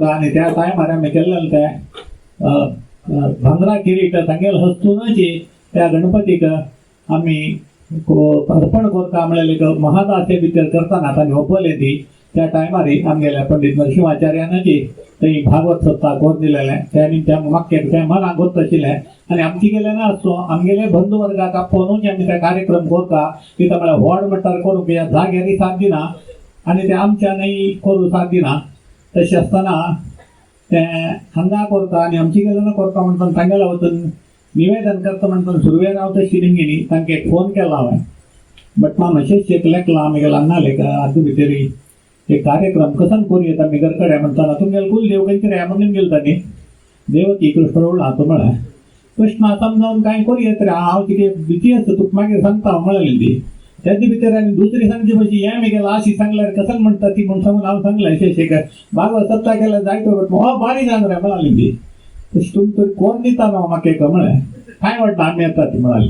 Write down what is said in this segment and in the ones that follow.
कोरता आणि त्या टायमार आमी केल्लें ते भांगरा किरीट तांगेल हस्तूनची त्या गणपतीक आमी अर्पण करता म्हणल्यार महादासे भितर करतना तांणी ओपयलें ती त्या टायमार आमगेल्या पंडित नरसिंहाचार्यानाची थंय भागवत सप्ताह कोर दिलेलें त्या निमत्यान म्हाका तें मनाक गोत आशिल्लें आनी आमची गेले ना आसतो आमगेले बंधू वर्गाक आपोवनूच आमी ते कार्यक्रम करता कित्याक म्हळ्यार व्हड म्हणटार करूंक ह्या जाग्यारी साथ दिना आनी ते आमच्यानय करूं साथ दिना तशें आसतना ते हांगा करता आनी आमची गेले ना करता म्हणटा तांगेल्या वचून निवेदन करता म्हणटा सुरवेराव तशी तेंगेनी तांकां एक फोन केला हांवें बट म्हाका अशेंच एक लेखला आमगेलो अन्नालेखा आदू भितर एक कार्यक्रम कसन करूं येता मिगर कडे म्हणटाना तुमगेलो कुलदेव खंयची रे म्हणून गेलो तांणी देवकी कृष्ण उरला तो म्हळ्यार कृष्णा समजावन कांय करूं येता रे हांव कितें भिती आसता तुका मागीर सांगता म्हळें ती त्याची भितर आनी दुसरी सांगची मातशी हें म्हगेलो आशी सांगल्यार कसन म्हणटा ती म्हूण सांगून हांव सांगलें अशें भागवत सप्ताह केल्यार जायतो बट हो बारी जावन रे म्हणाली ती तशी तुमी तरी कोण दिता न्हू म्हाका एक म्हळें कांय वाटना आमी येता ती म्हणाली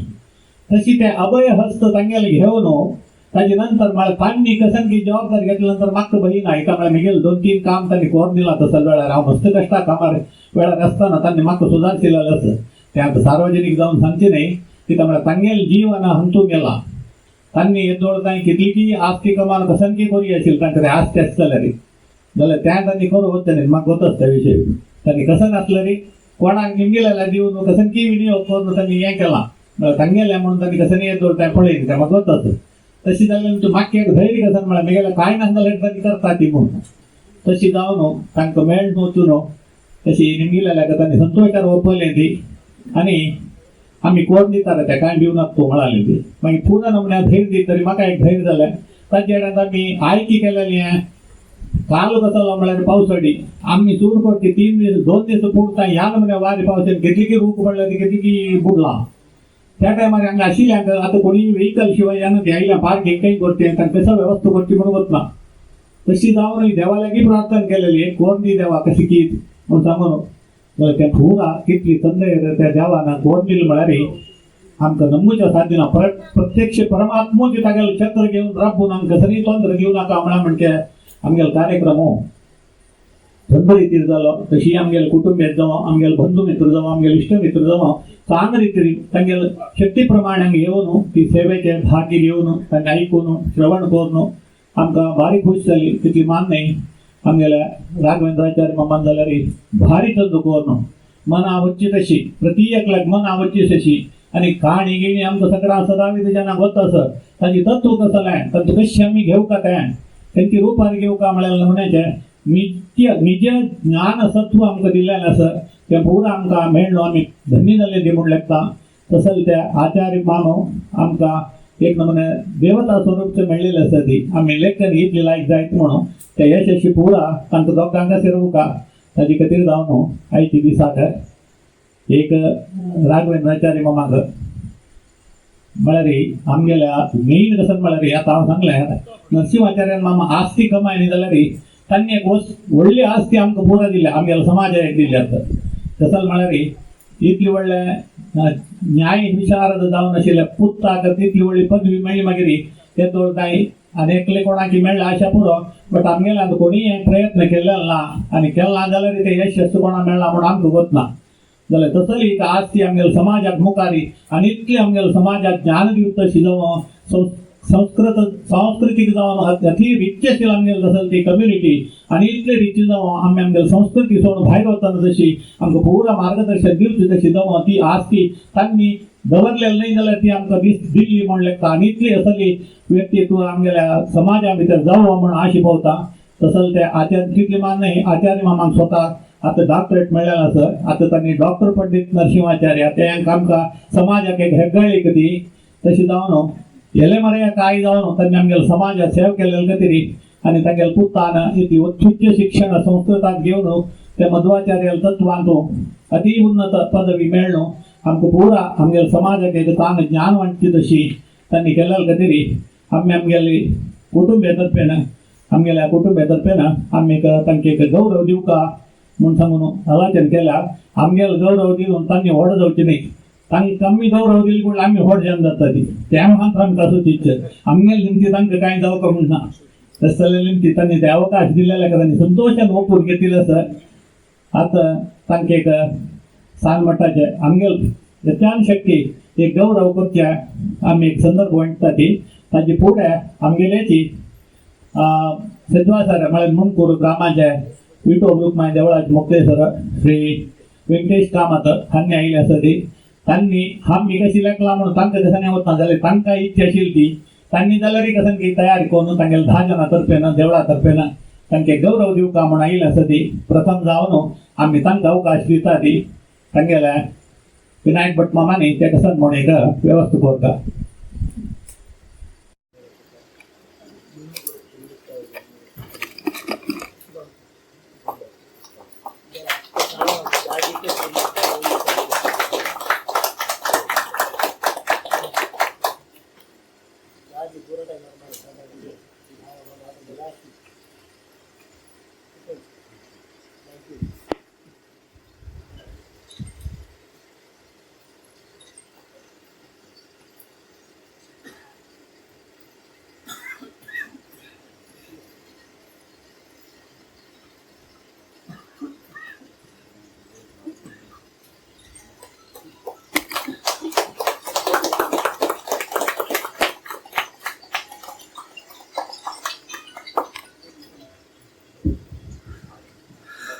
तशी ते अभय हस्त तांगेले घेवन ताजे नंतर म्हळ्यार तांणी कसन की जबाबदारी घेतल्या नंतर म्हाका बहीण आयता म्हळ्यार म्हगेलें 2-3 काम तांणी कोर दिलां तसल्या वेळार हांव मस्त कश्टा कामार वेळार आसतना तांणी म्हाका सुदारशिल्लें आसा तें आतां सार्वजनीक जावन सांगचें न्ही कित्याक म्हळ्यार तांगेलें जीव आनी हंतून गेला तांणी येदोळ तांणी कितली की आस्ती कमान कसन की करी आशिल्ली तांकां आस्ती आसतलें जाल्यार त्या तांणी करूं तें म्हाका गोत त्या विशय तांणी कसन आसलें रे कोणाक निमगेल्या दिवन कसन की विनियोग करून तांणी हें केलां म्हळ्यार तांगेलें म्हणून तांणी कसन येदोळ तें पळयलें तें म्हाका गोत आसा तशी जाल्यार तूं म्हाका एक धैर्य कसन म्हळ्यार म्हगेलें कांय नासलें तांणी करता ती म्हणून तशी जावन तांकां मेळ्ळ वचून तशी निमगेल्या तांणी संतोशार ओपयलें ती आनी आमी कोण दिता रे तें कांय दिवनाका तूं म्हणाली ती मागीर पुर्ण नमण्यार धैर्य दी तरी म्हाका एक धैर्य जालें ताचे कडेन आमी आयकी केलेली काल कसलो म्हळ्यार पावसाडी आमी चूर करची 3 दीस 2 दीस पुरता ह्या नमूने वारी पावसान कितली की रूख पडल्या ती कितली की बुडला त्या टायमार हांगा आशिल्ले आतां कोणी व्हेकल शिवाय हांगा द्यायला पार्किंग काही करचें तांकां कसो वेवस्था करची म्हणून वचना तशी जावन देवा लागीं प्रार्थना केलेली कोण दी देवा कशी की म्हूण सांगून जाल्यार त्या पुरा कितली संदेह त्या देवान कोण दिलें म्हळ्यार आमकां नम्मूच्या साथीना प्रत्यक्ष परमात्मूच तागेलें छत्र घेवन राबून आमकां कसलीय तोंदर दिवं नाका म्हळ्यार म्हणजे आमगेलो कार्यक्रम हो थंड रितीर जालो तशी आमगेले कुटुंबीय जावं आमगेले बंधू मित्र जावं आमगेले इश्ट मित्र जावं चांग रितीर तांगेले शक्ती प्रमाणे हांगा येवन ती सेवेचे भाग्य घेवन तांकां आयकून श्रवण करून आमकां भारी खूश जाली तितली मान न्ही आमगेल्या राघवेंद्राचार्य मामान जाल्यार भारी चंद करून मना वच्ची तशी प्रति एकल्याक मना वच्ची तशी आनी काणी गिणी आमकां सगळा सदाविध जेन्ना गोत आसत ताची तत्व कसलें तांचे कशें आमी घेवका तें तेंची रुपार घेवका म्हळ्यार नमण्याचें निज ज्ञान सत्व आमकां दिल्लेलें आसा तें पुरो आमकां मेळ्ळो आमी धन्य जाल्ले दी म्हूण लेखता तसले ते आचार्य मानो आमकां एक नमुने देवता स्वरूप मेळिल्लें आसा ती आमी लेखन इतली लायक जायत म्हणून ते यशस्वी पुरा तांकां दोगांक सेवका ताजे खातीर जावन आयच्या दिसाक एक राघवेंद्राचार्य मामाक म्हळ्यार आमगेल्या मेन कसन म्हळ्यार आतां हांव सांगलें नरसिंहाचार्यान मामा आस्ती कमाय न्ही जाल्यार तांणी एक व्हडली आस्ती आमकां पुरो दिल्या आमगेल्या समाजाक दिल्या कसल म्हळ्यार इतली व्हडले न्याय विशारद जावन आशिल्ले पुत्ताक तितली व्हडली पदवी मेळ्ळी मागीर ते तर कांय आनी एकले कोणाकी मेळ्ळें आशा पुरो बट आमगेल्यान कोणीय प्रयत्न केल्लो ना आनी केला जाल्यार ते यशस्वी कोणा मेळ्ळा म्हूण आमकां गोत ना जाल्यार तसली एक आस्ती आमगेल्या समाजाक मुखारी आनी इतली आमगेल्या समाजाक ज्ञान दिवप तशी जावं सांस्कृतीक जावन अति रिच आशिल्ली आमगेली तसली ती कम्युनिटी आनी इतली रिच जावं आमी आमगेली संस्कृती सोडून भायर वतना तशी आमकां पुरा मार्गदर्शन दिवची तशी जावं ती आस्ती तांणी दवरलेली न्ही जाल्यार ती आमकां दिल्ली म्हूण लेखता आनी इतली असली व्यक्तित्व आमगेल्या समाजा भितर जावं म्हूण आशी भोंवता तसले ते आचार्य तितली मान न्ही आचार्य मामाक स्वताक आतां डॉक्टरेट मेळ्ळेलें आसा आतां तांणी डॉक्टर पंडित नरसिंहाचार्य तेंक आमकां समाजाक एक हेगळीक ती तशी जावन येले मरे काय जावन तांणी आमगेल्या समाजाक सेवा केलेले खातीर आनी तांगेल्या पुतान इतली उच्च शिक्षण संस्कृताक घेवन ते मध्वाचार्य तत्वांत अति उन्नत पदवी मेळ्ळो आमकां पुरा आमगेल्या समाजाक एक तान ज्ञान वांटची तशी तांणी केलेले खातीर आमी आमगेली कुटुंबीय तर्फेन आमगेल्या कुटुंबीय तर्फेन आमी तांकां एक गौरव दिवका म्हूण सांगून आलोचन केल्यार आमगेलो गौरव दिवन तांणी व्हड जावचें न्ही तांकां कमी गौरव दिले पूण आमी व्हड जेवन जाता ती त्या मात्र आमकां सुचीत आमगेली निमती तांकां कांय जावका म्हूण ना तसलेली तिथांनी ते अवकाश दिलेल्या का त्यांनी संतोषान ओपून घेतील सर आता तांके एक सानमठाचे आमगेल यत्यान शक्ती एक गौरव करच्या आम्ही एक संदर्भ म्हणटाती ताजी फुडें आमगेल्याची सद्वासर म्हळ्यार मुनकूर ग्रामाचे विठो रुक्माई देवळाचे मुक्तेश्वर श्री व्यंकटेश कामत हांणी आयिल्ले आसा ती तांणी आमी कशी लेखला म्हणून तांकां दिसांनी वतना जाल्यार तांकां इच्छा आशिल्ली ती तांणी जाल्यार कसन की तयारी करून तांगेले 10 जाणां तर्फेन देवळा तर्फेन तांचे गौरव दिवका म्हणून आयिल्ले आसा ती प्रथम जावन आमी तांकां अवकाश दिता ती तांगेल्या विनायक भट मामानी ते कसन म्हणून एक व्यवस्था करता.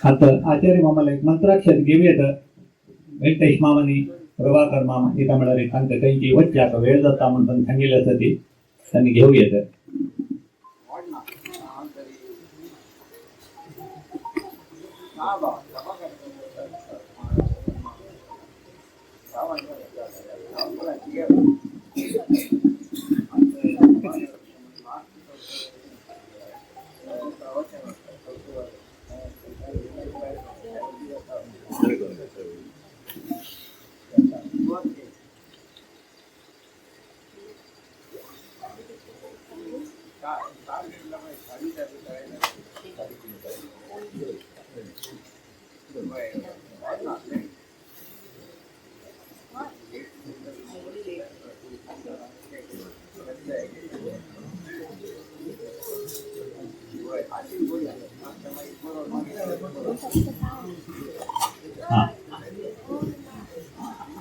आता आचार्य मामाला एक मंत्राक्षर घेऊयात व्यंकटेश मामानी प्रभाकर मामा एका म्हळ्यार तांकां खंयची वच्चे आता वेळ जाता म्हणून सांगिल्लें आसा ती तांणी घेवयात.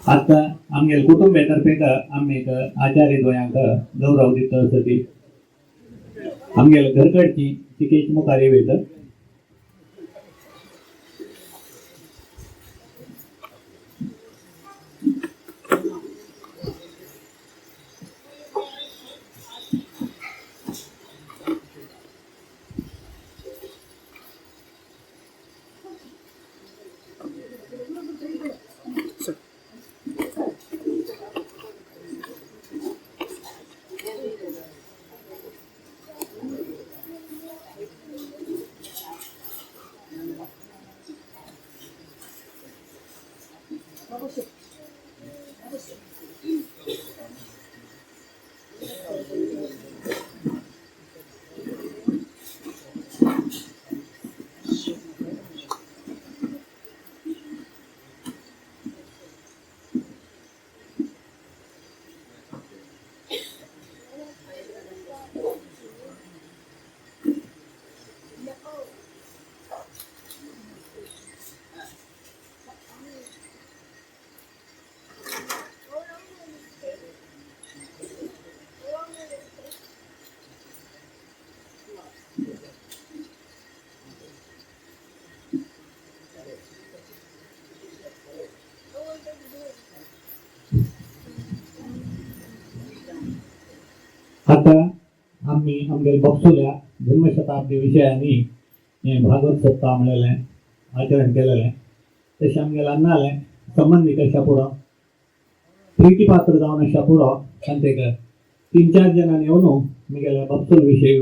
आता आमगे कुटुंबातर्फे आम्ही एक आचार्य द्वयांक गौरव दिता आसा ती आमगे घरकडची तिकेच मुखार येता. आता आम्ही आमगे बक्षुल्या जन्मशताब्दी विषयांनी हे भागवत सप्ताह म्हणलेलें आचरण केलेलें तशें आमगेलें अन्नालें संबंदीक अशा पुरो प्रितीपात्र जावन अशा पुरो तांचे 3-4 जणांनी येवन म्हगेल्या बक्षूल विशयी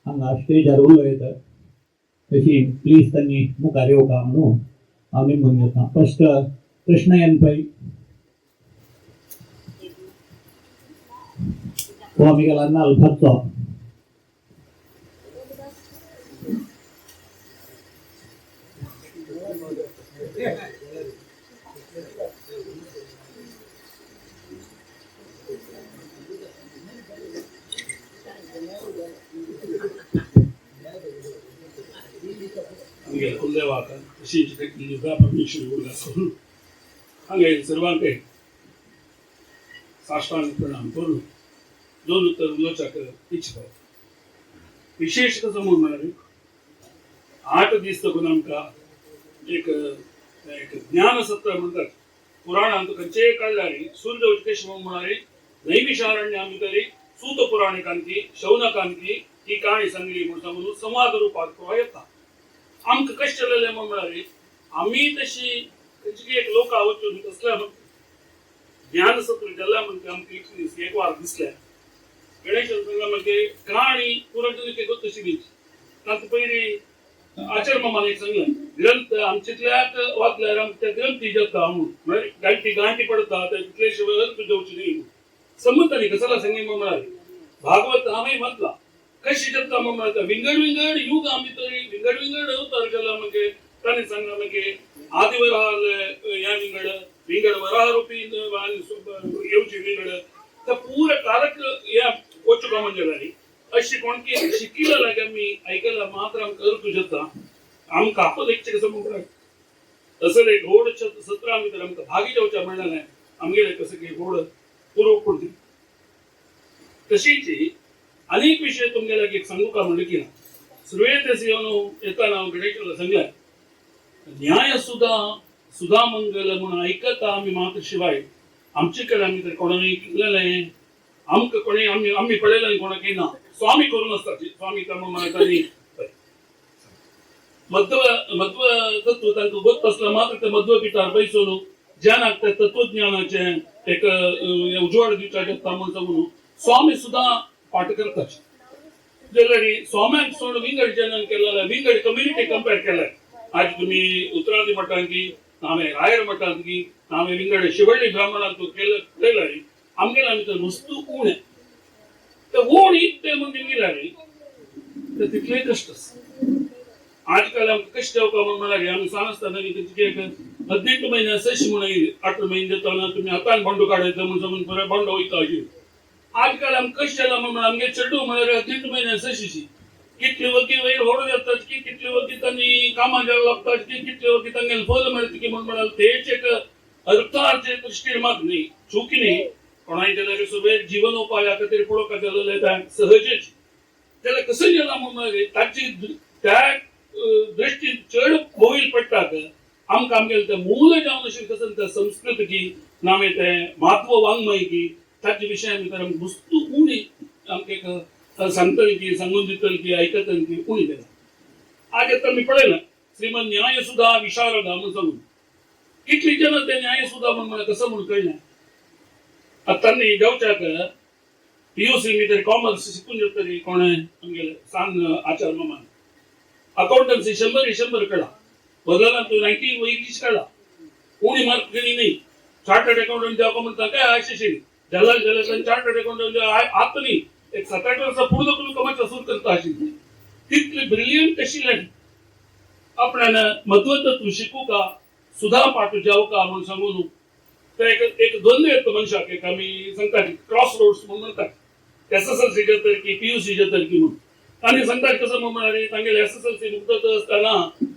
हांगा स्टेजार उलयत तशी प्लीज तांणी मुखार येवका म्हणून हांव निमून घेता. फर्स्ट कृष्णयन पै हो आमगेला नाल भरचो. आमगे कुलदेवाक तशी युगा परमेश्वर उरला करून हांगे सर्वांक साष्टांग प्रणाम करून दोन उत्तर उलोवच्याक इच्छिता. विशेष कसं म्हणून म्हणाले 8 दीस तकून आमकां एक ज्ञान सत्र म्हणतात पुराणांत खंयचेय काडल्यारी सूर्य उत्केश म्हणून म्हणाले नैमिषारण्य आमी तरी सूत पुराणिकांची शौनकांची ही काणी सांगली म्हणून सांगून संवाद रूपात कवा येता. आमकां कशें चललेलें म्हणून म्हणाले आमी तशी खंयची एक लोक वचून कसल्या ज्ञान सत्र जाल्ल्या म्हणजे आमकां एक वार दिसल्या गणेश सांगला म्हणजे काणी पुराणिके गोतशी तांकां पयलीं आचार्य मामान एक सांगलें ग्रंथ आमच्यातल्याक वाचल्यार आमच्या ग्रंथी जगता म्हणून गांठी गांठी पडता तितले शिवाय अर्थ जेवची न्ही समजतानी कसाला सांगी म्हणून म्हणाले भागवत आम्ही म्हटला कशी जगता म्हणून म्हणता विंगड विंगड युग आम्ही तरी विंगड विंगड अवतार केला म्हणजे ताणें सांगला म्हणजे आदिवराल या विंगड वराहरूपी येवची विंगड तर पूर कालक या वचुका म्हणजे जाली अशी कोणकी शिकिला लागे मी ऐकला मात्र आमकां अर्थ जेता आमकां आपलं एक कसं म्हणतात असं एक गोड सत्र आमी तर आमकां भागी जेवच्या म्हणलें आमगेले कसं की गोड पुरो पडली तशीच अनेक विषय तुमगेला एक सांगू का म्हणलं की सुरवेत येवन येताना हांव गणेशाला सांगलें न्याय सुधा मंगल म्हणून ऐकता आमी मात्र शिवाय आमचे कडेन आमी तर कोणांनी केलेलें आमकां कोणी आमी पळयलें कोणाक येना स्वामी करून आसता स्वामी कर्म म्हणटाली मध्व तत्व तांकां गोत आसला मात्र ते मध्व पिठार बैसून ज्ञानाक ते तत्वज्ञानाचे एक उजवाड दिवच्या जगता म्हणून सांगून स्वामी सुद्धा पाठ करतात जाल्यार स्वाम्याक सोड विंगड जनन केलेलं विंगड कम्युनिटी कंपेर केल्यार आज तुम्ही उत्तरादी मठांत की नामे रायर मठांत की नामे विंगड शिवळ्ळी ब्राह्मणांत केल्यार आमगेले आमी तर वस्तू उणे तर उण इतले म्हणजे गेल्यार तर तितले कश्ट आजकाल आमकां कश्ट येवपा म्हणून म्हळ्यार आमी सांगसतना तिचे 18 महिने सश म्हणून 18 महिने जाताना तुम्ही हातान भांडो काढायचं म्हणून समजून बरें भांडो वयता अशी आजकाल आमकां कशें जाला म्हणून आमगे चेडू म्हळ्यार 18 महिने सशीची कितले वगी वयर व्हड जातात की कितले वगी तांणी कामां जावं लागतात की कितले वगी तांगेले फल मेळटा की म्हणून म्हणाल तेच एक अर्थाचे दृश्टीर मात न्ही चुकी न्ही कोणाय जाल्यार सगळे जीवनोपाया खातीर पळोवपाक जालें सहजच जाल्यार कसं जाला म्हणून ताची त्या दृश्टीन चड बोईल पडटात आमकां आमगेले ते मूल जावन अशें कसं ते संस्कृत की नामे ते महत्व वाङ्मय की ताचे विशय भितर वस्तू उणी आमकां सांगतली की सांगून दितली की आयकतली की उणी केला आज आता मी पळयलां श्रीमंत न्याय सुधा विशारदा म्हणून सांगून कितली जन ते न्याय सुधा म्हणून मला कसं म्हणून कळलें आता जावच्याक PUC भितर कॉमर्स शिकून येतली कोणें आमगेले सांग आचार्य मामान अकाउंटन्सी 100 कळा बदलांत तूं 90 वयलीच कळा उणी मार्क केली नाही चार्टर्ड अकाउंटंट जावं म्हणटा काय आशिशी जाल्यार चार्टर्ड अकाउंटंट आत न्ही एक 7-8 वर्सां पुढे करून कमाचे सूर करता आशिल्ली तितली ब्रिलियंट आशिल्लें आपणान मध्वतत्व शिकू का सुधा पाठ जावं का म्हणून सांगून ते एक द्वंद्व येता मनशाक एक आमी सांगता क्रॉस रोड्स म्हणून म्हणटात SSLC तर की PUC तर की म्हणून तांणी सांगतात कसं म्हणून म्हणाले तांगेले SSLC मुक्तत असताना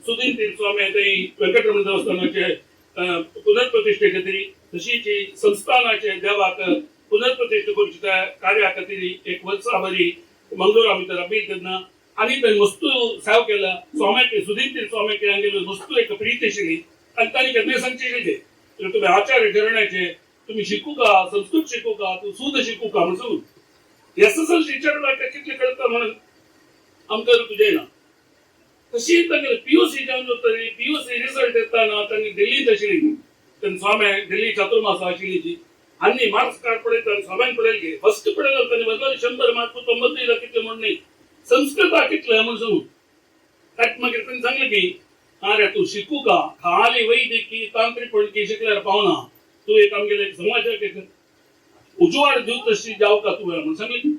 सुधीर तीर्थ स्वामी थंय वेंकटरमण देवस्थानाचे पुनर्प्रतिश्ठे खातीर तशीच संस्थानाचे देवाक पुनर्प्रतिष्ठा करची त्या कार्या खातीर एक वर्साभरी मंगळुरा भितर अपील तेन्ना आनी थंय वस्तू सेव केला स्वाम्याक सुधीर तीर्थ स्वाम्याक आमगेली वस्तू एक प्रीत आशिल्ली आनी तांणी केन्ना सांगचे तुम्ही आचार्य घराण्याचे तुम्ही शिकू का संस्कृत शिकू का तू सूद शिकू का म्हणून सांगून SSLC चढला कितले कळटा म्हणून आमकां तुझे ना तशी तांगेले PUC जावन तरी PUC रिजल्ट येताना तांणी दिल्लीत आशिल्ली तेन्ना स्वाम्या दिल्ली चातुर्मास आशिल्ली जी आनी मार्क्स कार्ड पळयता स्वाम्यान पळयले फर्स्ट पळयलो तांणी बदल 100 मार्क 90 कितले म्हणून नाही संस्कृता कितले म्हणून सांगून ताका मागीर तांणी सांगलें की अरे तू शिकू का खाली वैद्यकी तांत्रिक पळकी शिकल्यार पावना तू एक आमगेले समाजाक एक उजवाड दिवत तशी जाव का तू म्हणून सांगलें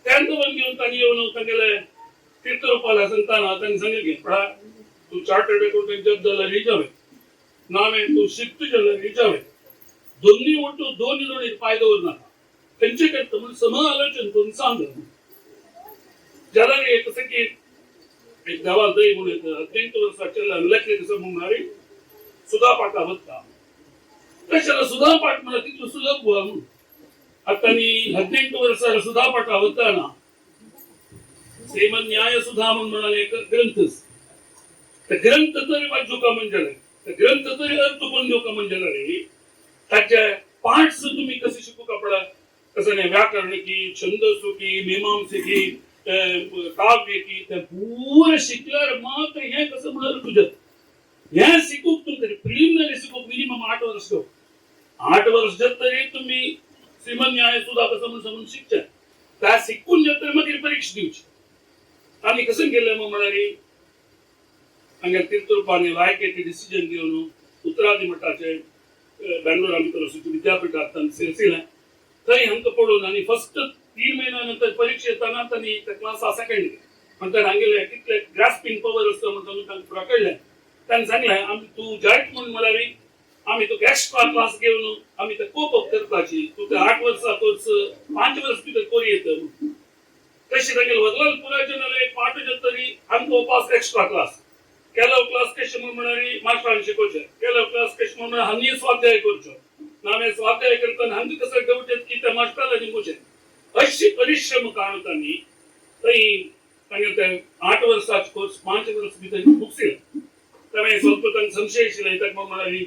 त्यांत पण घेवन तांणी येवन तांगेले तीर्थरूपाला सांगताना तांणी सांगलें की पळय तू चार्टर्ड अकाउंटंट जब जाल्यार रिजावे नामे तू शिकता जाल्यार रिजावे दोन्ही वटू दोन्ही दोन्ही पाय दवर नाका तेंचे करता म्हणून समालोचन करून सांग जाल्यार कसं की एक गावात दही म्हणून येतं 18 वर्षाच्या लग्न कसं म्हणणारे सुधा पाटा बघता कशाला सुधा पाठ म्हणा तिथलं सुलभ व्हा म्हणून आता मी 18 वर्षाला सुधा पाठ आवडताना श्रीमद न्याय सुधा म्हणून म्हणाले एक ग्रंथच तर ग्रंथ तरी वाचू का म्हणजे तर ग्रंथ तरी अर्थ पण देऊ का म्हणजे रे त्याच्या पाठ तुम्ही कसे शिकू का पडा कसं नाही व्याकरण की छंद की मीमांसे की काव्य की त्या पूर्ण शिकल्यावर मात्र हे कसं म्हणणार तुझ्यात ह्या शिकूक तुमचं प्रिलिमिनरी शिकूक मिनिमम 8 वर्ष 8 वर्ष तरी तुम्ही श्रीमद न्याय सुद्धा कसं म्हणून शिकता त्या शिकून जर तरी मग परीक्षा देऊची आणि कसं केलं मग म्हणाली हंगे तीर्थरूपाने वायकेचे डिसिजन घेऊन उत्तरादी मठाचे बेंगलोर आम्ही तरसूची विद्यापीठात सिलसिला थंय हंक पडून आणि फक्त 3 महिन्यानंतर परीक्षा येताना त्यांनी क्लास असा काढले म्हणतात हांगेले कितले ग्रास्पिंग पॉवर असतं म्हणून त्यांना पुरा कळलं त्यांनी सांगलं आम्ही तू जायट म्हणून म्हणावी आम्ही तो एक्स्ट्रा क्लास घेऊन आम्ही ते कोप अप करताची तू ते 8 वर्षा कोर्स 5 वर्ष तिथे कोरी येतं कशी सांगेल वदलाल पुरा जनाला एक 5 तरी हंक पास एक्स्ट्रा क्लास केलो क्लास कशी म्हणून म्हणाली मास्टरांनी शिकवचे केलो क्लास कशी म्हणून हानी स्वाध्याय करचो नामे स्वाध्याय करताना हंग कसं गवटेत की त्या मास्टरला निघूचे अशी परिश्रम काढताना तरी सांगितलं 8 वर्षाचा कोर्स 5 वर्ष भितर मुक्सिल त्यामुळे ಸ್ವಲ್ಪ त्यांना संशय शिला येतात मग म्हणाली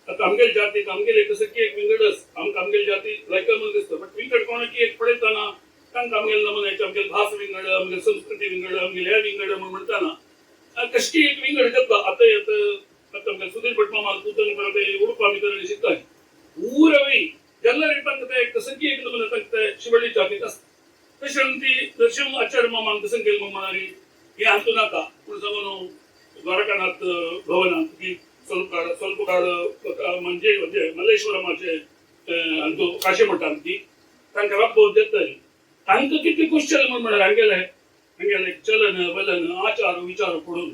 आता आमगेल जाती आमगेले कसं की एक विंगडच आमगेल जाती लायका म्हणून दिसतं पण विंगड कोणा की एक पडताना तांकां आमगेल म्हणायचे आमगेल भास विंगड आमगेल संस्कृती विंगड आमगेल ह्या विंगड म्हणून म्हणताना कशी एक विंगड जाता आता येत आता आमगेल सुधीर भट मामा तूतन परत उडूप आम्ही तरी शिकताय ಊರವಿ ಎಲ್ಲರೂ ಇರ್ತಂತೆ ಕಸಂಕಿ ಏಕದಮನಂತೆ ಶಿವಳ್ಳಿ ಜಾತಿ ಕಸಂತಿ ದರ್ಶನ ಆಚಾರ್ಯ ಮಾಮ ಅಂತ ಸಂಕೇಲ್ ಮಾಮಾರಿ ಈ ಅಂತುನಾಕ ಸಮನು ದ್ವಾರಕಾನಾಥ ಭವನ की ಸ್ವಲ್ಪ ಕಾಲ म्हणजे मल्लेश्वरमाचे अंतो काशी म्हणतात ती तांकां वापरून देतली तांकां कितले क्वेश्चन म्हणल्यार हांगेले चलन वलन आचार विचार पडून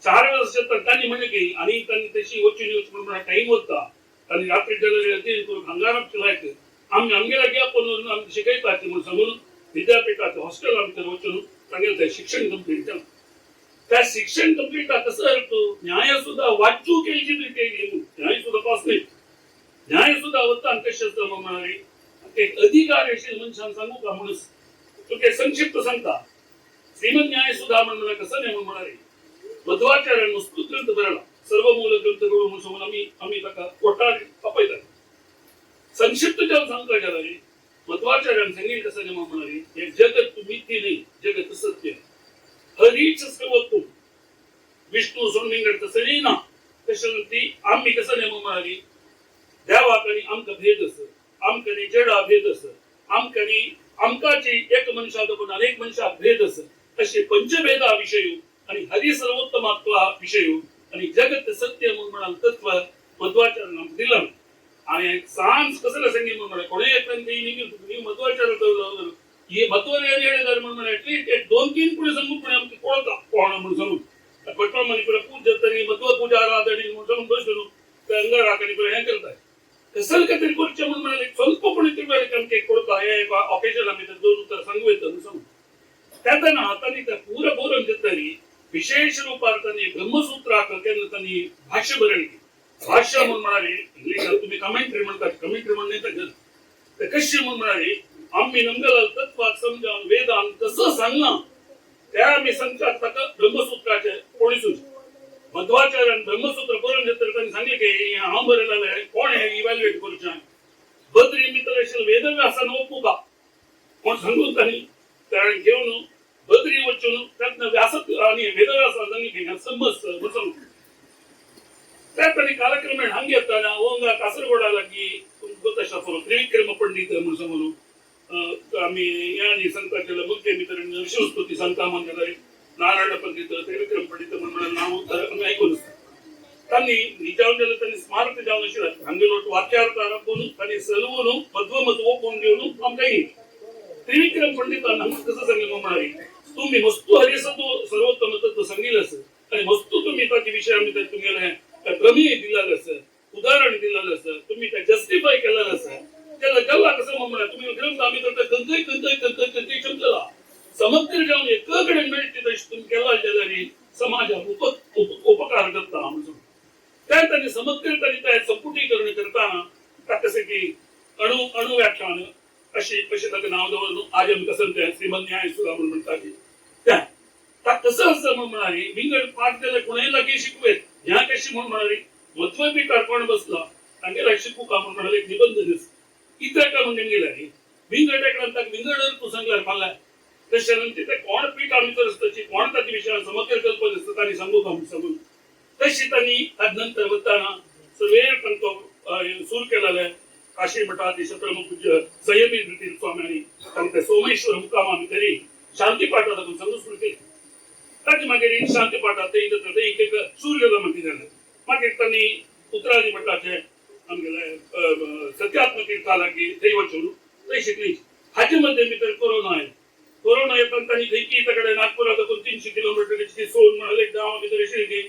4 वर्ष तांणी म्हणजे की आणि तांणी तशी वचून यूज म्हणून टाइम होता आणि रात्री जनरल हंगारात लायक आम्ही आमगेला गॅप बनवून आम्ही शिकायचं म्हणून सांगून विद्यापीठाचं हॉस्टेल आमच्या वचून सांगेल शिक्षण कंप्लीट केलं त्या शिक्षण कंप्लीट कसं असतो न्याय सुद्धा वाचू केली न्याय सुद्धा पास नाही न्याय सुद्धा होता अंत्यशास्त्र म्हणाले एक अधिकारशील मनशान सांगू का म्हणून तो काही संक्षिप्त सांगता श्रीमद न्याय सुद्धा म्हणून कसं नाही म्हणाले मध्वाचार्य नुसतं ग्रंथ भरला सर्व मूल ग्रंथ करून समोर आम्ही कोटा पपयतात संक्षिप्त जेव्हा सांगता गेला मध्वाचार्याने सांगितलं कसं नाही म्हणाले हे जगत मिथ्य नाही जगत सत्य हरीच सर्वोत्तम विष्णू सोडमिंगड तसं नाही ना कशावरती आम्ही कसं नाही म्हणाली देवाकडे आमका भेद असं आमकडे जडा भेद असं आमकडे आमकाची एक मनुष्यात पण अनेक मनुष्यात भेद असं असे पंचभेदा विषय आणि हरी सर्वोत्तमात्वा विषय आणि जगत सत्य म्हणून म्हणाल तत्व मध्वाचार्य दिलं आणि सांस कसं सांगितलं म्हणाले कोणी एक मध्वाचार्य ये मत्वाने ಹೇಳಿದ್ದಾರೆ म्हणून एटलीस्ट एक 2-3 पुढे सांगून पण आमचे कोणता कोणा म्हणून सांगून भटवा मणिपुर पूजा तरी मत्वा पूजा आराधने म्हणून सांगून बसलो त्या अंगाराकडे पण हे करताय कसं का तरी कोणच्या म्हणून म्हणाले ಸ್ವಲ್ಪ पण तिकडे आमचे कोणता हे ऑकेजन आम्ही तर 2 उत्तर सांगू येतं सांगू त्यातनं हाताने त्या पूर्ण बोलून घेतली विशेष रूपार्थाने ब्रह्मसूत्रात त्यांनी भाष्य भरली भाष्य म्हणून म्हणाले इंग्लिशात तुम्ही कमेंट्री म्हणतात कमेंट्री म्हणणे तर कशी म्हणून म्हणाले आम्ही नमगल तत्वात समजावून वेदांत कसं सांगणं त्या आम्ही संख्यात ब्रह्मसूत्राचे कोणी सूच मध्वाचार्यान ब्रह्मसूत्र करून घेतलं त्यांनी सांगले की हा भरलेला आहे कोण आहे इव्हॅल्युएट करूच्या बद्री मित्र असेल वेदव्यासन ओपू का कोण सांगून त्यांनी कारण घेऊन बद्री वचून त्यातनं व्यासत आणि वेदव्यासा सांगितले समज बसवून त्यातनी कार्यक्रम हंगे येताना ओंगा कासरगोडाला की तशा त्रिविक्रम पंडित म्हणून समोर आम्ही या संतांच्या मुख्य मित्रांनी शिवस्तुती संता म्हणणारे नारायण पंडित त्रिविक्रम पंडित म्हणून नाव आम्ही ऐकून त्यांनी निजावून गेलं त्यांनी स्मारक जाऊन शिला हंगेलोट वाक्यार्थ आरंभून त्यांनी सलवून मध्वमत ओपून घेऊन काही त्रिविक्रम पंडितांना कसं सांगितलं म्हणाले तुम्ही वस्तू हरिसत्व सर्वोत्तम तत्व सांगितलं असं आणि वस्तू तुम्ही त्याचे विषय आम्ही तुम्हाला प्रमेय दिलेलं असं उदाहरण दिलेलं असं तुम्ही त्या जस्टिफाय केलेलं असं त्याला गल्ला कसं म्हणा तुम्ही ग्रंथ आम्ही तर कंतई शब्दला समग्र जाऊन एक कडेन मेळटी तशी तुम्ही केला जाल्यार समाजाक उपकार करता म्हणून त्या त्यांनी समग्र तरी संपुटीकरण करताना कसं की अणु व्याख्यान अशी ताका नाव दवरून आज आमी कसं ते श्रीमंत न्याय सुद्धा म्हणून म्हणटा की त्या कसं असं म्हणून म्हणाली विंगड पाठ केलं कोणाही लागी शिकवेत ह्या कशी म्हणून म्हणाली मध्वपीठार कोण बसला तांगेला शिकू का म्हणून म्हणाले एक निबंध दिस इतर का म्हणून गेल्यानी विंगड एकला विंगडर तू सांगल्यार फाल्यां तशें ते कोण पीठ आमी तर असताची कोण ताच्या विशयान समग्र कल्पना असता तांणी सांगू का म्हणून सांगून तशी त्यांनी नंतर वताना सवेर तो सूर केलेले काशी मठाधीश प्रमुख पूज्य संयमी स्वामी तांकां सोमेश्वर मुक्कामा भितरी शांती पाठ सांगू सुरू केली ताचे मागीर शांती पाठात एक सूर गेलो म्हणटी जालें मागीर तांणी उतरादी मठाचे आमगेले सत्यात्म तीर्था लागीं थंय वचून थंय शिकली हाचे मध्ये भितर कोरोना येताना तांणी थंय की कडेन नागपुरा साकून 300 किलोमीटरची सोन म्हणाले गांवा भितर शिरली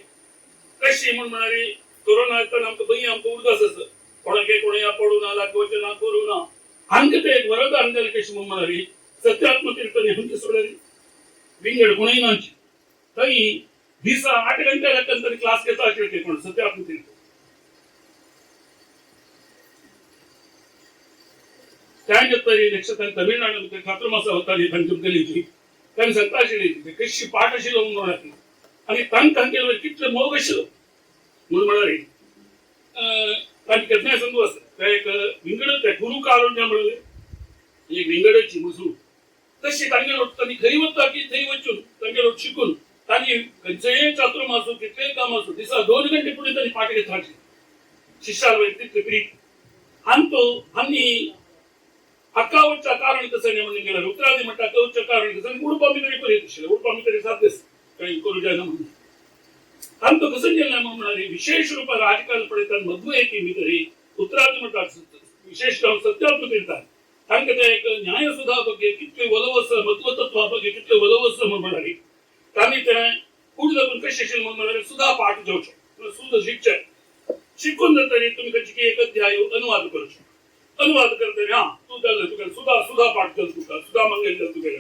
कशी म्हणून म्हणाली कोरोना येताना आमकां भंय आमकां उरगास आसा कोणागे कोणा पडू ना लागवचे ना करू ना हांगा ते एक वरदान जालें कशी म्हणून म्हणाली सत्यात्म तीर्थांनी आमचे सोडली विंगड कोणूय नाची थंय दिसा 8 घंटे लागतात तरी क्लास घेता आशिल्ले कोण सत्यात्म तीर्थ त्यानंतर तरी लक्षात तमिळनाडू खात्रमासा होताली तांची तांणी सांगता आशिल्ली कशी पाठ आशिल्लो म्हणून म्हणाली आणि तांकां केलें कितलें मोग आशिल्लो म्हणून म्हणाली तांची केन्नाय संदू आसा ते एक विंगड ते गुरू कारुण्य म्हणले एक विंगडाची मजूर तशी तांणी खंय वता की थंय वचून तांगेलो शिकून तांणी खंयचेय चातुर्मास आसूं कितलेंय काम आसूं दिसा 2 घंटे पुढे तांणी पाठ घेतला शिष्यार वयर तितले प्रीत आनी हक्कावरच्या कारण कसं नाही म्हणून गेला रुद्रादी म्हणटा कवच्या कारण कसं उडपा मी तरी पर्यंत आशिल्लें उडपा मी तरी साथ दिस काही करू जायना म्हणून आनी तो कसं गेला म्हणून म्हणाली विशेष रुपान आजकाल पळयतात मध्वय की मी तरी उतरादी म्हणटात विशेष जावन सत्यात्म तीर्थान तांकां ते एक न्याय सुधा ಬಗ್ಗೆ कितले वलवस मध्वतत्वा ಬಗ್ಗೆ कितले वलवस म्हणून म्हणाली तांणी ते फुडें जावन कशें आशिल्लें म्हणून म्हणाले सुधा पाठ घेवचो सुद्धा शिकचें शिकून जातरी तुमी खंयची एक अध्याय अनुवाद करचो अनुवाद करतरी तू जाल्ले तुका सुधा पाठ कर तुका सुधा मंगल तुगेले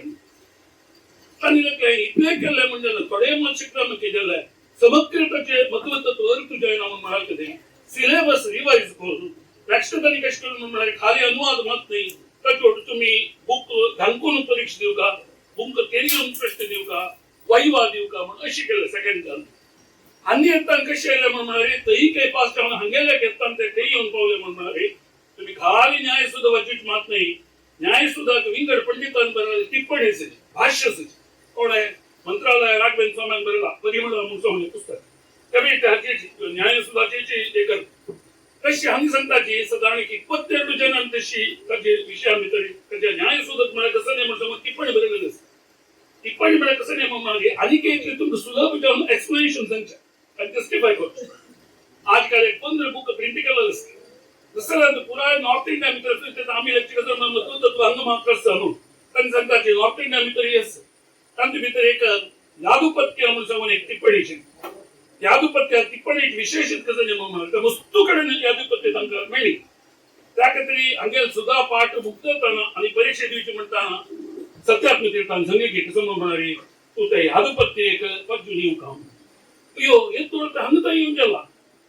तांणी इतलें केलें म्हणजे थोडे मत शिकता केलें समग्र ताचे मध्वतत्व अर्थ जायना म्हणून म्हणाले कितें सिलेबस रिवाइज करून नेक्स्ट तांणी कशें करून म्हणून म्हणाले खाली अनुवाद मात न्ही ताचे तुम्ही बुक धांकून परीक्षा दिवं का बुक केरियन प्रश्न दिवं का वाईवा दिवं का म्हणून अशी केलें सेकंड टर्म आनी येताना कशें येयलें म्हणून म्हणाले थंय काही पास जावन हांगेले घेताना ते थंय येवन पावले म्हणून म्हणाले तुम्ही खाली न्याय सुद्धा वचूच मात नाही न्याय सुद्धा विंगड पंडितान बरयलें टिप्पणी भाष्य कोण आहे मंत्रालय राघवेंद्र स्वामी बरयला परिमळ म्हणून पुस्तक त्यावेळी न्याय सुद्धाची एक तशी हांगा सांगताची सदाणीक 22 जनांक तशी ताचे विशया भितर ताचे न्याय सुद्धा म्हळ्यार कसं नाही म्हणून टिप्पणी बरयलेली आसा टिप्पणी म्हळ्यार कसं नाही म्हणून आनी एक तुमकां सुलभ जावन एक्सप्लेनेशन सांगचें आनी जस्टिफाय करचें आजकाल एक 15 बुक प्रिंट केलेले आसता दुसऱ्या पुराय नॉर्थ इंडिया भितर आमी लेक्चर मध्वतत्व हांगा मार्क करता न्हू तांणी सांगता की नॉर्थ इंडिया भितर आसा तांचे भितर एक यादुपत्य म्हणून सांगून एक टिप्पणी यादुपत्य टिप्पणी विशेषीत कसं नाही म्हणून वस्तू कडेन यादुपत्य तांकां मेळ्ळी त्या खातीर हांगेल सुद्धा पाठ मुक्तताना आनी परीक्षा दिवची म्हणटाना सत्यात्म तीर्थान सांगले की कसं म्हणाली तू ते यादुपत्य एक पद्य येवं का यो हे तुरंत हांगा येवन गेला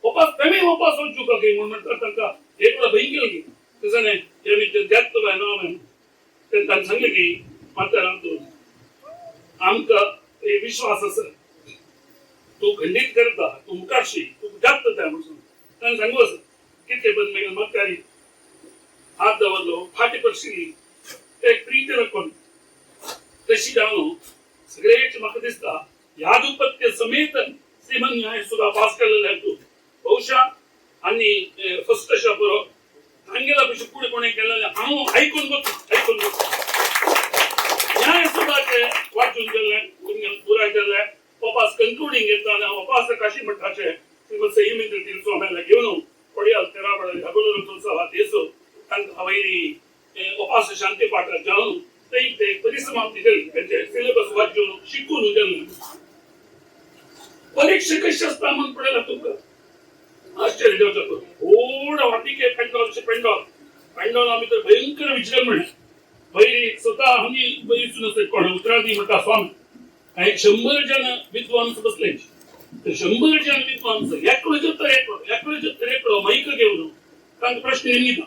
वापस तेमी वापस वचूं का की म्हणून तांकां एक वेळा भंय गेलो की तसं नाही तेमी जास्त नांव आहे तांणी सांगलें की मात्र आमकां विश्वास आसा तू खंडीत करता तू मुखारशी तू जास्त त्या म्हणून ताणें सांगू आसा कितें पण मागीर मत्कारी हात दवरलो फाटी पडशिल्ली एक प्रीती रखून तशी जावन सगळेच म्हाका दिसता यादुपत्य समेत श्रीमंत न्याय सुद्धा पास केलेले तू बहुशा आनी फर्स्ट अशा बरो तांगेला पेक्षा पुढे कोणी केलेले हांव आयकून बघ न्याय सुद्धाचे वाचून गेले पुराय केले वापस कन्क्लुडिंग येताना वापस काशी मठाचे श्रीमंत संयमी स्वाम्याला घेवन पडियाल तेराबळ अगोदर देसो तांकां वैरी वापस शांती पाठात जावन ते परिसमाप्ती केली त्यांचे सिलेबस वाचून शिकून गेले परीक्षा कशी असता म्हणून पडला तुमकां आश्चर्य जावचो थोडा वाटिके पेंडॉल आमी तर भयंकर विजृंभण बैरी स्वतः आम्ही बैसून असते कोण उतरादी म्हणटा स्वामी आणि 100 जण विद्वांस बसले तर 100 जण विद्वांस एकलो माईक घेऊन तांकां प्रश्न निमिता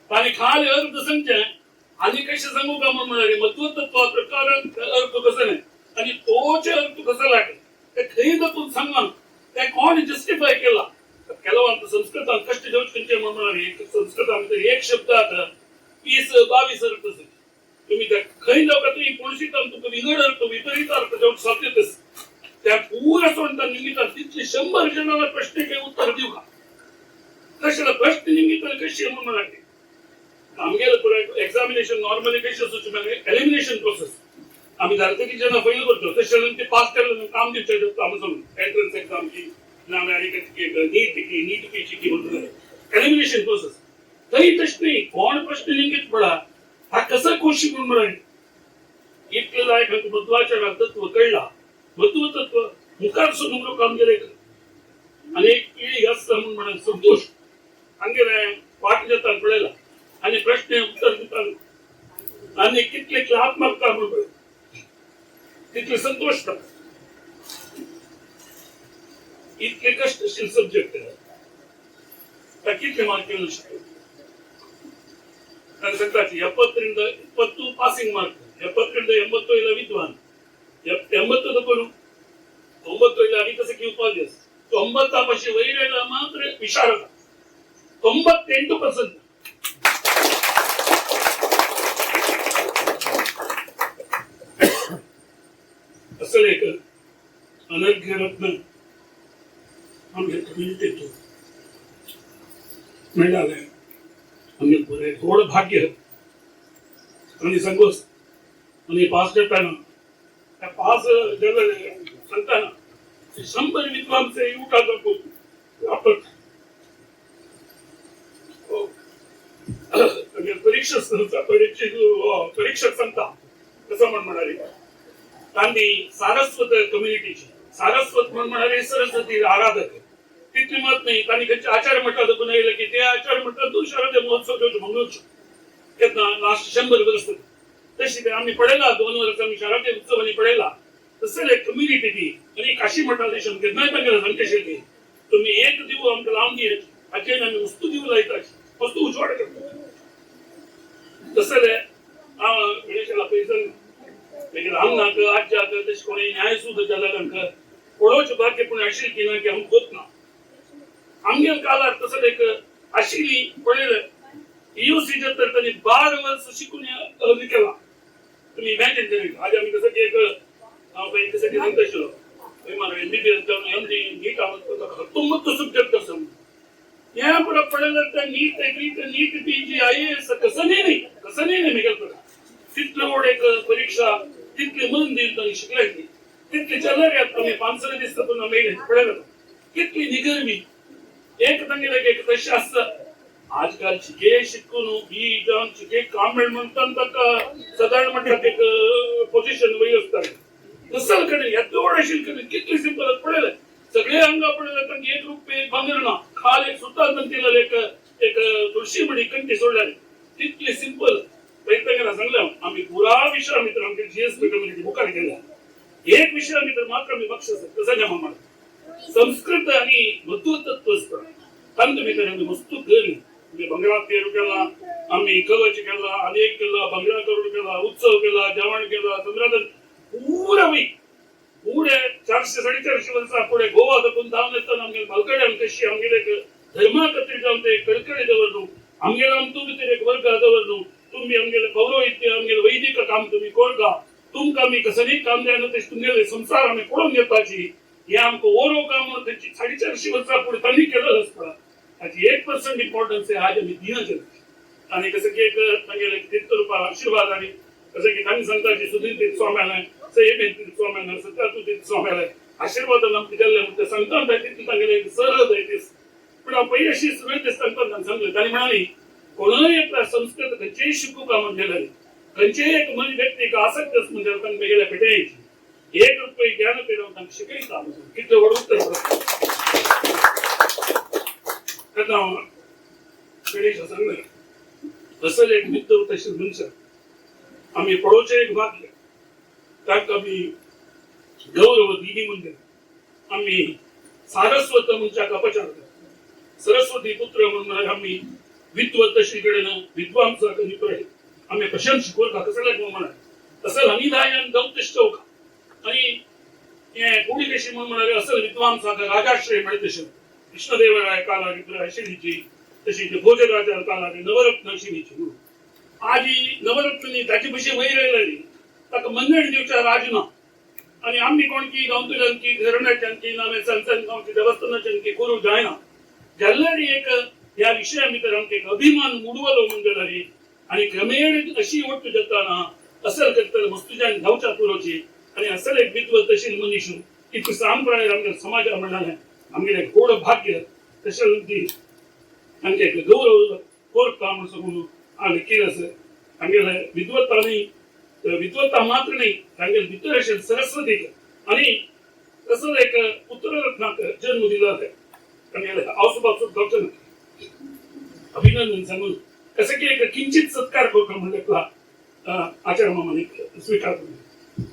आणि खाली अर्थसंख्या आणि कशा सांगू का म्हणाले मत्वतत्व प्रकार अर्थ कसं नाही आणि तोच अर्थ कसा लागेल ते खरी तून सांगा त्या कोण जस्टिफाय केला ಕೆಲವಂತ ಸಂಸ್ಕೃತ ಕಷ್ಟ ಜೋಚಿಕೆ म्हणाले संस्कृतामध्ये एक शब्द आता 20-22 अर्थ असते तुम्ही त्या खरी लोक तुम्ही कोणशी तुमचं विघड अर्थ विपरीत अर्थ जेवढ साधतेस त्या पूर्ण सोडता निमित्त तिथले 100 जणांना प्रश्न काही उत्तर देऊ का कशाला प्रश्न निमित्त कशी म्हणाले आमगेला एक्झामिनेशन नॉर्मली कशी असू म्हणजे एलिमिनेशन प्रोसेस आम्ही धारते की ज्यांना पहिलं करतो त्याच्यानंतर ते पास केलं काम दिवसायचं काम समजून एंट्रन्स एक्झामची नीट की एलिमिनेशन प्रोसेस काही प्रश्न नाही कोण प्रश्न लिंगित पडा हा कसा कोशी म्हणून म्हणाले इतकेला एक महत्वाच्या तत्व कळला महत्व तत्व मुखार सुद्धा काम केले अनेक पिढी जास्त म्हणून म्हणाल संतोष अंगे वाट देतात पडेला आणि प्रश्न उत्तर देतात आणि कितले क्लात्मक म्हणून तिथले संतोष इतके कष्टशील सब्जेक्ट आहे कितले मार्क येऊ शकतो कारण सांगतात 70 20 पासिंग मार्क 70 80 विद्वान 80 करू 90 आणि कसं की उपाध्याय 90 पाशी वैरायला मात्र विशारद 98% असं एक अनर्घ्य रत्न आमच्या कम्युनिटीतून मिळालंय आम्ही पुरे थोडं भाग्य आणि सांगोस आणि पास करताना त्या पास सांगताना 100 विद्वांचे युटा दाखवतो आपण परीक्षक सांगता कसं म्हणाले गांधी सारस्वत कम्युनिटीची सारस्वत म्हणाले सरस्वती आराधक तिथली मत नाही आणि त्यांचे आचार्य मठात बनवलं की ते आचार्य मठात 200 महोत्सव म्हणून लास्ट 100 वर्ष तशी आम्ही पडेला 2 वर्ष आम्ही शाराते उत्सव आणि पडेला तसं एक कम्युनिटी ती आणि काशी मठात शंकेत नाही पण संकेश येते तुम्ही एक दिवस आमच्या लावून घे आजचे आम्ही वस्तू देऊ लायतात वस्तू उजवाड करतो तसं गणेशाला पैसे हम नाक आज जाकर तशी कोणी न्याय सुद्धा झाला कोणोच भाग्य पुणे असेल की ना की हम होत ना आमगेल काळात तसं एक अशिली पडेल ईयूसी तर त्यांनी 12 वर्ष शिकून अर्ज केला तुम्ही इमॅजिन करा आज आम्ही कसं की एक कसं की सांगता शिलो मला एमबीबीएस जाऊन एमडी नीट आवडतो तो मग तो सब्जेक्ट कसं या पर पडेल तर नीट पीजी आयएएस कसं नाही निघेल पडा तिथलं एक परीक्षा तिथले मन देईल आणि शिकलायची तिथले चलर यात आम्ही 500 दिसतं पण मेल पडेल कितली निगरवी एक तंगेला एक तशी असतं आजकाल शिके शिकून बी जाऊन शिके काम म्हणतात साधारण म्हणतात एक पोझिशन वही असतात तसं कडे या तेवढ्याशील कडे किती सिंपल पडेल सगळे अंग पडेल तर 1 रुपये भांगरणा खाल एक सुद्धा नंतीला एक तुळशी म्हणी कंठी सोडल्याने तिथले सिंपल पैतंगाला सांगलं आम्ही पुरा विषय मित्र आमच्या जीएसपी कम्युनिटी बुकार केला एक विषय मित्र मात्र मी बक्षस कसं जमा म्हणा संस्कृत आणि मध्वतत्व कारण तुम्ही त्याने वस्तू केली म्हणजे बंगळा पेरू केला आम्ही कवच केला अनेक केला बंगळा करून केला उत्सव केला जेवण केला चंद्रादन पुरा वी पुढे 400-450 वर्षा पुढे गोवा दखून धावून येतात आमगे बलकडे आमच्याशी आमगे धर्मा कत्री जाऊन ते कडकडे दवरलो आमगेला तुम्ही एक वर्ग दवरलो तुम्ही आमगेले पौरोहित्य आमगेले वैदिक काम तुम्ही कोरगा तुमका मी कसं नाही काम द्यायला ते तुमगेले संसार आम्ही पडून घेताची हे आमक ओरो काम त्यांची 450 वर्षा पुढे त्यांनी केलंच पडा त्याची 1% इम्पॉर्टन्स आहे आज आम्ही दिनच आणि कसं की एक म्हणजे तीर्थरूपा आशीर्वाद आणि कसं की त्यांनी संतांची सुधीर तीर्थ स्वाम्याला सय्यद तीर्थ स्वाम्याला सत्यातू तीर्थ स्वाम्याला आशीर्वाद आमची दिले म्हणजे संतान तिथे सांगले सरळ जायतेस पण आपण अशी सुरळीत संतान सांगले त्यांनी म्हणाली कोणाही एक संस्कृत खंयचेही शिकू का म्हणलेलं खंयचेही एक मन व्यक्ती का आसक्त म्हणजे आपण वेगळ्या पेटायची 1 रुपये ज्ञान पेटवून शिकायचं काम किती वड उत्तर गणेश सांगलं असं एक मित्र तशी मनुष्य आम्ही पळोवचे एक वाक्य ताका आम्ही गौरव दिली म्हणजे आम्ही सारस्वत म्हणच्या अपचार सरस्वती पुत्र म्हणून आम्ही विद्वत श्रीकडेनं विद्वांसा कधी पळे आम्ही कशान शिकवल का कसं म्हणा असल अनिदायन गौतष्टव आणि हे कोणी कशी म्हणून म्हणाले असल विद्वांसा राजाश्रय मिळते कृष्णदेवराय कालारी शिणीची तशी भोजराजा कालारी नवरत्न शिणीची आजी नवरत्नी ताची पशी वयर राहिली ताका मंगण दिवच्या राजना आणि आम्ही कोणकी गांवतल्यांकी घराण्याच्यांकी नामे संसन गांवची देवस्थानाच्यांकी करू जायना जाल्ल्यारी एक या विषया भितर आमचे एक अभिमान मुडवलो मंडळारी आणि क्रमेण अशी वट्ट जाताना असल करता मस्तुजान गावच्या पुरोची आणि असल एक विद्वत तशी मनीषू इतकं सांप्रदाय आमच्या समाजा म्हणाले आमगे एक गोड भाग्य तशी आमचे एक गौरव कोर काम म्हणून आणि केलं असं आमगेला विद्वत्ता मात्र नाही तांगेल भितर असेल सरस्वती आणि तसंच एक पुत्ररत्नाक जन्म दिला आहे तांगेला आऊसबाजू डॉक्टर अभिनंदन सांगून कसं की एक किंचित सत्कार करतो म्हणले आचार्य मामाने स्वीकार करून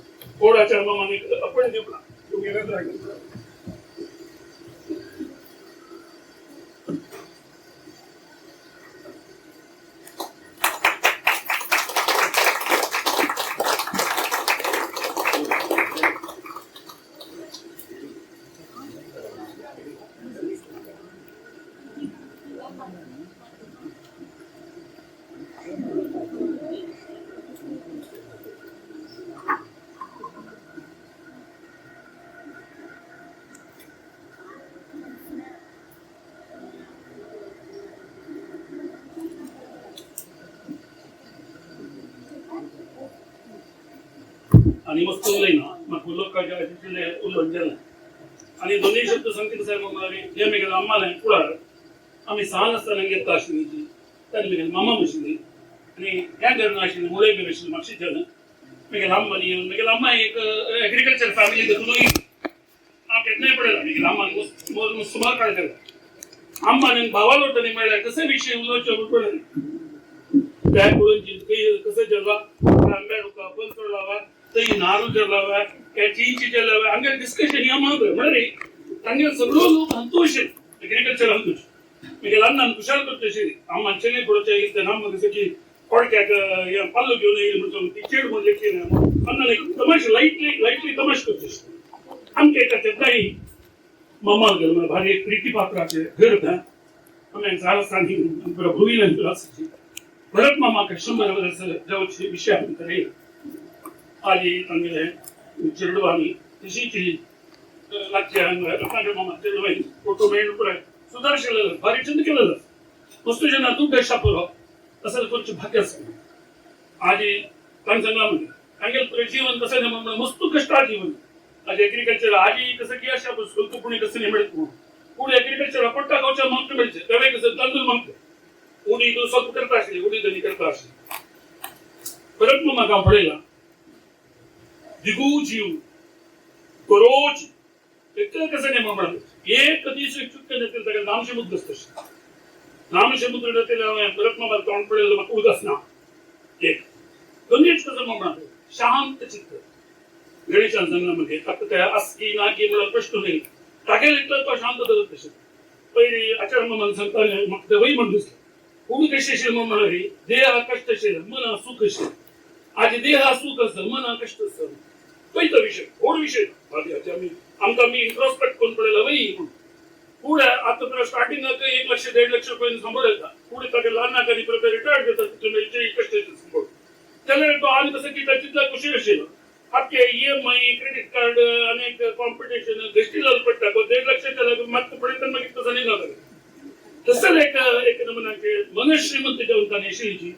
कोड आचार्य मामाने आपण देऊ आणि मस्त ना मग लोकांच्या उल्लंघन आणि दोन्ही शब्द संकेत साहेब म्हणाले हे मी गेला आम्हाला पुढार आम्ही 6 असताना घेतला अश्विनीची त्यांनी मी मामा बसली आणि ह्या घरनं अशी मुळे बी बसली मागशी जण मी गेला आम्हाला येऊन मी गेला आम्हा एक ऍग्रिकल्चर फॅमिली देखून नाही पडेल मी गेला आम्हाला सुमार काढता आम्हाला भावालोटने मिळाला कसं विषय उलवच्या पडेल त्या पुढे कसं जलवा आंब्या डोका बंद सोडलावा तरी नारू जलावा त्या चीनची जलावा हंगे डिस्कशन या मागं म्हणजे तांगे सगळं लोक संतोष एग्रीकल्चर संतोष मी गेला अन्न कुशाल करतो शरी आम्हा चेन्नई पुढच्या इथे नाम जसं की पडक्यात या पाल्लो घेऊन येईल म्हणतो ती चेड मध्ये की अन्न तमाश लाईटली तमाश करतो आमच्या एका त्यातही मामा घर भारी एक प्रीती पात्राचे घर होता आम्ही झारस्थानी भुवीला भरत मामा का 100 वर्ष जवळचे विषय आम्ही करेल आजी तांगेले चिरडवानी तशीची लागते रत्नाकर मामा चिरडवानी फोटो मेन पुरा सुदर्शन भारी चिंत केलं वस्तू जना तू देशापुर असं कोणचं भाग्य असं आजी तांग संघामध्ये तांगेल पुरे जीवन कसं नाही म्हणून मस्त कष्टा जीवन आज एग्रीकल्चर आजी कसं की अशा स्कूल पुणे कसं नाही मिळत पुढे एग्रीकल्चर पट्टा गावच्या मागतं मिळते त्यावेळी कसं तांदूळ मागतं उडी तो सब करता असली उडी दनी करता असली परत मग मागा पडेला दिगू जीव करोच इतकं कसं नाही म्हणा एक कधीच चुक्क नेतील सगळं नामशमुद्र असतं नामशमुद्र नेतील परत मग तोंड पडेल मग उदास ना एक कधीच कसं म्हणा शांत चित्त गणेशाच्या जंगलामध्ये फक्त त्या अस्की नाकी मला प्रश्न नाही टाकेल इतकं तो शांत धरत तसे पहिली आचार्य मामा सांगता मग तेव्हाही म्हणतोस कोणी कशी म्हणाली देह कष्टशील मन सुखशील आज देह सुख असेल मन कष्ट असेल पहिला विषय गोड विषय आमका मी इंट्रोस्पेक्ट कोण पडेल वही पुढे आता तर स्टार्टिंग 1 लाख 1.5 लाख रुपये सांभाळेल पुढे त्याला लहान कधी प्रकारे रिटायर देतात तिथे कष्ट सांभाळ त्याला तो आम्ही कसं की त्याच्यातला कुशल असेल आपके EMI क्रेडिट कार्ड अनेक कॉम्पिटिशन गोष्टीला पडता 1.5 लाख त्याला मात्र पडेल तर मग तसं नाही झालं तसं एक नमुनाचे मन श्रीमंत जवळताने श्रीची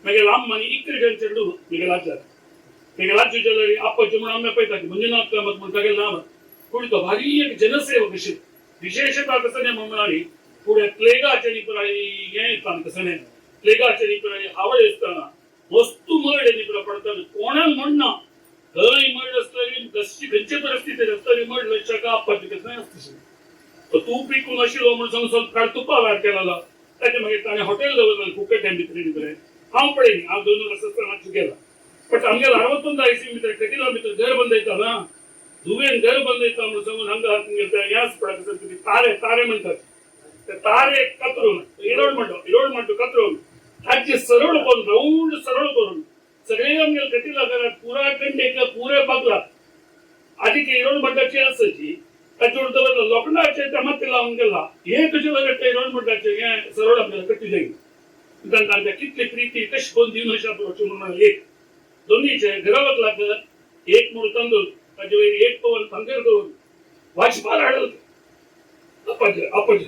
मेगे लांब मानी इकडे चढू मेगे लाज्य जलरी आपण म्हणून आम्ही पैसा मंजुनाथ कामत म्हणता गेलं नाम पुढे तो भारी एक जनसेवक अशी विशेषतः कसं नाही म्हणणारी पुढे प्लेगाच्या पराई हे कसं नाही प्लेगाच्या पराई आवड असताना वस्तू मळ पडताना कोणा म्हणणं हय मळ असणारी कशी घरची परिस्थिती असणारी मळ लक्ष का आपत्ती कसं नाही असते तू पिकून अशिलो म्हणून सांगून काल तुपा वार केला त्याच्या मागे त्याने हॉटेल जवळ फुकट आहे मित्री हांव पडेल हांव 2 वर्ष असताना गेला ಬಟ್ ಹಂಗೆಲ್ಲ 61 ಐಸಿ ಕಿಲೋಮೀಟರ್ ಗರ್ ಬಂದೈತಲ್ಲ ದುವೇನ್ ಗರ್ ಬಂದೈತ ಹಂಗ ಯಾಸ್ ಪಡಕ ತಾರೆ ತಾರೆ म्हणतात तारे कतरून इरोड म्हणतो कतरून हाचे सरळ करून राऊंड सरळ करून सगळे आमगे कटीला घरात पुरा कंडेक पुरे बगला आधी ते इरोड म्हणटाचे असायची ताचेवर तर लोखंडाचे टमाटे लावून गेला हे कशे लगत इरोड म्हणटाचे हे सरळ आपल्याला कटी जाईल तांकां कितले प्रीती कशी कोण दिवन अशा प्रकारचे म्हणून एक दोन्हीचे घरावत लागत एक मूळ तांदूळ ताचे वयर एक पवन पंकर करून वाजपार हाडल अपज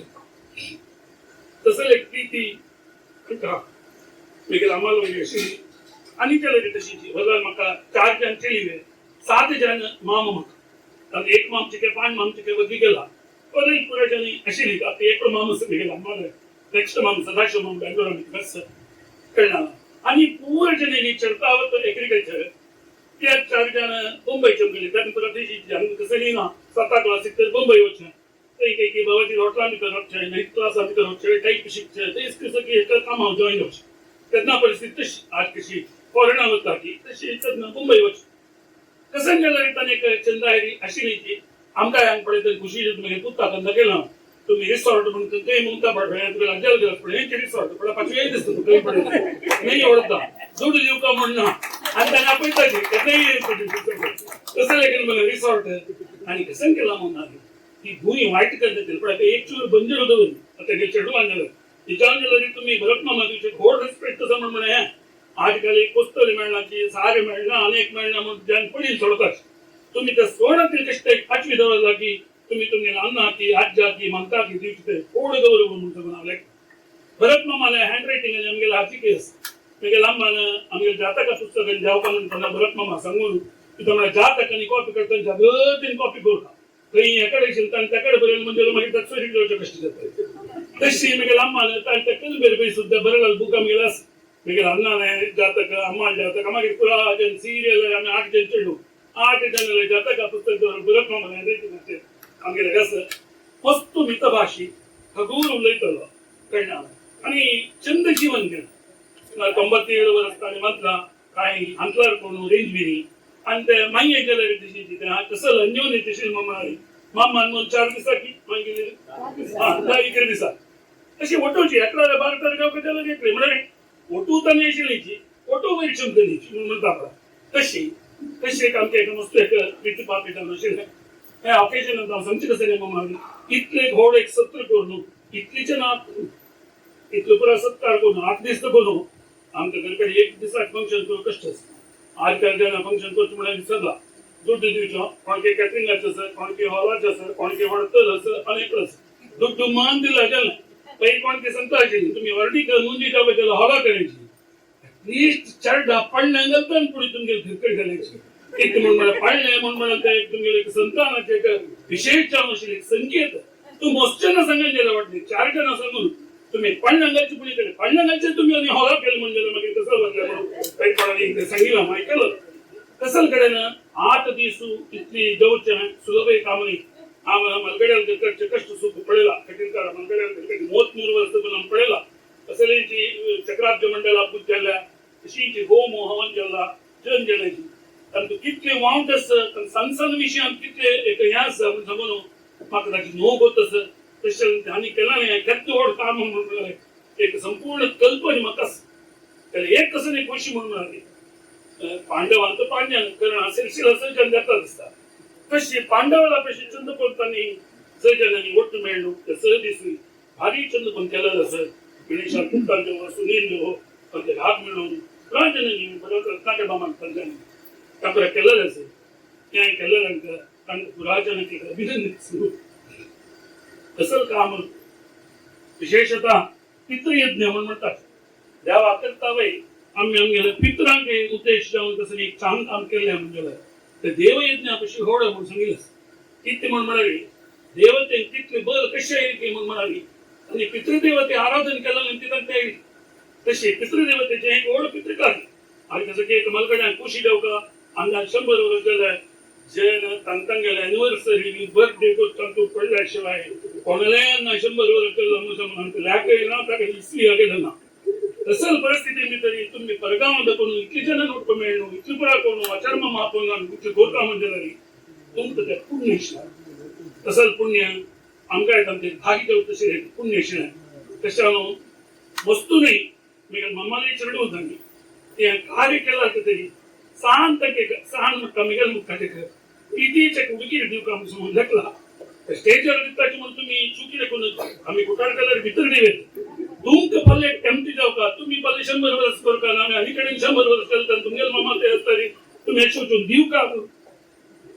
तसं एक प्रीती वेगळं आम्हाला वगैरे अशी आणि त्याला तशी बघा म्हाका 4 जण चलिवे 7 जण माम म्हाका आणि एक माम चिके 5 माम चिके वधी गेला पण एक पुरा जणी अशी आता एक माम असं गेला मला नेक्स्ट माम सदाशिव माम बेंगलोर बस कळला आणि पूर्ण जणी चरतावत एग्रीकल्चर त्या 4 जण मुंबईचे गेले त्यानंतर देशी जण कसं नाही ना 7 क्लास तर मुंबई वचना कई बाबाजी रोटला भितर वचचे नाईट क्लासा भितर वचचे टाईप शिकचे ते कसं की एका कामावर जॉईन वचचे तेन्ना परिस्थिती तशी आज कशी फॉरेनां वता की तशी तेन्ना मुंबई वचचे कसं गेल्यार ताणें एक चंदायरी आशिल्ली की आमकां हांगा पळयता खुशी तुमी पुत्ता कंदा गेला तुम्ही रिसॉर्ट म्हणून ते मुंता पडले तुला जल गेला पण हे रिसॉर्ट पण पाचवे दिसतो तुला पडले नाही ओळखता जोड देऊ का म्हणणं आणि त्यांना पळयता नाही कसं लेकिन मला रिसॉर्ट आणि कसं केला म्हणून ती भूमी वाईट करते पण एक चूर बंजर दवरून आता हे चेडू आणलं तिच्यावर गेल्यार तुम्ही भरतनामा दिवचे घोड रिस्पेक्ट कसं म्हणून हे आजकाल एक कोस्तरी मेळना की सारे मेळना अनेक मेळना म्हणून ज्यान पडील सोडतात तुम्ही त्या सोडातील कष्ट एक 5वी दवरला की तुम्ही अन्न की आज्जा की म्हणता की दिवचे कोड दवर म्हणून म्हणाले भरतनामाला हँड रायटिंग आणि आमगेला हाची केस म्हणजे लांबान आमगे जातका पुस्तक जावपा म्हणताना भरतनामा सांगून तुम्हाला जातक आणि कॉपी करताना जगतीन कॉपी करता काही एकडे शिलता त्याकडे बरेल म्हणजे मागीर ताक सोयरी करचे कष्ट जाता तशी म्हणजे लांबान तांच्या कलबेर सुद्धा बरेल बुक आमगेला म्हणजे अन्नाने जातक अम्मा जातक मागीर पुरा जन सिरियल आमी 8 जण चेडू 8 जण जातका पुस्तक दवरून भरतनामा हँड रायटिंग आमगेले कसं मस्त मितभाषी खगोल उलयतलो कळना आणि चंद जीवन गेलं 97 वर्स ताणें म्हटला काही अंतरार कोण रेंज बिरी आणि ते मागीर गेल्यार तशी कसं लंजोन तशी म्हणाली मामान म्हणून 4 दिसा की मागीर 10 दिसा अशी ओटोची 11 12 तारखेला गेल्यार येतली म्हणजे ओटू ताणी आशिल्लीची ओटो वयर क्षमतेची म्हणटा तशी एक आमच्या एक मस्त एक प्रीती पापिटान आशिल्लें हे ऑकेजन हांव सांगचे कसं म्हणाली इतले घोड एक 70 करून इतलीचे ना इतलो पुरा 70 करून 8 दीस करून आमच्या घरकडे एक दिसाक फंक्शन करून कष्ट आजकाल ज्यांना फंक्शन करचें म्हळ्यार विसरला दुड्ड दिवचो कोणके कॅटरिंगाचो आसा कोणके हॉलाचो आसा कोणके वडतल आसा अनेक आसा दुड्ड मान दिला जालें पयलीं कोणके सांगता आशिल्ली तुमी वर्डी मुंजी टावय जाल्यार हॉला करायची ऍटलिस्ट चर्डा पडलें घालता पुढे तुमगे क्रिकेट घालायची एक म्हण पडलें म्हण ते तुमगे संतानाचे एक विशेष जावन आशिल्ली एक संकेत तूं मोस्टना सांगून गेला वाटली 4 जाणां सांगून तुम्ही पडणंगाची पुढे केले पडणंगाचे तुम्ही आणि हॉला केलं म्हणजे मागीर कसं म्हणलं काही कोणाने सांगितलं माहिती केलं कसं कडेन 8 दीस इतली जवळचे सुलभ काम नाही मलगड्याला तिकडचे कष्ट सुख पडेला कठीणकार मलगड्याला मोत वर्ष पण पडेला असलेची चक्राब्ज मंडळा पूज केल्या अशीची होम हवन केला जन जनाची आणि कितले वावट असं संसन विशयान कितले एक हें आसा समजून म्हाका ताची नोग होत असं तशें आनी केला नाही कितले व्हड काम म्हणून एक संपूर्ण कल्पनी म्हाका एक कसं एक गोष्टी म्हणून पांडवांत पांड्यान कारण सिलसिला सैजन जाता दिसता तशी पांडवाला पेशी चंद्रपंतांनी सैजनांनी ओट्ट मेळ्ळो ते स दीस भारी चंद्रपंत केलेलो आसा गणेशान पुत्तांचो सुनील तांचे हात मिळून राजनांनी बरोबर रत्नाकर बामान तांच्यांनी तांकां केलेलें आसा तें केलेलें तांकां राजनांनी अभिनंदन कसं काम विशेषतः पितृयज्ञ म्हणून म्हणतात देवा करता वय आम्ही आमगेले पितरांक उद्देश जावन कसं एक छान काम केलें म्हणजे ते देवयज्ञा कशी होड म्हणून सांगितलं किती म्हणून म्हणाली देवतेक कितले बल कशे येयली म्हणून म्हणाली आणि पितृदेवते आराधन केलें ती तांकां येयली तशी पितृदेवतेचे एक व्हड पितृकार आणि जसं की एक मलगड्यान कुशी देवका अंदाज 100 वर्स जाल्यार जैन तांकांगेले एनिवर्सरी बर्थडे करता पडल्या शिवाय कोणालें 100 वर्स केलो म्हणून लॅक येयना ताका इसवी गेलो ना तसल परिस्थिती भितर तुम्ही परगांव देखून इतली जन नोट मेळणू इतली पुरा करून आचरमा महापौरान इतली गोरका मंदिरांनी तुमचं ते पुण्य आशिल्लें तसल पुण्य आमकां येता म्हणजे भाग्य तशें पुण्य आशिल्लें तशें हांव वस्तू नाही मी मम्माला चढू होतांनी ते कार्य केलं तरी सहान म्हाका मिगेल मुखाटेकर इतीचे हुडकीर दिवका म्हणून लेखला स्टेजर दिताची म्हणून तुम्ही चुकी देखून आम्ही कुटार कलर भितर दिवेत तुमक पल्ले टेम्प्टी जावका तुम्ही पल्ले 100 वर्स करता आम्ही अलीकडे 100 वर्स केलं तुमगेल मामा ते असतरी तुम्ही एकशे दिवका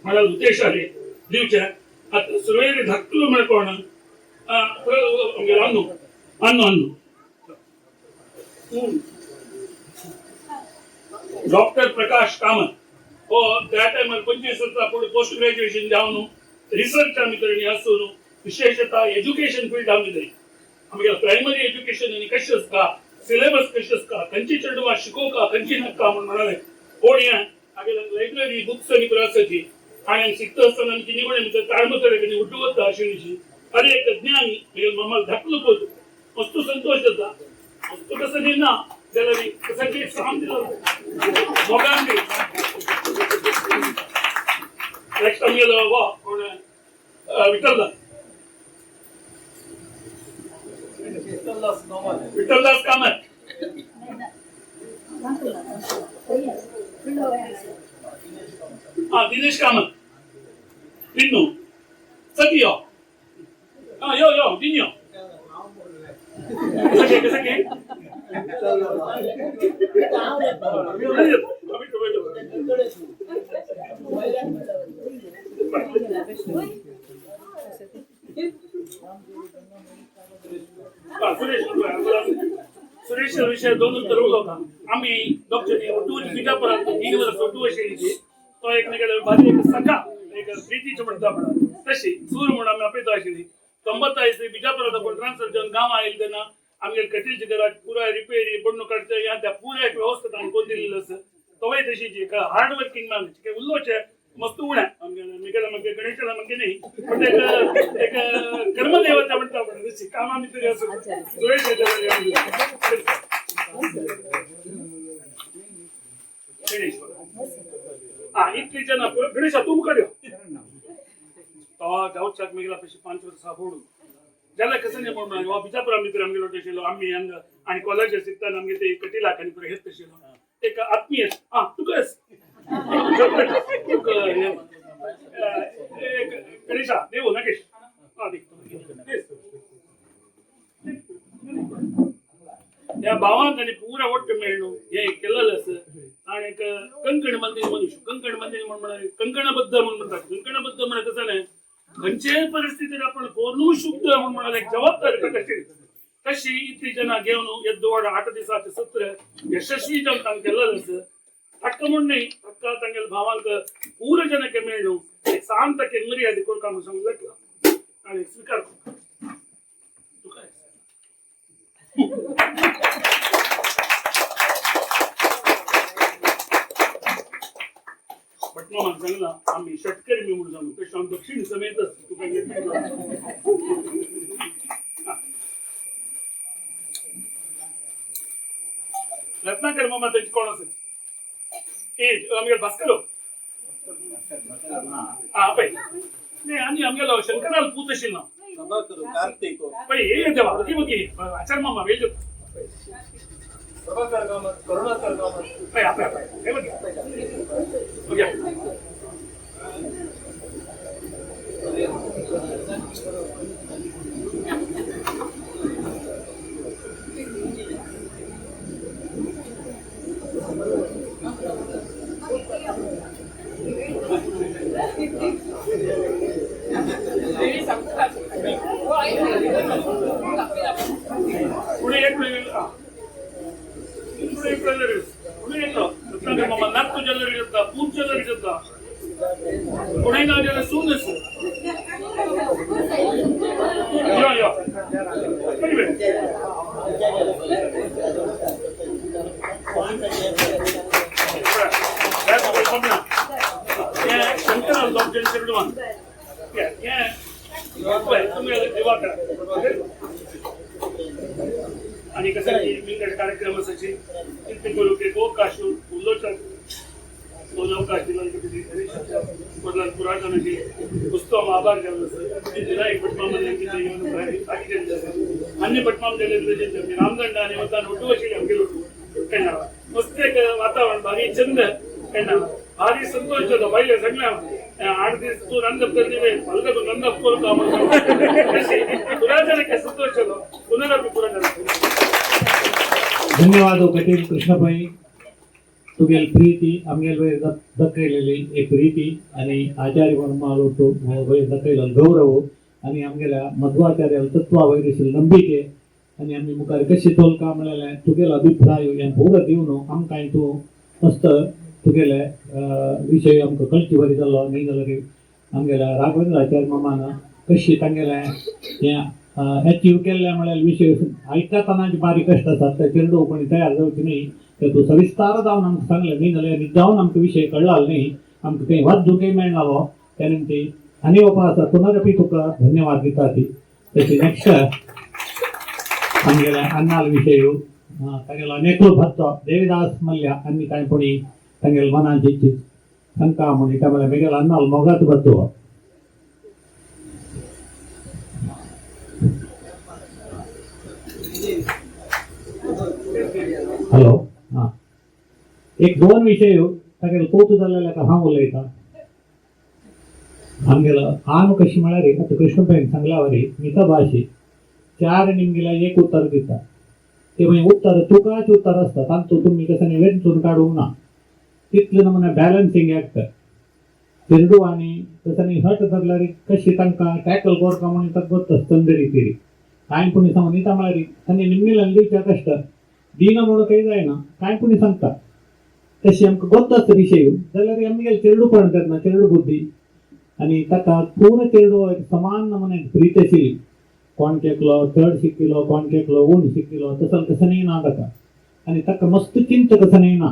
मला उद्देश आहे दिवच्या आता सुरवेरी धाकलो म्हण कोण अन्नू अन्नू अन्नू डॉक्टर प्रकाश कामत हो त्या टायमार 25 वर्सां पुढे पोस्ट ग्रॅज्युएशन जावन रिसर्च आमी करून आसून विशेषतः एज्युकेशन फील्ड आमी जाय आमगे प्रायमरी एज्युकेशन आनी कशें आसता सिलेबस कशें आसता खंयची चेडवां शिकोवका खंयची नाका म्हण म्हणाले कोण या आमगे लायब्ररी बुक्स आनी आसाची आनी शिकता आसतना आमची निवड भितर ताळमतळे उठू वता आशिल्लीशी अरे एक ज्ञानी म्हणजे मामाला धाकलो पळय मस्त संतोष जाता मस्त कसं न्ही ना जाल्यार कसं एक साम दिलो मोगान बी नेक्स्ट आमगेलो वा कोण विठ्ठलदास कामत दिनेश कामत दिनू सगळी यो यो दिन्यो कसं घे सुरेश विषय दोन उत्तर होता आम्ही डॉक्टर बिजापुरात 3 वर्ष फोटो आशिल्ली तो एकमेकाला भाजी एक सखा एक प्रीतीचे म्हणता म्हणा तशी सूर म्हणून आम्ही आपली आशिल्ली 90 बिजापुरात आपण ट्रान्सफर जाऊन गाव आयल तेन्ना आमगे कटीलच्या घरात पुरा रिपेरी बंडू काडचे ह्या त्या पुऱ्या एक व्यवस्थेत आमी कोण दिल्लेलो आसा तोय तशीची हार्ड वर्किंग मॅन के उल्लोचे मस्त उण्या आमगे मिगेला मगे गणेशाला मगे नाही पण एक कर्मदेवता म्हणता आपण तशी कामा भितर असं सुरेश इतली जन गणेशा तू मुखार तो गावच्याक मिगेला तशी 5 वर्सां फोडून जाल्यार कसं नाही म्हणून वा बिजापुरा भितर आमगे लोट आशिल्लो आमी हांगा आनी कॉलेज शिकताना आमगे ते कटिलाक आनी पुरो हेत आशिल्लो एक आत्मीय तुकाच गणेशा देव नकेश त्या भावांक आनी पुरा वट्ट मेळणू हे केलेलं असं आणि एक कंकण मंदिर मनुष्य कंकण मंदिर म्हणून कंकणबद्ध म्हणून म्हणतात कंकणबद्ध म्हणजे कसं नाही खंयचे परिस्थितीत आपण पूर्ण शुद्ध म्हणून म्हणाले एक जबाबदारी कशी तशी इतली जना घेऊन येद्दोड 8 दिवसाचे सत्र यशस्वी जावन केलेलं असं अक्क म्हणून नाही अक्का तांगेल भावांक पूर्ण जनಕ್ಕೆ मेळणू एक शांतके मर्यादे कोण काम सांगलं आणि स्वीकार तू काय पटना सांगला आम्ही षटकरी मी म्हणून सांगू तशी आम्ही दक्षिण समेतच तू काय रत्नाकर मामा त्यांची कोण असेल आमगे भास्करो पै नाही आणि आमगेलो शंकराल पूत असेल ना कार्तिक पै हे देवा की बघी आचार मामा वेळ प्रभाकर कामत करुणाकर कामत पै आपल्या पै हे बघ पुढे एक मामा नागतो जलरी जाता पूर जलरी जाता पुणे ना जरा सुंदर या शंकर डॉक्टर तुम्ही दिवा करा आणि कसं की मी कार्यक्रमासाठी किती करू की अवकाश उल्लोटन दोन अवकाश पुरातनाची पुस्तक आभार केला एक पटमामध्ये अन्य पटमामध्ये रामदंड आणि मग ಒಟ್ಟು ವರ್ಷಕ್ಕೆ गेलो ಕಣ್ಣ मस्त एक वातावरण भारी चंद कಣ್ಣ भारी संतोषದ पहिले सगळ्या 8 दिवस तू ರಂಗ करते मलगद ರಂಗ कोल काम पुरातनಕ್ಕೆ संतोषದ पुनरपि पुरातन धन्यवाद कटील कृष्णभाई तुगेल प्रीती आमगेल दखयलेली एक प्रीती आणि आचार्य म्हणून तो दखयलेलो गौरव आणि आमगेल्या मध्वाचार्याल तत्वा वैरशील ನಂಬಿಕೆ आणि आम्ही मुखार कशी तोलका म्हळ्यार तुगेलो अभिप्राय हें पूर्ण दिवन आमकां तूं मस्त तुगेले विशय आमकां कळची बरी जाल्लो न्ही जाल्यार आमगेल्या राघवेंद्र आचार्य मामान कशी तांगेले हें अचीव केल्ले म्हळ्यार विशय आयकताना बारी कश्ट आसात ते चेडू कोणी तयार जावची न्ही ते तूं सविस्तार जावन आमकां सांगलें न्ही जाल्यार जावन आमकां विशय कळ्ळालो न्ही आमकां खंय वाचूंकय मेळनालो त्या निमती आनी ओपा आसा पुनरपी तुका धन्यवाद दिता ती तशी नेक्स्ट आमगेल्या अन्नाल विशय तांगेलो अनेकलो भत्तो देविदास मल्ल्या आनी कांयपणी तांगेल मनाची चिंत तांकां म्हणी त्या म्हळ्यार मेगेलो अन्नाल मोगात भत्तो हॅलो हां एक दोन विशय तागेलो कौतूक जाल्ले हांव उलयतां आमगेलो आम कशी म्हळ्यार आतां कृष्णभाईन सांगला वरी मिता भाशे 4 निमगेल्या एक उत्तर दिता ते म्हणजे उत्तर तुकाच उत्तर आसता तांतूं तुमी कशें वेंचून काडूंक ना तितले नमुने बॅलन्सिंग एक्ट चेडू आनी तसं हट धरल्यार कशी तांकां टॅकल करता म्हणून ताका गोत्त संदरी तिरी कांयपणी सांगून दिता म्हळ्यार तांणी निमणेल्यान दिवच्या कश्ट दिना म्हणून काही जायना कांयपणी सांगता तशी आमकां गोत्त आसता विशय जाल्यार आमगेले चेडू पण तेन्ना चेडू बुद्धी आनी ताका पूर्ण चेडू एक समान नमुने प्रीत आशिल्ली कोण केकलो चड शिकिलो कोण केकलो उण शिकिलो तसं कसं ना ताका आनी ताका मस्त चिंत कसं ना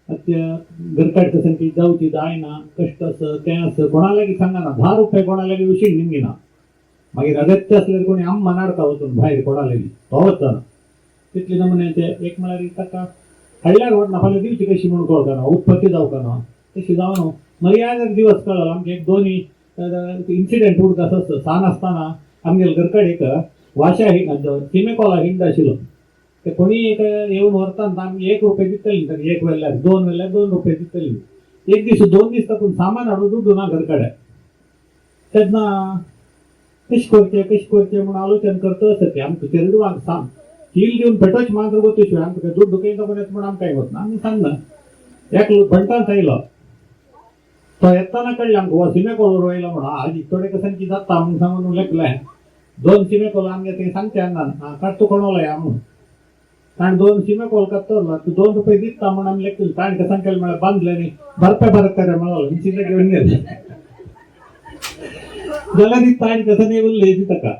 घरकाड कसं की जावची जायना कश्ट आस तें आस कोणा लागीं सांगना 10 रुपये कोणा लागीं उशीण निमगिना मागीर अगत्य असल्यार कोणी आम्मा नाडता वचून भायर कोणा लागीं तो वचना तितले नमुन्याचे एक म्हळ्यार ताका हाडल्यार वतना फाल्यां दिवची कशी म्हणून कळना उत्पत्ती जावका ना तशी जावन मर्याद दिवस कळलो आमगे एक दोनी इन्सिडेंट उडत आसता सान आसतना आमगेले घरकाड एक वाशा सिमेकॉला हिंड आशिल्लो ते कोणी एक येवन व्हरता आमी 1 रुपया दितली एक वेल्यार 2 रुपये दितली एक दीस 2 दीस तातूंत सामान हाडून दुड्डू ना घरकाड्याक तेन्ना कशें करचें म्हूण आलोचन करता आसता ते आमकां चेडूवाक सांग कील दिवन पेटोच मात्र गोतू शिवाय आमकां दुड्डू खंय येत म्हूण आमकां वतना आमी सांगना एक भंटांत आयलो तो येताना कळ्ळें आमकां हो सिमेकॉलर वयलो म्हणून हाजी थोडे कसांची जाता म्हूण सांगून उलयलें 2 सिमेकॉल आमगे ते सांगचे हांगा काड तूं कोणलो या म्हणून ताणें 2 सिमेकॉल काडटलो तूं 2 रुपये दिता म्हूण आमी लेखले ताणें कसां केलें म्हळ्यार बांदलें न्ही भरपे रे म्हणालो चिंतले घेवन गेले जाल्यार ती ताणें कसं नाही उरली ताका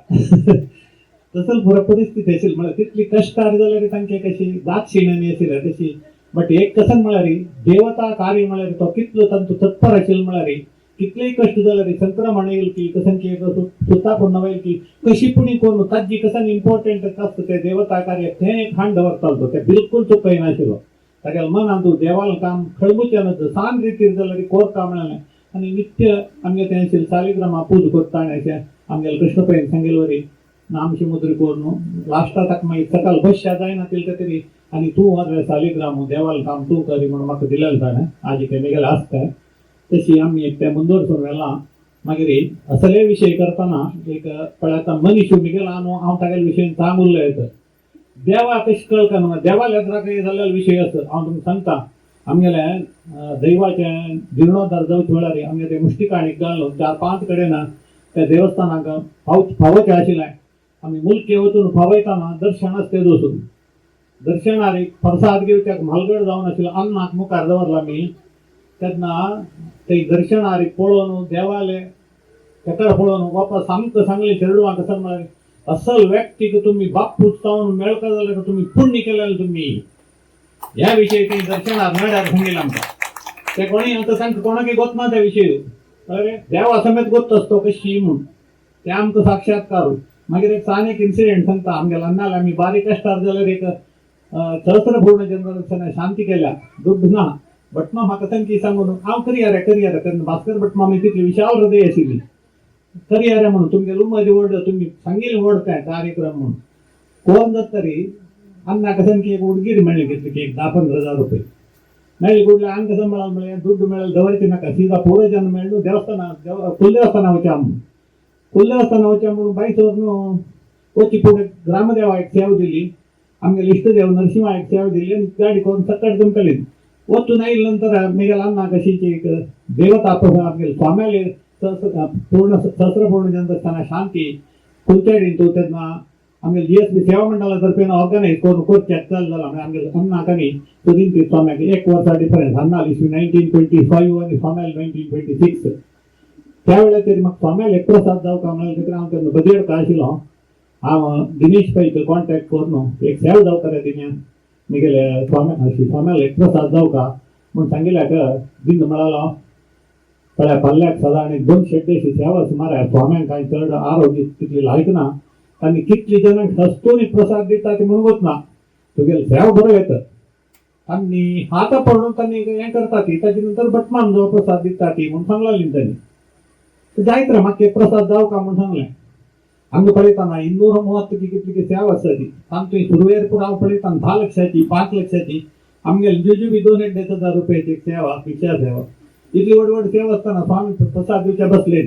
तसं पुरो परिस्थिती आशिल्ली म्हळ्यार तितली कश्टार जाल्यार तांचे कशी जात शिणनी आशिल्ली तशी बट एक कसन म्हळ्यार देवता कार्य म्हळ्यार तो कितलो तांचो तत्पर आशिल्लो म्हळ्यार कितलेय कश्ट जाल्यार संक्रमण येईल की कसन की सुता पूर्ण होईल की कशी पुणी कोण ताजी कसन इम्पॉर्टंट आसता ते देवता कार्य तें एक खांड दवरतालो ते बिलकुल चुकय नाशिल्लो तागेलो मनान तूं देवाल काम खळबुच्यान सान रितीर जाल्यार कोरता म्हळ्यार आनी नित्य आमगे तें आशिल्लें सालिग्रामा पूज करता आनी अशें आमगेले कृष्णपैन सांगेल वरी नामशी मुद्री करून लास्टा ताका मागीर सकाळ बसशा जायना तिलका तरी आनी तूं वच सालिग्राम देवाल काम तूं करी म्हणून म्हाका दिलेलें ताणें आजी ते मेगेले आसता तशी आमी एक ते मुंदोरसून व्हेलां मागीर असले विशय करतना एक पळयता मनीस मिगेला न्हू हांव तागेले विशय सांग उलयत देवा कशें कळटा न्हू देवा लेकराक जाल्ले विशय आसा हांव तुमकां सांगता आमगेले दैवाचें जिर्णोद्धार जावचे वेळार आमगे ते मुश्टिकाणीक घालून 4-5 कडेन त्या देवस्थानाक फावोचें आशिल्लें आमी मुल्के वचून फावयतना दर्शनाक ते वचून दर्शनार एक प्रसाद घेवच्याक म्हालगड जावन आशिल्लो अन्नाक मुखार दवरला आमी तेन्ना ते दर्शनार पळोवन देवाले तेका पळोवन बापा सामकें सांगलें चेडूवाक कसं म्हळ्यार असल व्यक्तीक तुमी बाप पुजतावन मेळटा जाल्यार तुमी पुण्य केलेलें तुमी ह्या विशयी ते दर्शनार मेळ्यार सांगिल्लें आमकां ते कोणी आतां तांकां कोणाकय गोतना त्या विशयी अरे देवा समेत गोत आसतो कशी म्हूण ते आमकां साक्षात्कार मागीर एक सान एक इन्सिडेंट सांगता आमगेल्या अन्नाला आमी बारीक स्टार जाल्यार एक सहस्रपूर्ण जन्मदर्शना शांती केल्या दुड्ड ना भटमा म्हाका सांगी सांगून हांव करया तेन्ना भास्कर भटमा मागीर तितली विशाल हृदय आशिल्ली करया रे म्हणून तुमगे रूम व्हड तुम्ही सांगिल्लें व्हड काय कार्यक्रम म्हणून कोण जात तरी अन्ना कसन की एक उडगीर मेळ्ळी घेतली की एक 10-15 हजार रुपये मेळ्ळी कुठले आंग कसं मेळाल म्हळ्यार दुड्ड मेळ्ळें दवरची नाका सीधा पुरो जन मेळ्ळू कुलदेवस्थाना वयच्या म्हणून बाईसोर न्हू वची पुढे ग्रामदेवा एक सेवा दिली आमगे इष्टदेव नरसिंहा एक सेवा दिली आणि गाडी करून सकाळ जमतली वचून येईल नंतर मेघाल अन्ना कशीची एक देवता आमगे स्वाम्याले पूर्ण सहस्रपूर्ण जन्मस्थाना शांती कुलचेडीन तो तेन्ना आमगे जीएसबी सेवा मंडळातर्फे ऑर्गनायज करून करचें चल्ला आमगे अन्नाक आनी सुदीन तीर्थ स्वाम्याक 1 वर्सा डिफरन्स अन्ना इसवी 1925 आनी स्वाम्याल 1926 त्या वेळार तरी म्हाका स्वाम्याल एक प्रसाद जावका म्हणल्यार हांव तेन्ना बजेट आशिल्लो हांव दिनेश पैक कॉन्टॅक्ट करून एक सेवा जावका रे दिन्या म्हगेले स्वाम्याल एक प्रसाद जावका म्हूण सांगिल्ल्याक दिन मेळालो पळय पल्ल्याक सदां आनी 200 सेवा सुमार स्वाम्यांक कांय चड आरोग्य तितली लायकना तांणी कितली जणांक हस्तून प्रसाद दिता ते म्हणून ना तुगेले सेवा बरो येता तांणी हात पडून तांणी हें करता ती ताचे नंतर भटमान जो प्रसाद दिता ती म्हणून सांगलाली तांणी जायत रे म्हाका एक प्रसाद जावका म्हणून सांगलें आमी पळयतना 230 कितली सेवा आसा ती तांतूय सुरवेर पुरो हांव पळयतना 10 लक्षाची 5 लक्षाची आमगेले जुजू 2-2.5 रुपयाची एक सेवा भिक्षा सेवा इतली व्हड सेवा आसतना स्वामी प्रसाद दिवचे बसले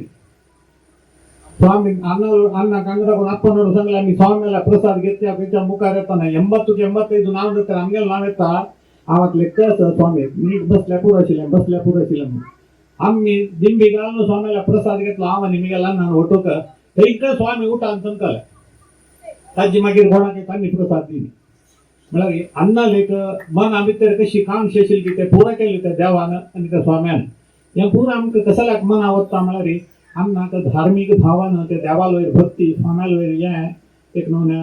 स्वामी अन्ना कांगराकून आपण सांगले आम्ही स्वामीला प्रसाद घेतल्या त्याच्या मुखार येताना 80 नाव जाता आमगेलें नाव येता हांवातले कस स्वामी नीट बसल्या पुरो आशिल्लें आम्ही दिंबी घालून स्वामीला प्रसाद घेतला हांव आनी म्हगेल्या अन्नान ओटोक थंयच स्वामी उठान चमकले ताजी मागीर कोणाक तांणी प्रसाद दिली म्हळ्यार अन्ना लेक मना भितर कशी कांक्ष आशिल्ली ते पुरो केली त्या देवान आनी त्या स्वाम्यान हें पुरो आमकां कसल्याक मना वता म्हळ्यार आमकां धार्मीक भावान त्या देवाल वयर भक्ती स्वाम्याल वयर हें एक नवने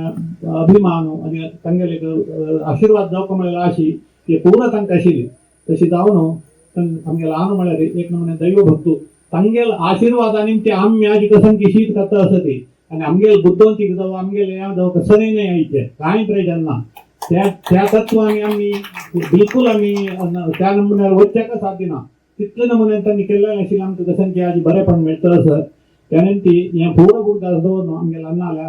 अभिमान आनी तांगेले एक आशिर्वाद जावपाक म्हळ्यार अशी ती पुरो तांकां आशिल्ली तशी जावन आमगेलो आनो म्हळ्यार एक नवने दैव भक्तू तांगेल आशिर्वादा निमते आमी आज कसन की शीत खाता आसा ती आनी आमगेले बुद्दोंतीक जावं आमगेले हें जावं कसनय नाही आयचे कांय प्रयोजन ना त्या तत्वांनी आमी बिलकुल आमी त्या नमुन्यार वचच्याक साध्य ना तितले नमुन्यान तांणी केल्लें आशिल्लें आमकां कसन की आज बरेपण मेळटा आसत त्यानंतर ती हें पुरो बुडकार दवरून आमगेल्या अन्नाल्या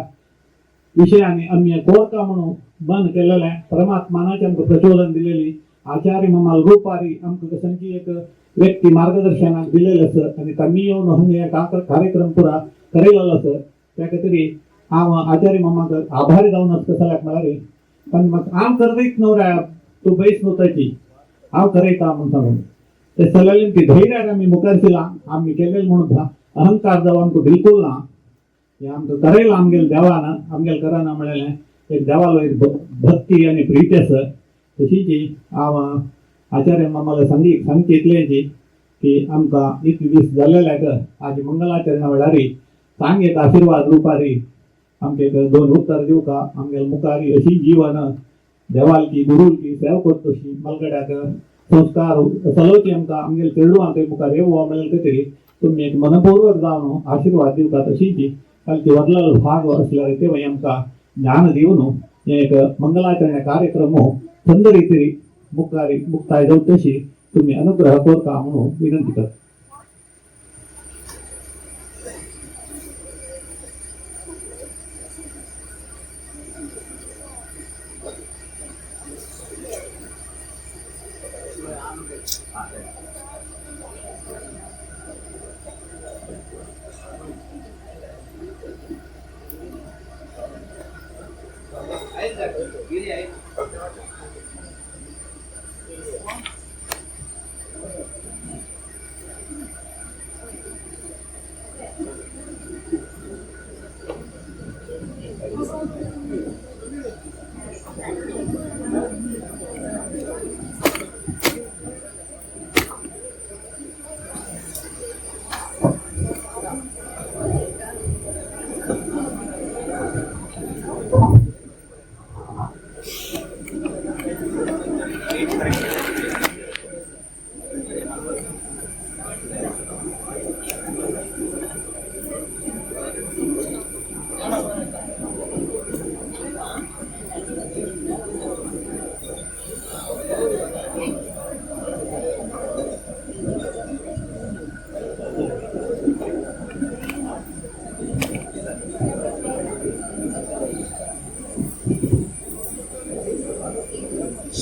विशयांनी आमी हें कोरता म्हणून बंद केलेलें परमात्मानाचें आमकां प्रचोदन दिलेली आचार्य ममाल रूपारी आमकां कसन की एक व्यक्ती मार्गदर्शनाक दिलेले आसत आनी तांणी येवन हे कार्यक्रम पुरा करेलो आसत त्या खातीर हांव आचार्य मम्माक आभारी जावन कसल्याक म्हळ्यार तांणी म्हाका हांव करयत न्हू रे तूं बैस न्हू ताची हांव करयता म्हणून सांगून ते सगळ्यांनी ती धैर्यान आमी मुखार केला आमी केलें म्हणून अहंकार जावं आमकां बिलकुल ना हें आमकां करयलां आमगेल्या देवान आमगेल्या कराना म्हळेलें एक देवाल वयर भक्ती आनी प्रिती आसा तशीच हांव आचार्य मामाला सांगता इतलें की आमकां इतले दीस जाल्ल्याक आज मंगलाचरणा वेळार सांग एक आशिर्वाद रुपारी आमकां एक 2 उत्तर दिवका आमगेल्या मुखारी अशी जीवन देवाल की गुरूल की सेवा करता तशी मलगड्याक संस्कार चलोवची आमकां आमगेल्या चेडवांक मुखार येवो म्हळ्यार तरी तुमी एक मनपूर्वक जावन आशिर्वाद दिवता तशीच कालची वडलो भाग आसल्यार तेव्हा आमकां ज्ञान दिवन हें एक मंगलाचरण कार्यक्रम थंड रितीन मुक्ताय जावं तशी तुमी अनुग्रह करता म्हणून विनंती करता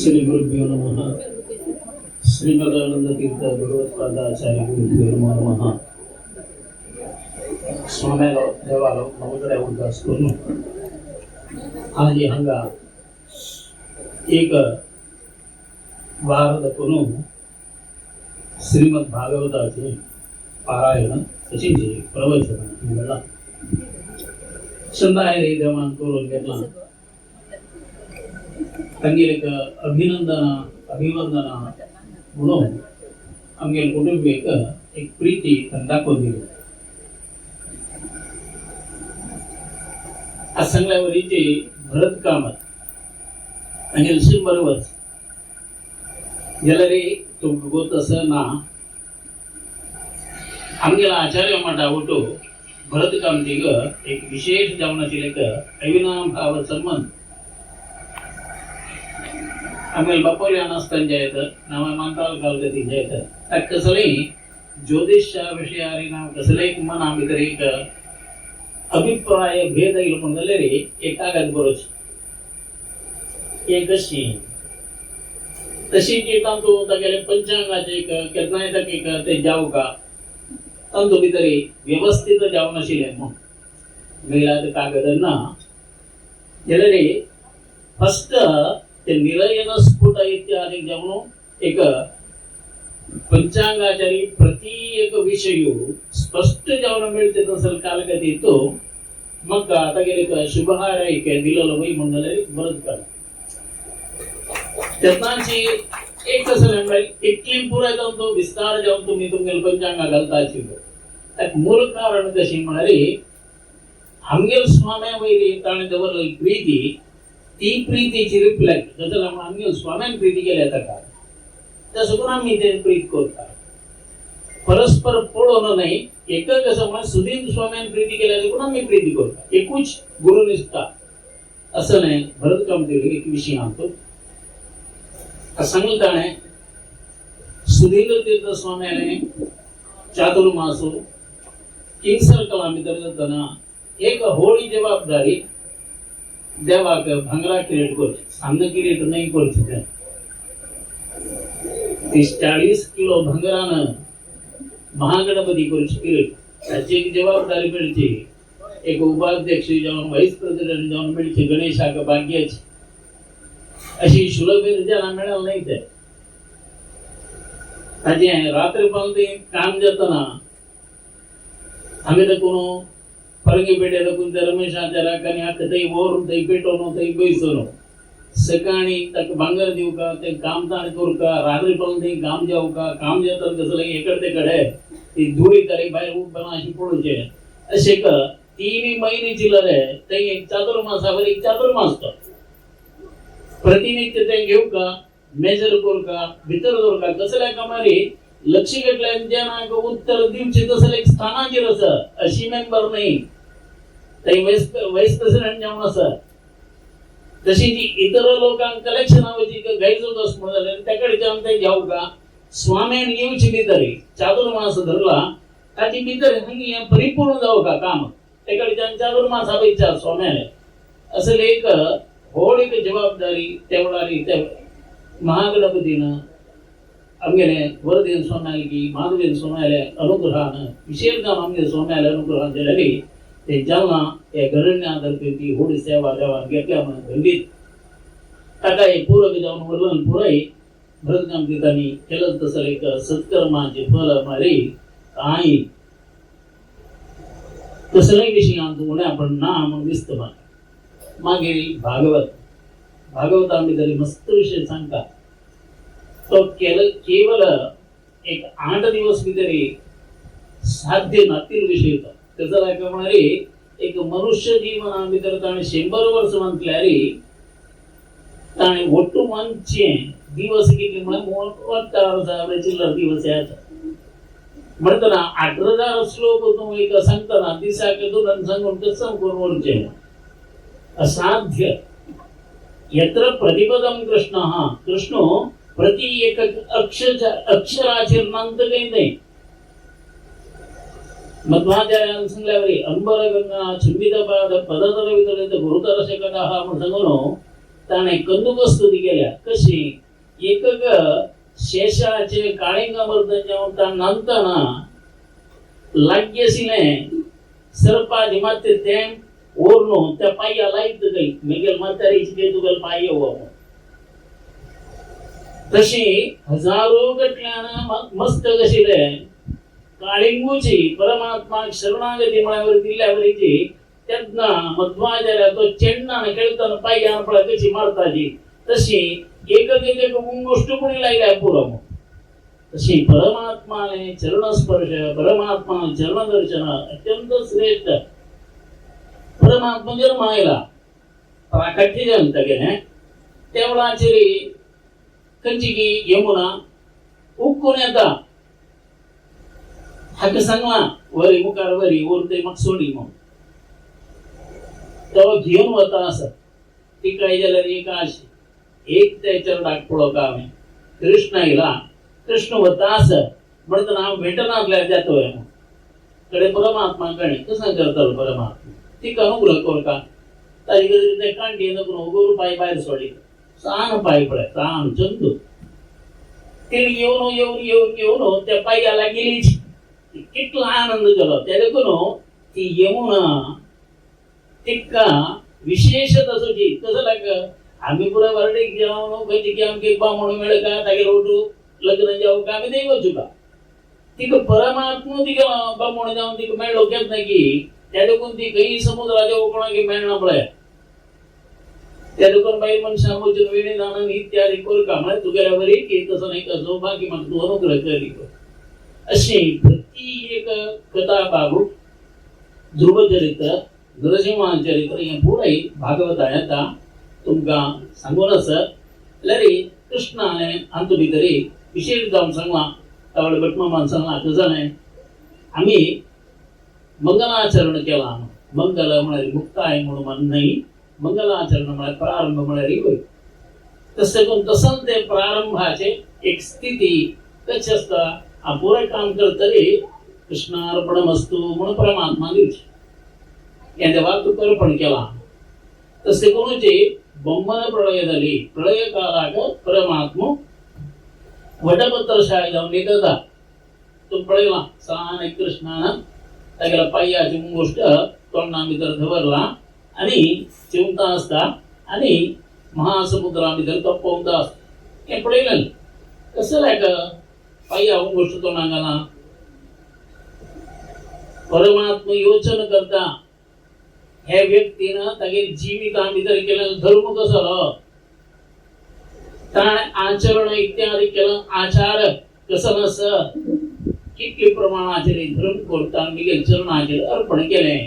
श्री गुरुभ्यो नमः. श्रीमदानंद तीर्थ भगवत्पादाचार्य गुरुभ्यो नमः. ಸ್ವಾಮಿಯರು ದೇವಾಲು ನಮ್ಮಕಡೆ ಉಂಟಾಸ್ಕೊಂಡು ಹಾಗೆ ಹಂಗ ಈಗ ವಾರದಕ್ಕೂ ಶ್ರೀಮದ್ ಭಾಗವತಾची पारायण तशीच प्रवचन हिंगला संदायरी देवान करून घेतला तांगेर एक अभिवंदना म्हणून आमगे कुटुंबीक एक प्रीती दाखवून दिली. आज सगळ्या वरीचे भरत कामात आणि बरोबर गेल्यारे तुमकां गोत असं ना आमगेला आचार्य मठ आवडतो भरत काम तिग एक विशेष जावनाची लेख अविनाम भाव संबंध आमगेला बापोले आनास्तान जायत नामा मानताल कालगती जायत ताक कसले ज्योतिषा विषयारी नाव कसले एक मन आम्ही तरी एक अभिप्राय भेद येईल पण झाले रे एक कागद बरोच एक कशी तशी की तांतू तागेले पंचांगाचे एक केतना येता की ते जाऊ का तांतू भितरी व्यवस्थित जाऊ नाशिल्ले मग मेला ते कागद ना गेले रे फक्त ते निरयन स्फुट इत्यादी जाऊन एक पंचांगाचारी प्रति एक विषय स्पष्ट जाऊन मिळते तसं कालगती तो मग आता गेले शुभहार एक दिलेलं वय म्हणले बरंच काळ त्याची एक कसं इतली पुरा जाऊन तो विस्तार जाऊन तुम्ही तुमगेल पंचांगा घालता त्यात मूळ कारण कशी म्हणाली आमगेल स्वाम्या वैरी ताणे दवरलेली प्रीती ती प्रीतीची रिफ्लेक्ट जसं आमगेल स्वाम्यान प्रीती केल्या का तसं आम्ही ते प्रीत करता परस्पर पळवण नाही एक कसं म्हणा सुधीर स्वाम्यान प्रीती केल्या पण आम्ही प्रीती करता एकूच गुरुनिष्ठा असं नाही भरत काम दिले एक विषय आणतो सांगताने सुधीर तीर्थ स्वाम्याने चातुर्मासो किंग सर्कल आम्ही तर जाताना एक होळी जबाबदारी देवाक भांगरा क्रिएट करची सामने क्रिएट नाही करची 40 किलो भांगरानं महागणपती करची क्रिएट त्याची एक जबाबदारी मिळची एक उपाध्यक्ष जाऊन व्हाईस प्रेसिडेंट जाऊन मिळची गणेशाक भाग्याची अशी सुलभ ज्यांना मिळालं नाही ते ताजे रात्रीपासून ते काम जाताना आम्ही तर कोण फरंगी पेटे कोण त्या रमेशाच्या राखाने आता ते वरून ते पेटवणं ते बैसवणं सकाळी तक भांगर देऊ का ते काम ताण करू का रात्रीपासून ते काम जाऊ का काम जातात कसं इकडे तिकडे ती धुळी तरी बाहेर उभं अशी पडूचे असे का 3 महिने चिल्लर ते एक चातुर्मासावर एक चातुर्मास प्रतिनित्य ते घेऊ का मेजर करू का भितर करू का कसल्या कामारी लक्ष घेतल्या उत्तर दिवशी तसं एक स्थानाची रस अशी मेंबर नाही ते वाईस प्रेसिडेंट जाऊन असं तशी जी इतर लोकांक कलेक्शन आवची गायचो दस म्हणले त्याकडे जाऊन ते जाऊ का स्वाम्यान येऊची भितरी चातुर्मास धरला त्याची भितर परिपूर्ण जाऊ का काम त्याकडे जाऊन चातुर्मासा विचार स्वाम्याने असं एक होळ एक जबाबदारी तेवढारी ते महागणपतीनं आमगेले वरदेन स्वाम्याली माधवेन स्वाम्याले अनुग्रहानं विशेष काम आमगे स्वाम्याले अनुग्रहान दिलेली ते जालना या गरण्यातर्फे ती होळी सेवा देवा घेतल्या म्हणून खंडित टाका एक पूरक जाऊन वरलन पुराई भरतकाम दितानी केलं तसं एक सत्कर्माचे फल मारी आई कसलाही विषय आणतो म्हणे आपण ना म्हणून दिसत मागे भागवत आम्ही तरी मस्त विषय सांगता तो केवळ एक 8 दिवस तरी साध्य नातील विषय होता त्याचा लायक म्हणणारे एक मनुष्य जीवन आम्ही तर 100 वर्ष म्हटल्यारे ताणे ಒಟ್ಟು ಮಂಚೆ ದಿವಸಕ್ಕೆ 36,000 ಚಿಲ್ಲರ್ ದಿವಸ ಯಾತ म्हणताना 18,000 श्लोक तो एक सांगताना दिसाके तो नन सांगून कसं करूनचे असाध्य यत्र प्रतिपदम कृष्णः कृष्णो प्रति एक अक्षराचरणांत काही नाही मध्वाचार्यान सांगल्यावरी अंबर गंगा चुंबित पाद पदतर वितरित गुरुतर शकटः म्हणून सांगून ताणे कंदुकस्तुती केल्या कशी एकक शेषाचे काळिंग मर्दन नंतना लाग्यसिने सरपादी ಮತ್ತೆ तेम ओरनो त्या पाया लाईत गई मेगेल म्हातारीची ते तुगल पाय हो तशी हजारो गटल्यानं मस्त कशी रे काळिंगूची परमात्मा शरणागती मळ्यावर दिल्यावरीची त्यांना मध्वाचार्य तो चेंडाने खेळताना पाय आणपळा कशी मारताची तशी एक गोष्ट कोणी लागल्या पुरम तशी परमात्माने चरणस्पर्श परमात्माने चरणदर्शन अत्यंत श्रेष्ठ परमात्मा जन्मायला प्राकट्य जनतगेने तेवढाचेरी कंचिकी यमुना उक्कून येता हाक सांगला वरी मुखार वरी उरते मग सोडी मग तेव्हा घेऊन वता असत ती काय जाल्यार एक अशी एक त्याच्यावर डाग पडो काम कृष्णाईला कृष्ण वता असत म्हणून हांव भेटनातल्यार जातोय कडे परमात्मा कणे कसं करतलो परमात्मा ती अनुग्रह करता ताजी गरज ते कांडी नको गोरू पाय भायर सोडी सान पाय पडे सान चंदू ते येऊन त्या पायाला गेलीच कितला आनंद झालो त्या देखून ती येऊन तिका विशेष तसोची कसं लाग आम्ही पुरा बर्डेक जाऊन खंयची की आमके बामण मेळ का तागे रोटू लग्न जाऊ का आम्ही नाही वचू का तिका परमात्मा तिका बामण जाऊन तिका मेळलो घेत नाही की त्या देखून ती काही समुद्राच्या कोणाक मेळना पळय त्या दुकान बाई मनशा मोजून वेणी दान इत्यादी करू का म्हणजे तुगेल्या बरी की तसं नाही कसो बाकी मग तू अनुग्रह करी अशी प्रति एक कथा बाबू ध्रुवचरित्र नरसिंहान चरित्र हे पुराय भागवत येता तुमका सांगून असत लरी कृष्णाने अंत भितरी विशेष जाऊन सांगला त्यावेळी भटमामान सांगला कसं नाही आम्ही मंगलाचरण केला मंगल म्हणारी मुक्ताय म्हणून म्हण नाही मंगलाचरण म्हणारे प्रारंभ म्हणारी होय तसे कोण तसं ते प्रारंभाचे एक स्थिती कशी असता अपुरे काम करतरी कृष्णार्पणमस्तु म्हणून परमात्मा दिवची यांच्या वाहतूक अर्पण केला तसे कोणची बొమ్మన प्रळय झाली प्रळय काळाक परमात्मा वटपत्र शाळे जाऊन निघता तो पळयला सान कृष्णानं तागेला पायाची गोष्ट तोंडा भितर धवरला आणि चिवता असता आणि महासमुद्रा भितर तो पोवता असता हे पळयलें कसं लायक पाया गोष्ट तोंडांगाला परमात्मा योचन करता हे व्यक्तीनं तागे जीविता भितर केलं धर्म कसो ताण आचरण इत्यादी केलं आचार कसं नस कितले प्रमाणाचे धर्म करता मिगेल चरणाचेर अर्पण केले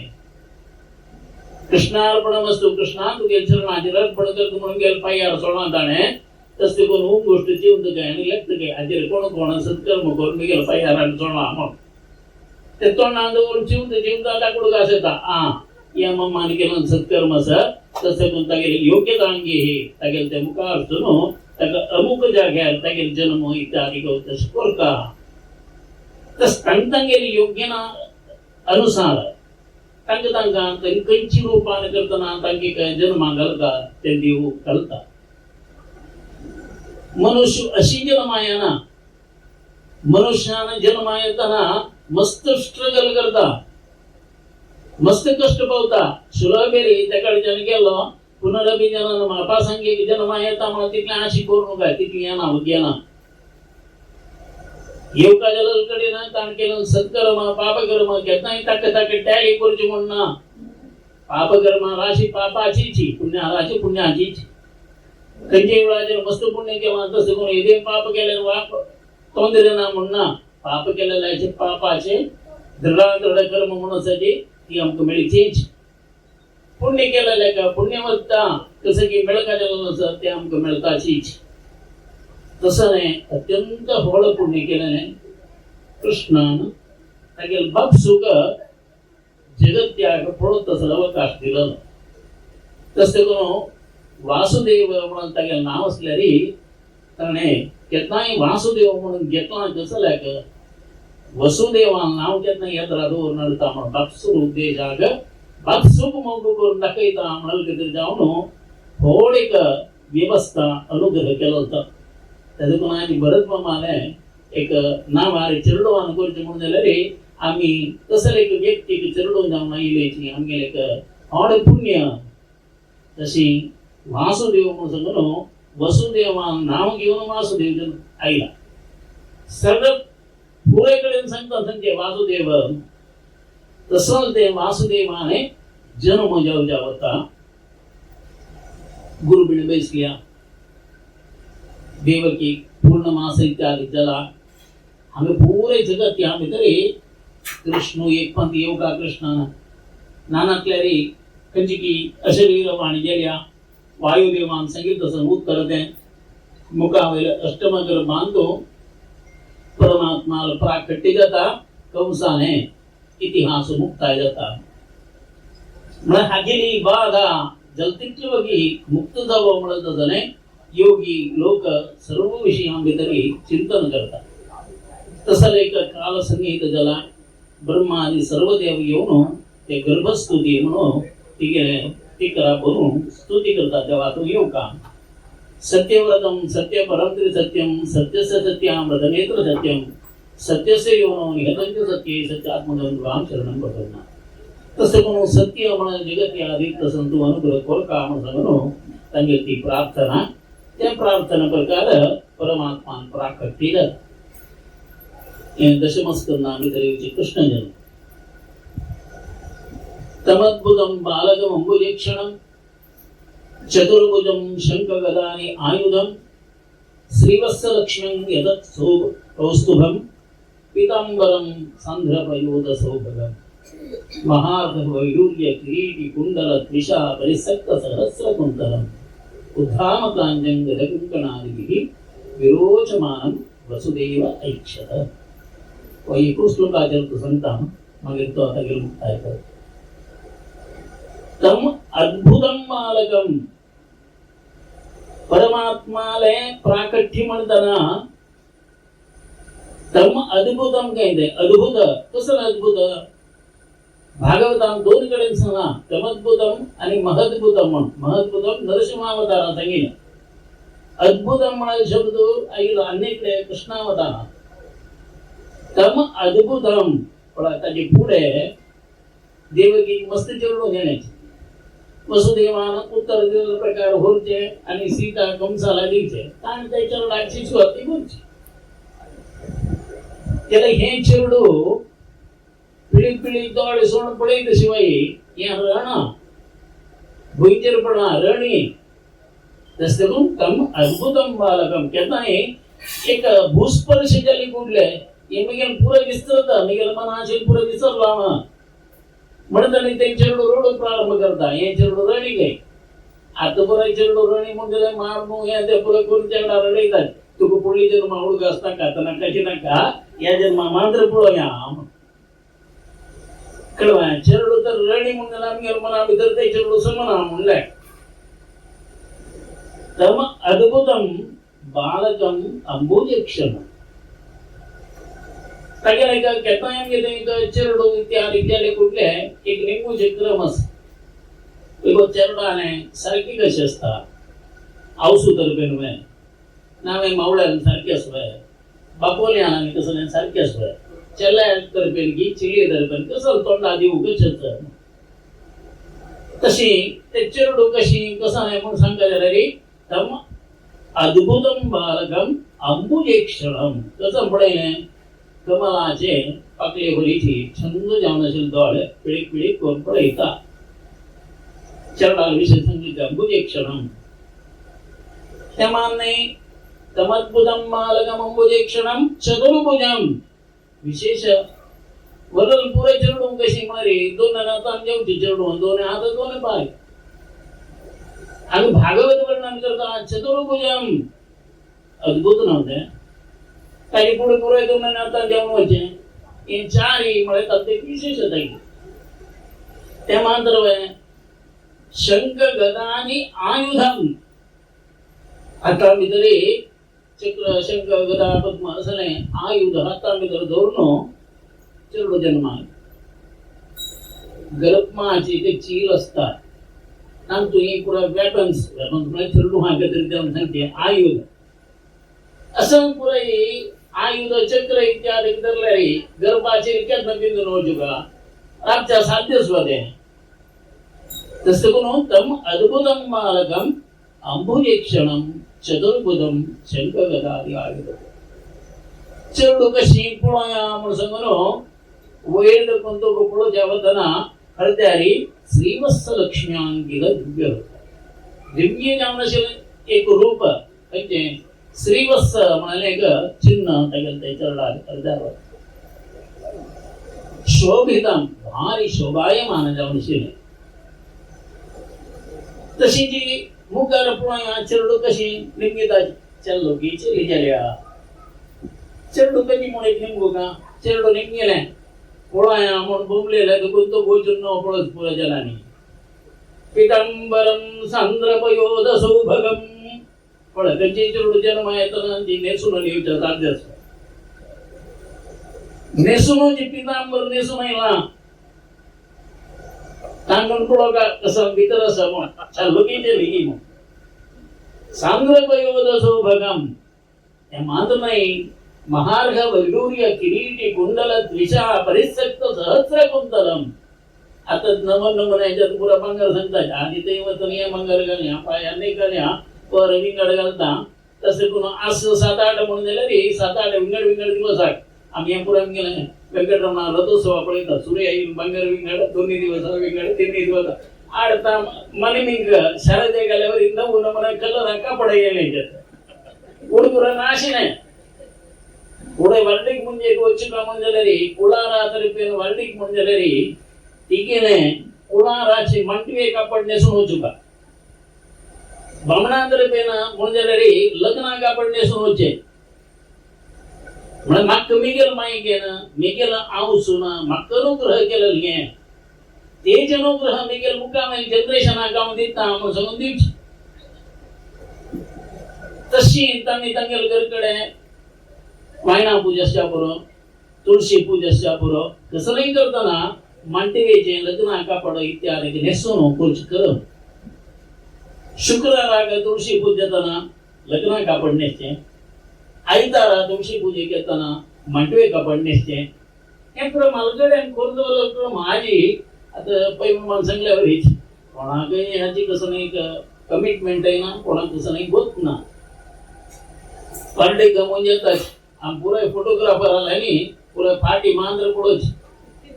कृष्णार्पणमस्तु कृष्णा तुगे चरणाचेर अर्पण करता म्हणून गेल पायार सोडा ताणे तसे कोण गोष्ट चिवत काय आणि लेखत काय हाजेर कोण सत्कर्म करून मिगेल पायार सोडा मग ते तोंडांत वरून चिवता दाखवून घासता या मम्माने केलं सत्कर्म सर तसे कोण तागेले योग्यता अंगी हे तागेल ते मुखार सुनो ताका अमुक जाग्यार तागेल जन्म इत्यादी तसे करता तस तांगेली योग्यना अनुसार तांकां खंयची रूपान करतना तांगे काय जन्मा घालता ते देव घालता मनुष्य अशी जन्मा येना मनुष्यानं जन्मा येताना मस्त स्ट्रगल करता मस्त कष्ट पावता सुलभेरी त्याकडच्यान गेलो पुनरभिजनन अपासंगिक जन्मा येता म्हणून तितली आशी करू नका तितली येना येना येवका जलकडे ना ताण केलं सत्कर्म पापकर्म केतनाय ताक टॅली करची म्हणना पापकर्म राशी पापाचीची पुण्य राशी पुण्याची खंयचे वेळाचेर मस्त पुण्य केला तसं कोण येदे पाप केले वाप तोंदरे ना म्हणना पाप केलेल्याचे पापाचे दृढ कर्म म्हणूसाठी ती आमकां मेळचीच पुण्य केलेले का पुण्यवत्ता कसं की मेळका जेलो ते आमकां मेळताचीच तसं नाही अत्यंत होळ पुण्य केल्याने कृष्णानं तागेल बाप सुख जगत त्याग पळत तसं अवकाश दिलं तसं करून वासुदेव म्हणून तागेल नाव असल्यारी ताणे केतनाय वासुदेव म्हणून घेतला कसं लायक वसुदेवान नाव केतनाय येत्रा दवर नडता म्हणून बापसूर उद्देशाक बापसूक मोग करून दाखयता म्हणून कितें जावन व्हड एक व्यवस्था अनुग्रह केलो होता तातूंत आनी भरत मामाले एक नांव आरे चेरडोवान करचें म्हणून जाल्यार आमी कसले एक व्यक्तीक चेरडोवन जावन आयलेची आमगेले एक व्हड पुण्य तशी वासुदेव म्हणून सांगून वसुदेवान नांव घेवन वासुदेव आयला सगळं पुरे कडेन सांगता सांगचे वासुदेव तसोच ते वासुदेवाने जन्म जावच्या वता गुरुबीण बैसल्या देवकी पूर्णमास इत्यादी जाला हांवें पुरे जगत ह्या भितर कृष्ण एक पंथ येवका कृष्ण नानातल्या रे खंयची की अशरीर वाणी गेल्या वायुदेवान सांगितलं तसं उत्तर तें मुखा वयले अष्टमकर बांदू परमात्माला प्राकट्य जाता कंसाने इतिहास मुक्ताय जाता म्हळ्यार हागेली बाधा जलतितले वगी मुक्त जावो म्हणत जाल्यार योगी लोक सर्व विशयां भितर चिंतन करतात तसं एक काल संगीत जाला ब्रह्मा आदी सर्व देव येवन ते गर्भस्तुती म्हणून ती करा बनवून स्तुती करतात देवा तूं येवका सत्यव्रतम सत्य परम त्रिसत्यम सत्यस्य सत्यामृतनेत्र सत्यम सत्यस्य योनो निहतंच सत्ये सत्यात्मगं राम शरणं प्रपन्ना तसं म्हणून सत्य म्हणून जगत आदित्य संतू अनुग्रह कोरका म्हणून सांगून तांगे ती प्रार्थना त्या प्रार्थना प्रकार परमात्मान प्राकट्य जाता दशमस्कंदा भितर कृष्ण जन्म तमद्भुतं बालकम् अम्बुजेक्षणं चतुर्भुजं शङ्खगदानि आयुधं श्रीवत्सलक्ष्म्यं यदत् कौस्तुभं पीताम्बरं सन्ध्रपयोधसौभगं महार्धवैडूर्य किरीटी कुण्डल त्रिशा परिसक्त सहस्रकुन्तलम् उद्धामकाञ्जं गदकुङ्कणादिभिः विरोचमानं वसुदेव ऐक्षत एकूण श्लोकाचेर सांगता मागीर तो आतां गेलो मुक्ताय करता तम अद्भुतं बालकं परमात्माले प्राकट्य म्हणताना तम अद्भुतं काय ते अद्भुत कसं अद्भुत भागवतान दोन कडेन सांगला तमद्भुतं आणि महद्भुतं म्हण महद्भुतं नरसिंहावतारांत सांगितलं अद्भुतं म्हणाल शब्द आयलो अनेकडे कृष्णावतारांत तम अद्भुतं पण ताचे पुढे देवकी मस्त चेडून घेण्याची वसुदेवान उत्तर दिलेल्या प्रकार होरचे आणि सीता कंसाला दिवचे आणि त्याच्यावर लागची सुवाती करची त्याला हे चेडू पिळी पिळी दोळे सोड पडे शिवाय हे रण भुईचेर पडा रणी तसे करून तम अद्भुतं बालकं केन्ना एक भूस्पर्श जाली कुडले हे मगेल पुरे विस्तरता मगेल मनाचेर पुरे विसरला म्हणून ते चेडू रोड प्रारंभ करता हे चेडू रणी गई आता पुराय चेडू रणी म्हणजे मारणू हे ते पुरे करून चेडा रडयतात तुका पुढली जन्म हुडग असता का तर कशी नाका या जन्मा मात्र पुळो या कळवा चेडू तर रणी म्हणून आमगे मना भितर ते चेडू समना म्हणले तम अद्भुतं बालकं अंबुजेक्षणं तागेले केताय आमगे चेडू इत्यादी कुठले एक निंबूचे क्रम आसा चेडवाने सारखी कशी असता आवसू तर्फेन वे नावे मावळ्यान सारखी असवे बापोल्यान कसले सारखी असवे चेल्या तर्फेन की चिली तर्फेन कसं तोंडा दिवू कशेच तशी ते चेडू कशी कसा नाही म्हणून सांगता जाल्यार तम अद्भुतं बालकं अंबुजेक्षणं कसं पडयलें कमलाचे पाकळे भरीची छंद जावन आशिल्ले दोळे पिळीक पिळीक करून पळयता चेडा विशय सांगितले अंबुजेक्षणं ते मान्ने तमद्भुतं बालकं अंबुजेक्षणं चतुर्भुजं विशेष वरल पुरे चेडू कशी मारी दोन हातान जेवची चेडू दोन हात दोन पाय आणि भागवत वर्णन करता चतुर्भुजं अद्भुत नव्हते ताजे पुढे पुरे दोन हातान जेवण वचे हे चारी म्हळ्यार ते विशेषता ते मात्र शंख गदानी आयुधं हाता भितर चक्र शंख गदा पद्म असले आयुध हाता भितर धरून चेडू जन्माक गर्भमाची ते चील असतात सांगतो ही पुरा वेपन्स चेरडू हांगा तरी देऊन सांगते आयुध असं पुरा आयुध चक्र इत्यादि धरल्यारी गर्भाचे केतना बिंदू नोजुगा रातच्या साध्य स्वदे तसं करून तम अद्भुतम मालकम अंबुजेक्षणम चतुर्भुजम शंखगदादि आयुध चेरडू कशी पुळया म्हणून सांगनो वैर कोणतो गोपुळ जावतना हळद्यारी श्रीवत्स लक्ष्म्यांगिल दिव्य दिव्य जावनशे एक रूप म्हणजे श्रीवत्स म्हणाले एक चिन्ह त्याच्या चरडात हळद्यावर शोभितम भारी शोभायमान जावनशे तशी जी मुखार पुळया चेरडू कशी लिंगिता चल्लो की चली जाल्या चेरडू कधी मुळे लिंगू का चेरडू लिंगेले पुळया म्हणून बोंबलेला कोणतो गोचून न पळत पुरा जलानी पितांबरम सांद्रपयोध सौभगम पळकची चेरडू जन्म येताना ती नेसून येऊच्या साध्य नेसून जी पितांबर नेसून येला तांगण पुळका कसं भीतर असं चाललो की ते लिही मग सांद्रपयोध सौभगम हे मात्र नाही महार्घ वैडूर्य किरीटी कुंडल द्विषा परिसक्त सहस्र कुंतलम आता नमन याच्यात पुरा मंगल सांगतात आधी ते वतनीय मंगल गण्या पायांनी गण्या पर विंगड घालता तसे पुन्हा असं 7-8 म्हणून दिलं रे 7-8 विंगड दिवस आहे आम्ही पुरा गेलं वेंकटरमणा रथोत्सव पळयता सूर्य येईल मंगल विंगड 2 दिवस विंगड 3 दिवस आडता मनिमिंग शरद गेल्यावर इंदा उन्हा कलर कापड येईल उडपुरा नाशी नाही पुढे वर्डिक म्हणजे गोचिका मंजलरी कुळारा तरीपेन वर्डिक मंजलरी तिकीने कुळाराची मंटवे कापड नेसून होचुका बमणा तरीपेन मंजलरी लग्न कापड नेसून होचे म्हणजे मक्क मिगेल माईकेन मिगेल आऊसुना मक्क अनुग्रह केलं घे तेज अनुग्रह मिगेल मुकामे जनरेशना गाव देता म्हणून सांगून दिवची तशी तांनी तांगेल घरकडे वायना पूजाच्या पुरो तुळशी पूजाच्या पुरो कसलंही करताना मांटिवेचे लग्न कापड इत्यादी नेसून पूज कर शुक्रवाराक तुळशी पूजताना लग्न कापड नेसते आयतारा तुळशी पूजे करताना मांटवे कापड नेसते हे पुरा मालगड्यान कोरदवलो माझी आता पैमान सांगल्यावर हीच कोणाकय ह्याची कसं नाही कमिटमेंट आहे ना कोणाक कसं नाही होत ना पार्टे गमून येतात आम पुरे फोटोग्राफर आला नी पुरे फाटी मांद्र पडोच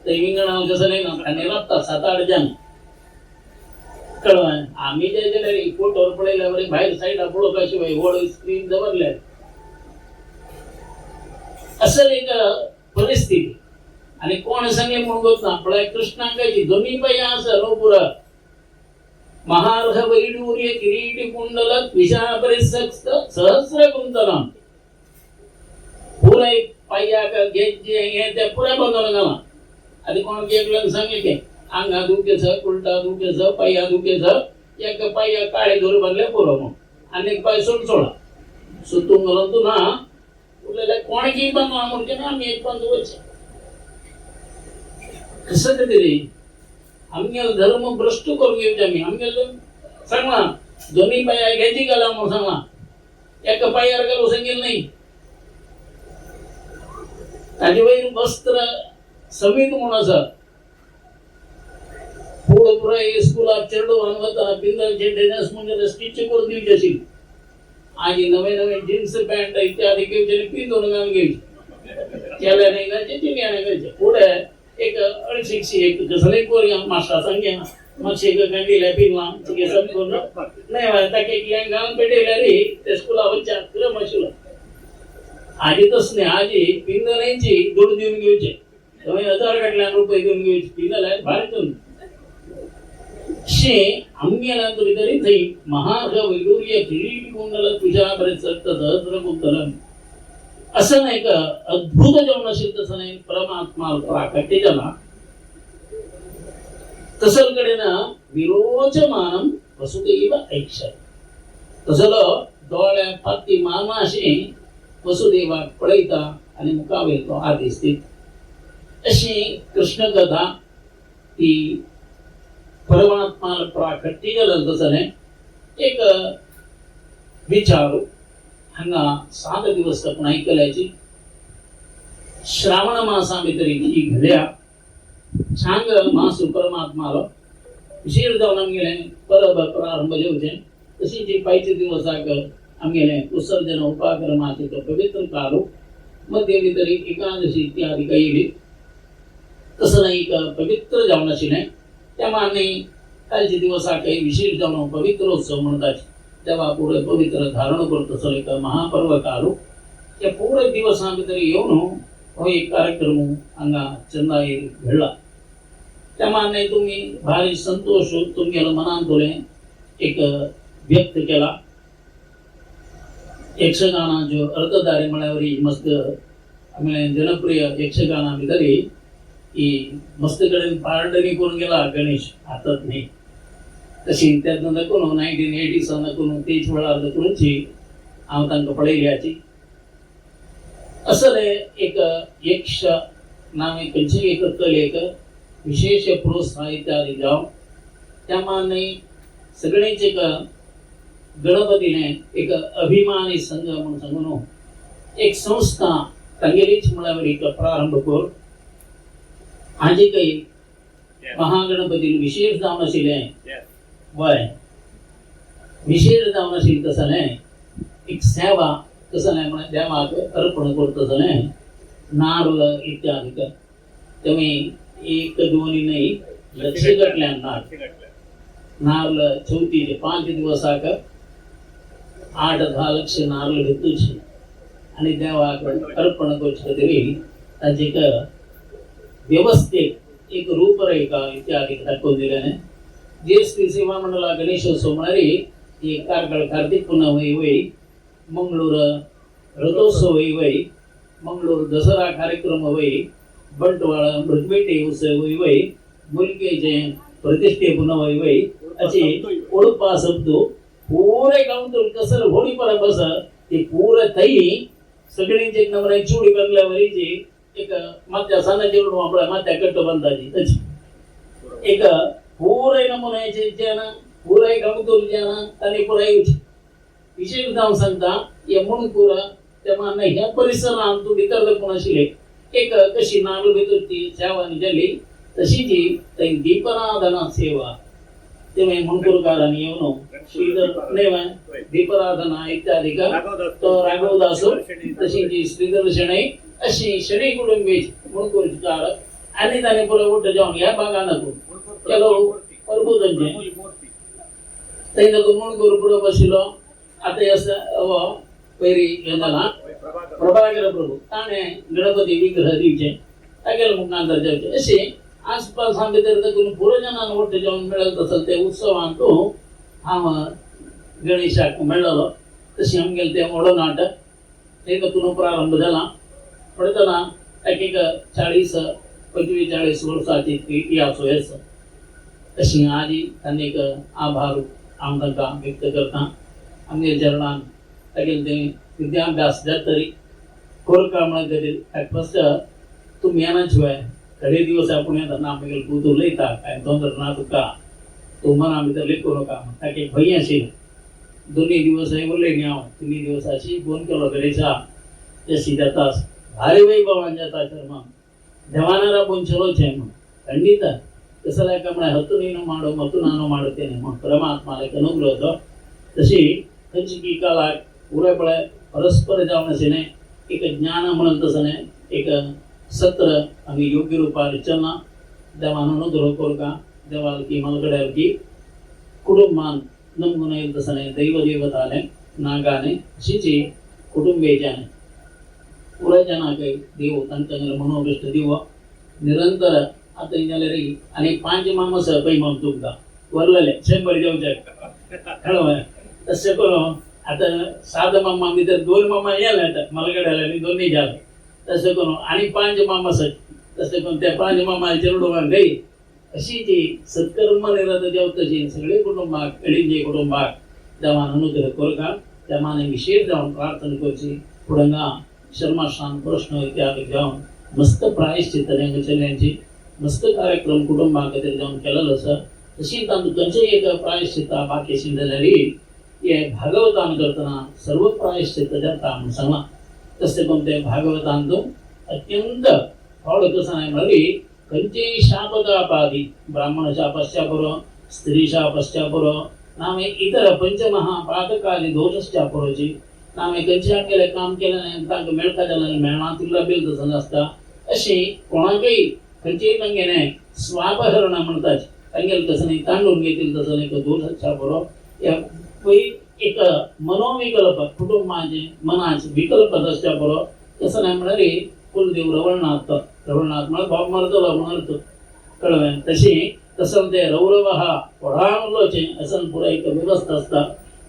ते विंगणा कसं नाही ना आणि राबता 7-8 जण कळवा आम्ही जे जे फोटोवर पडल्यावर बाहेर साईडला पडो कशी ओळ स्क्रीन जबरल्या असं एक परिस्थिती आणि कोण सांगे म्हणत ना पळय कृष्णांकाची दोन्ही बाई असं नो पुरा महार्घ वैडूर्य किरीटी कुंडल विषा परिसक्त सहस्र कुंतलम पुरे पाया का गेजे हे ते पुरे बंदोल गावा आधी कोण केगलन सांगितले अंगा दुखेच उलटा दुखेच पाया दुखेच एक पाया काळे धोर बनले पुरो मग अनेक पाय सोडा सुतून घालून ना उरलेले कोण की बनवा म्हणते ना आम्ही एक बंद व्हायचे कसं ते रे आम्ही धर्म भ्रष्ट करून घेऊ आम्ही आम्ही सांगला दोन्ही पाया घ्यायची गाला म्हणून सांगला एक पायावर गेलो सांगेल नाही ताजेवैर वस्त्र समीत म्हणून असं पुढं पुरा स्कूलात चेडू आणवता पिंदल जेडेनस म्हणजे स्टिच करून दिवची असेल आधी नवे जीन्स पॅन्ट इत्यादी घेऊचे पिंदून घालून घ्यायची त्याला नाही घालचे ते घ्यायचे पुढे एक अळशिक्षी एक कसले कोरिया मास्टर सांगे मग शेक गंडीला पिनला तिके सब करून नाही वाटता की घालून पेटेला रे ते स्कूला बच्चा क्रम असेल आधी तस नाही आधी पिंदलांची दूर देऊन घ्यायचे तुम्ही 1000 काढल्या रुपये देऊन घ्यायचे पिंदला भारतून शे आम्हाला तरी थई महार्घ वैडूर्य किरीटी कुंडल तुझ्या परिसक्त सहस्र कुंतलम असं नाही का अद्भुत जेवण असेल तसं नाही परमात्मा प्राकट्य झाला तसलकडे ना विरोचमानम वसुदेव ऐक्ष तसलं डोळ्या पाती मामाशे वसुदेवा पळयता आणि मुखावेर तो आदेश देत अशी कृष्ण कथा ती परमात्मा प्राकट्य केलं तसं एक विचारू हांगा 7 दिवस आपण ऐकल्याची श्रावण मासा भितर ही घड्या छांग मासू परमात्माला विशेष जाऊन आमगेले परब प्रारंभ जेवचे तशी जी पायचे दिवसाक आमगेले विसर्जन उपाक्रमाचे तो पवित्र कालो मध्ये भितरी एकादशी इत्यादी काही तसं नाही का पवित्र जाऊन नाही त्यामाने कालचे दिवसाक काही विशेष जाऊन पवित्र उत्सव म्हणतात तेव्हा पुढे पवित्र धारण करत असले का महापर्व कालो त्या पूर्ण दिवसा भितरी येऊन हो एक कार्यक्रम हांगा चेन्नई घडला त्यामाने तुम्ही भारी संतोष तुमगेलो मनांतले एक व्यक्त केला यक्षगाना जो अर्धधारी म्हळ्यावरी मस्त आमगे जनप्रिय यक्षगाना भितरी ही मस्त कडेन पार्टनी करून गेला गणेश हातात नाही तशी त्यातनं दाखवून 1980 दाखवून तेच वेळार दाखवूनची हांव तांकां पळयल्याची असले एक यक्ष नामे खंयची एक कलेक विशेष प्रोत्साह इत्यादी जावं त्यामाने सगळेच एक गणपतीने एक अभिमानी संघ म्हणून सांगून एक संस्था तांगेलीच म्हळ्यावर एक प्रारंभ कर आजी काही महागणपती विशेष जावन आशिल्ले वय विशेष जावन आशिल्ले तसं न्हय एक सेवा तसं न्हय म्हळ्यार देवाक अर्पण करता तसं नारळ इत्यादी तुम्ही एक दोन्ही नाही लक्षगटल्यान नारळ चौथीचे 5 दिवसाक 8-10 लक्ष नारळ घेतूचे आणि देवाक अर्पण करचे तरी ताची एक व्यवस्थित एक रूपरेखा इत्यादी दाखवून दिल्याने जे श्री सेवा मंडळा गणेशोत्सव म्हणारी एक कारकळ कार्तिक पुनवई वय मंगळूर रथोत्सव वय मंगळूर दसरा कार्यक्रम वय बंटवाळ मृगपेटे उत्सव वय मुलकेचे प्रतिष्ठे पुनवई वय अशी ओळपा शब्द पूरे गावून कसर होळी पर बस ते पूरे तई सगळ्यांचे एक नंबर चूडी बंगल्यावरीची एक मात्या सानाची आपल्या मात्या कट्ट बांधाची तशी एक पूरे नमुन्याचे जन पूरे गावतूर जन आणि पुराय विशेष जाऊन सांगता या म्हणून पुरा तेव्हा ह्या परिसरात तू भितर कोण आशिल्ले एक कशी नारळ भितर ती सेवा निघाली तशी जी दीपराधना सेवा तेव्हा म्हणकुरकारांनी येऊन श्रीधर नेवा दीपराधना इत्यादी का तो राघवदासो तशी जी श्रीधर शणै अशी शणी कुटुंबीच म्हणकुरकार आणि त्याने पुढे उठ जाऊन या भागा नको केलो प्रबोधनचे तैन म्हणकुर पुढे बसिलो आता असं पैरी येताना प्रभाकर प्रभू ताणे गणपती विग्रह दिवचे तागेल मुखांतर जावचे असे आसपास आम्ही तर पुरोजनांना ओठ जाऊन मिळत असेल ते उत्सवान तो हांव गणेशाक मेळ्ळलो तशी आमगेले ते ओडोनाट ते तातून प्रारंभ जाला पडतना एक 40-45 वर्साची इतिहास आसा तशी आजी तांणी एक आभार हांव तांकां व्यक्त करता आमगे चरणान तागेले ते विद्याभ्यास जातरी कोरका म्हणत फस्ट तूं मेना शिवाय थोडे दिवस आपण येतात आमगेले तूं उलयता काय तोंदर ना तुका तूं मना भितर लेखूं नका ताका एक भंय आशिल्लो 2 दिवस उरले न्ही हांव 3 दिवसाची फोन केलो गणेशा जशी जातास भारी वैभवान जाता शर्मा देवानारा पोंचलो छे खंडित कसं लायक म्हळ्यार हतू नीनो माडो मतू नानो माडतेने मग परमात्मा लायक अनुग्रह होतो तशी खंयची की कालाक पुरे पळय परस्पर जावन अशें एक ज्ञान म्हणून तसं एक सत्र आम्ही योग्य रूपाने चलना देवान अनुग्रह कोरका देवाल की मलगड्याल की कुटुंबान नमून येईल तसं दैव देवताने नागाने अशीची कुटुंबीयाने पुऱ्या जनाक देव तांकां मनोभिष्ट दिव निरंतर आता जाल्यार आनी 5 मामस पै मग तुमकां वरलेले 100 जेवचे कळ्ळें तशें करून आता 7 मामा भितर 2 मामा येले मलगड्याल आनी 2 जाले तसं करून आणि 5 मामास तसं करून त्या 5 मामाला चेडून गई अशी जी सत्कर्म निरत जेवतशी सगळे कुटुंबाक कडेचे कुटुंबाक देवान अनुग्रह कोरका त्यामाने विशेष जावन प्रार्थना करची फुडंगा शर्माशान प्रश्न इत्यादी जावन मस्त प्रायश्चित्त चल्यांची मस्त कार्यक्रम कुटुंबा खातीर जावन केलेलो आसा तशी खंयचेय एक प्रायश्चित्ता बाकी आशिल्ली जाल्यारय हे भागवतान करतना सर्व प्रायश्चित्त जाता म्हूण सांगलां. तशें करून ते भागवतांत अत्यंत थोडं कसं नाही म्हळ्यार खंयचेय शाप जावपादी ब्राह्मण शापश्च पुरो स्त्री शापश्च पुरो नामे इतर पंचमहापातकाली दोषश्च पुरोची नामे खंयच्या केलें काम केलें नाही तांकां मेळटा जाल्यार मेळना तुला बिल तसं नासता. अशी कोणाकय खंयचेय तांगेले स्वापहरण म्हणटात तांगेले तसं नाही तांडून घेतील तसं नाही दोषश्च पुरो एक मनोविकल्प कुटुंबाचे मनाचे विकल्प तसच्या पुरो तसं नाही म्हळ्यार कुलदेव रवळनाथ म्हणजे बाब मरतलो म्हणून अर्थ कळ्ळें. तसं ते रौरव हा व्हडालोचे असं पुरा एक व्यवस्था असता.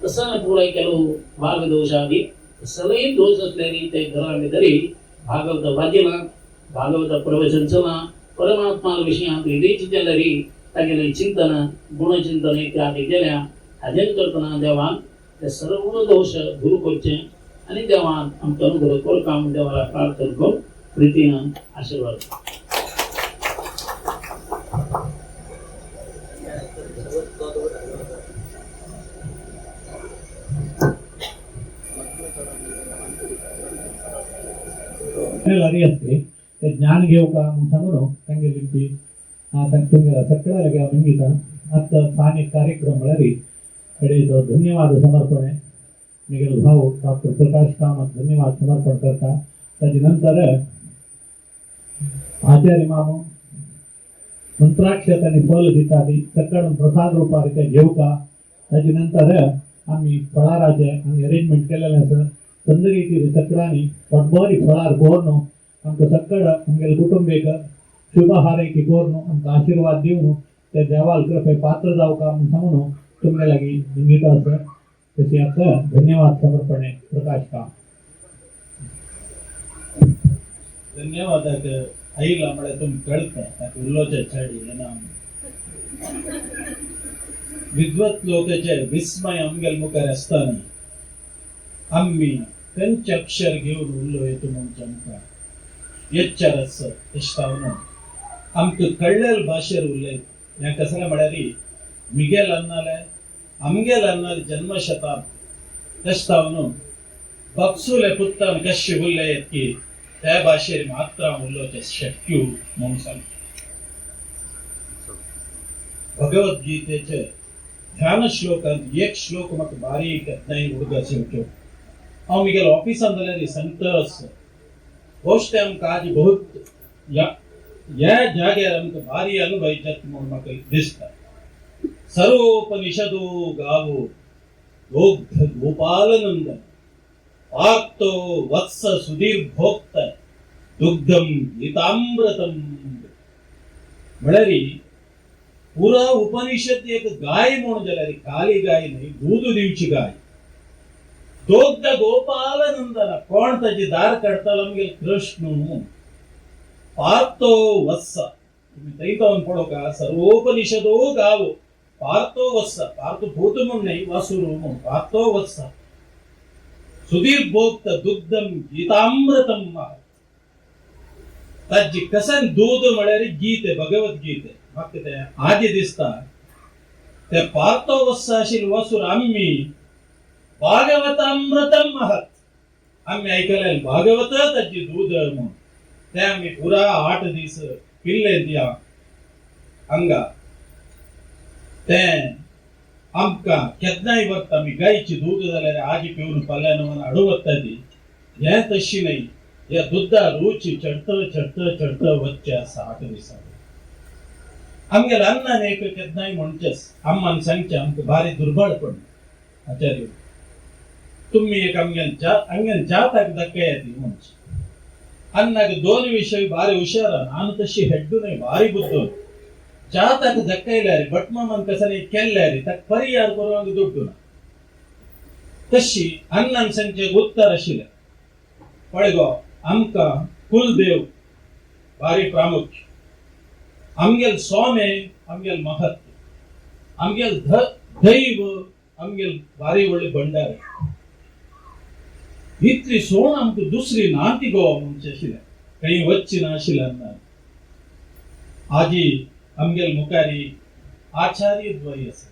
तसं पुराय केलो भाग दोषादी सगळे दोष असल्याने ते घरा भितरी भागवत वाजिला भागवत प्रवचन चला परमात्मा विशयांत हृदयची जाल्यारी तागेले चिंतन गुणचिंतन इत्यादी केल्या हाजेर करतना देवान ते सर्व दोष दूर करचे आणि देवान आमकां अनुग्रह कर काम देवाला प्रार्थना करून प्रितीनं आशीर्वाद. लारी असते ते ज्ञान घेऊ का म्हणून सांगून तांगे लिंपी तुमगे सगळ्या लगे मंगीता आता स्थानिक कार्यक्रम म्हळ्यार कडेन धन्यवाद समर्पण निगेल भाऊ डॉक्टर प्रकाश कामत धन्यवाद समर्पण करता. ताजे नंतर आचार्य मामू मंत्राक्षत आणि फल दिता ती सकळ प्रसाद रुपार ते घेवका. ताजे नंतर आम्ही फळाराचे आम्ही अरेंजमेंट केलेले आसा. चंद्रगीती सकळांनी पोटभरी फळार कोरनो आमकां सकळ आमगेले कुटुंबीक शुभ हारैकी कोरनो आमकां आशीर्वाद दिवन ते देवाल कृपे पात्र जावका म्हणून सांगून तुमगे लागीं निमित्त आसा. तशी आता धन्यवाद समर्पणे प्रकाश काम. ಧನ್ಯವಾದ ಐಲ ಮಳೆ ತುಂಬ ಕಳ್ತ ಉಲ್ಲೋಚ ಚಾಡಿ विद्वत लोकांचे विस्मय आमगेल मुखार आसतना आम्ही खंयचे अक्षर घेवन उरलो येतो म्हणचे मुखार एच्चार आसा इश्तावनो आमकां कळलेल भाशेर उलयत हें कसलें म्हळ्यार मिगेल अन्नाले आमगेल अन्नाले जन्मशताब्दी इश्तावनो बक्सुले पुत्तान कशें उलयत की त्या भाशेर मात्र उलोवचें शक्य म्हणून सांग. भगवद्गीतेचे ध्यान श्लोकांत एक श्लोक म्हाका बारीक नाही उडगा शिवच्यो. हांव म्हगेल्या ऑफिसान जाल्यार सांगतास गोश्ट आमकां आज बहुत ह्या जाग्यार आमकां भारी अनुभवच्यात म्हणून म्हाका दिसता. सर्वोपनिषदो गावो योग्य गोपालनंदन पार्थो वत्स सुधीर भोक्त दुग्धम गीतामृतम म्हळ्यार पुरा उपनिषद एक गाय म्हणून जाल्यार खाली गाय न्ही दूध दिवची गाय दोग्ध गोपालनंदन कोण ताची दार काडटालो आमगेले कृष्ण पार्थो वत्स तुम्ही थंय पळोवका सर्वोपनिषदो गावो पार्थो वत्स पार्थ भूत म्हणून न्ही वासुरू म्हणून पार्थो वत्स सुधीर भोक्त दुग्धम गीतामृतम ताजी कसन दूध म्हळ्यार गीते भगवद्गीते म्हाका ते आजी दिसता ते पार्थो वत्स आशिल्ले वासूर आम्ही भागवतामृतम महत आम्ही ऐकले भागवत ताजी दूध म्हणून ते आम्ही पुरा 8 दीस पिल्ले दिया अंगा ते आमकां केन्नाय वखत आमी गायची दूध जाल्यार आजी पिवन पल्यान हाडूं वता ती हें तशी न्ही ह्या दुधा रुची चढत वच्चे आसा 8 दिसां. आमगेले अन्नान एक केन्नाय म्हणचेस आम्मान सांगचे आमकां भारी दुर्बळ पडना आचार्य तुम्ही एक आमगेन जाताक दाखयात म्हणचे अन्नाक 2 विशय भारी हुशार नान तशी हेड्डू न्ही भारी बुद्ध जाताक दक्कयल्यार भटमामान कसनी केल्यार ताका परिहार करूंक दुड्डू ना तशी अन्नान सांगचे उत्तर आशिल्लें पळय गो आमकां कुलदेव भारी प्रामुख्य आमगेल स्वामे आमगेल महत्व आमगेल दैव आमगेल भारी व्हडले भंडार इतली सोण आमकां दुसरी नाती गो म्हणचे आशिल्लें खंय वच्ची नाशिल्लें अन्नान आजी आमगेल मुखारी आचार्य द्वय असत.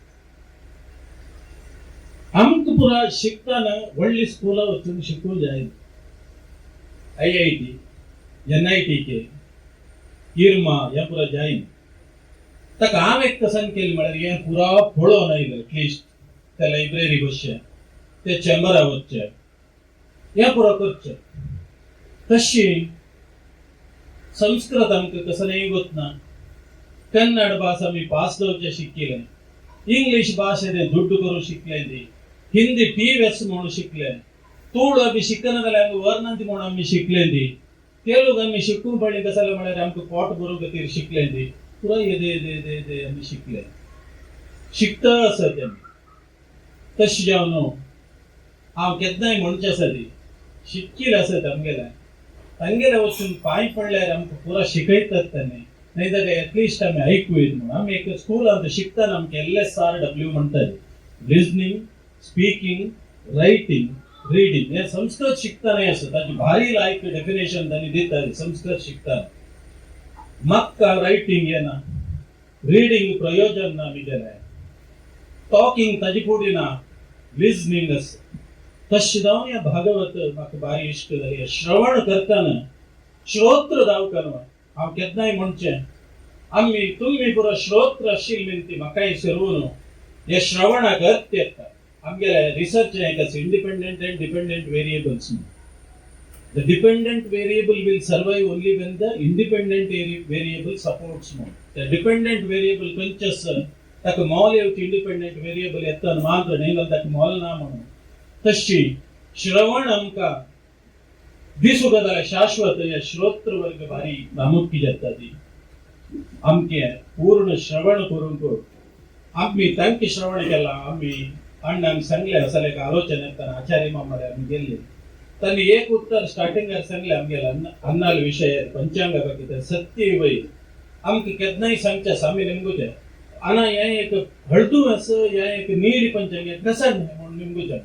आमक पुरा शिकताना व्हडली स्कूला वचून शिकूं जाय. IIT, NIT के इरमा या पुरा जाईन. ताका हांव एक कसन केली म्हळ्यार हे पुरा पळोवन आयलो एटलिस्ट त्या लायब्ररी बसचे ते चेंबरा वचचे हे पुरा करचे. तशी संस्कृत आमकां कसलेंय गोतना. कन्नड भास आमी पास जावचे शिकले. इंग्लिश भाशेने दुड्ड करून शिकले. हिंदी TVS म्हणून शिकले. तुळू आमी शिकना जाल्यार आमकां वर्णंती म्हणून आमी शिकले. तेलुगू आमी शिकूंक पडलें कसालें म्हळ्यार आमकां पोट भरूंक खातीर शिकले. पुरो येदे आमी शिकले. शिकता आसत आमी. तशें जावन हांव केन्नाय म्हणचे आसा ती शिककील आसत आमगेल्या तांगेल्या वचून पांय पडल्यार आमकां पुरो शिकयतात ताणें. नाही जाल्यार एटलिस्ट आमी आयकूयत म्हणून. आमी एक स्कूलांत शिकताना आमकां LSRW म्हणटाले. Listening, speaking, writing, reading. हे संस्कृत शिकताना आसा. ताची भारी लायक डेफिनेशन तांणी दिताली संस्कृत शिकताना. म्हाका रायटिंग येना, रिडींग प्रयोजन ना आमगेलें, टॉकिंग ताजे फुडें ना, लिसनिंग आसा. तशें जावन हें भागवत म्हाका भारी इश्ट जाली. श्रवण करताना श्रोत्र जावं हांव केन्नाय म्हणचें आमी तुमी पुरो श्रोत्र आशिल्ली ती म्हाकाय सर्वून हे श्रवणाक अर्थ येता. आमगेले रिसर्च हें आसा independent end dependent variables. The dependent variable will survive only when the independent variable supports more. The dependent variable खंयचें आसा ताका मोल येवची इंडिपेंडंट वेरिएबल येता मात्र न्ही जाल्यार ताका मोल ना म्हणून. तशी श्रवण आमकां दिसूंक जाल्यार शाश्वत हे श्रोत्र वर्ग भारी प्रामुख्य जाता. ती आमचे पूर्ण श्रवण करूंक आमी तांकां श्रवण केलां. आमी अण्णांक सांगलें असले एक आलोचना येताना आचार्य मामाले आमी गेल्ले. तांणी एक उत्तर स्टार्टिंगार सांगलें आमगेल्या अन्नाल विशय पंचांगा कितें सत्य वय आमकां केन्नाय सांगचें आमी निमगुचें. आना हें एक हळदू आसा हें एक नील पंचांग कसन म्हणून निमगुचें.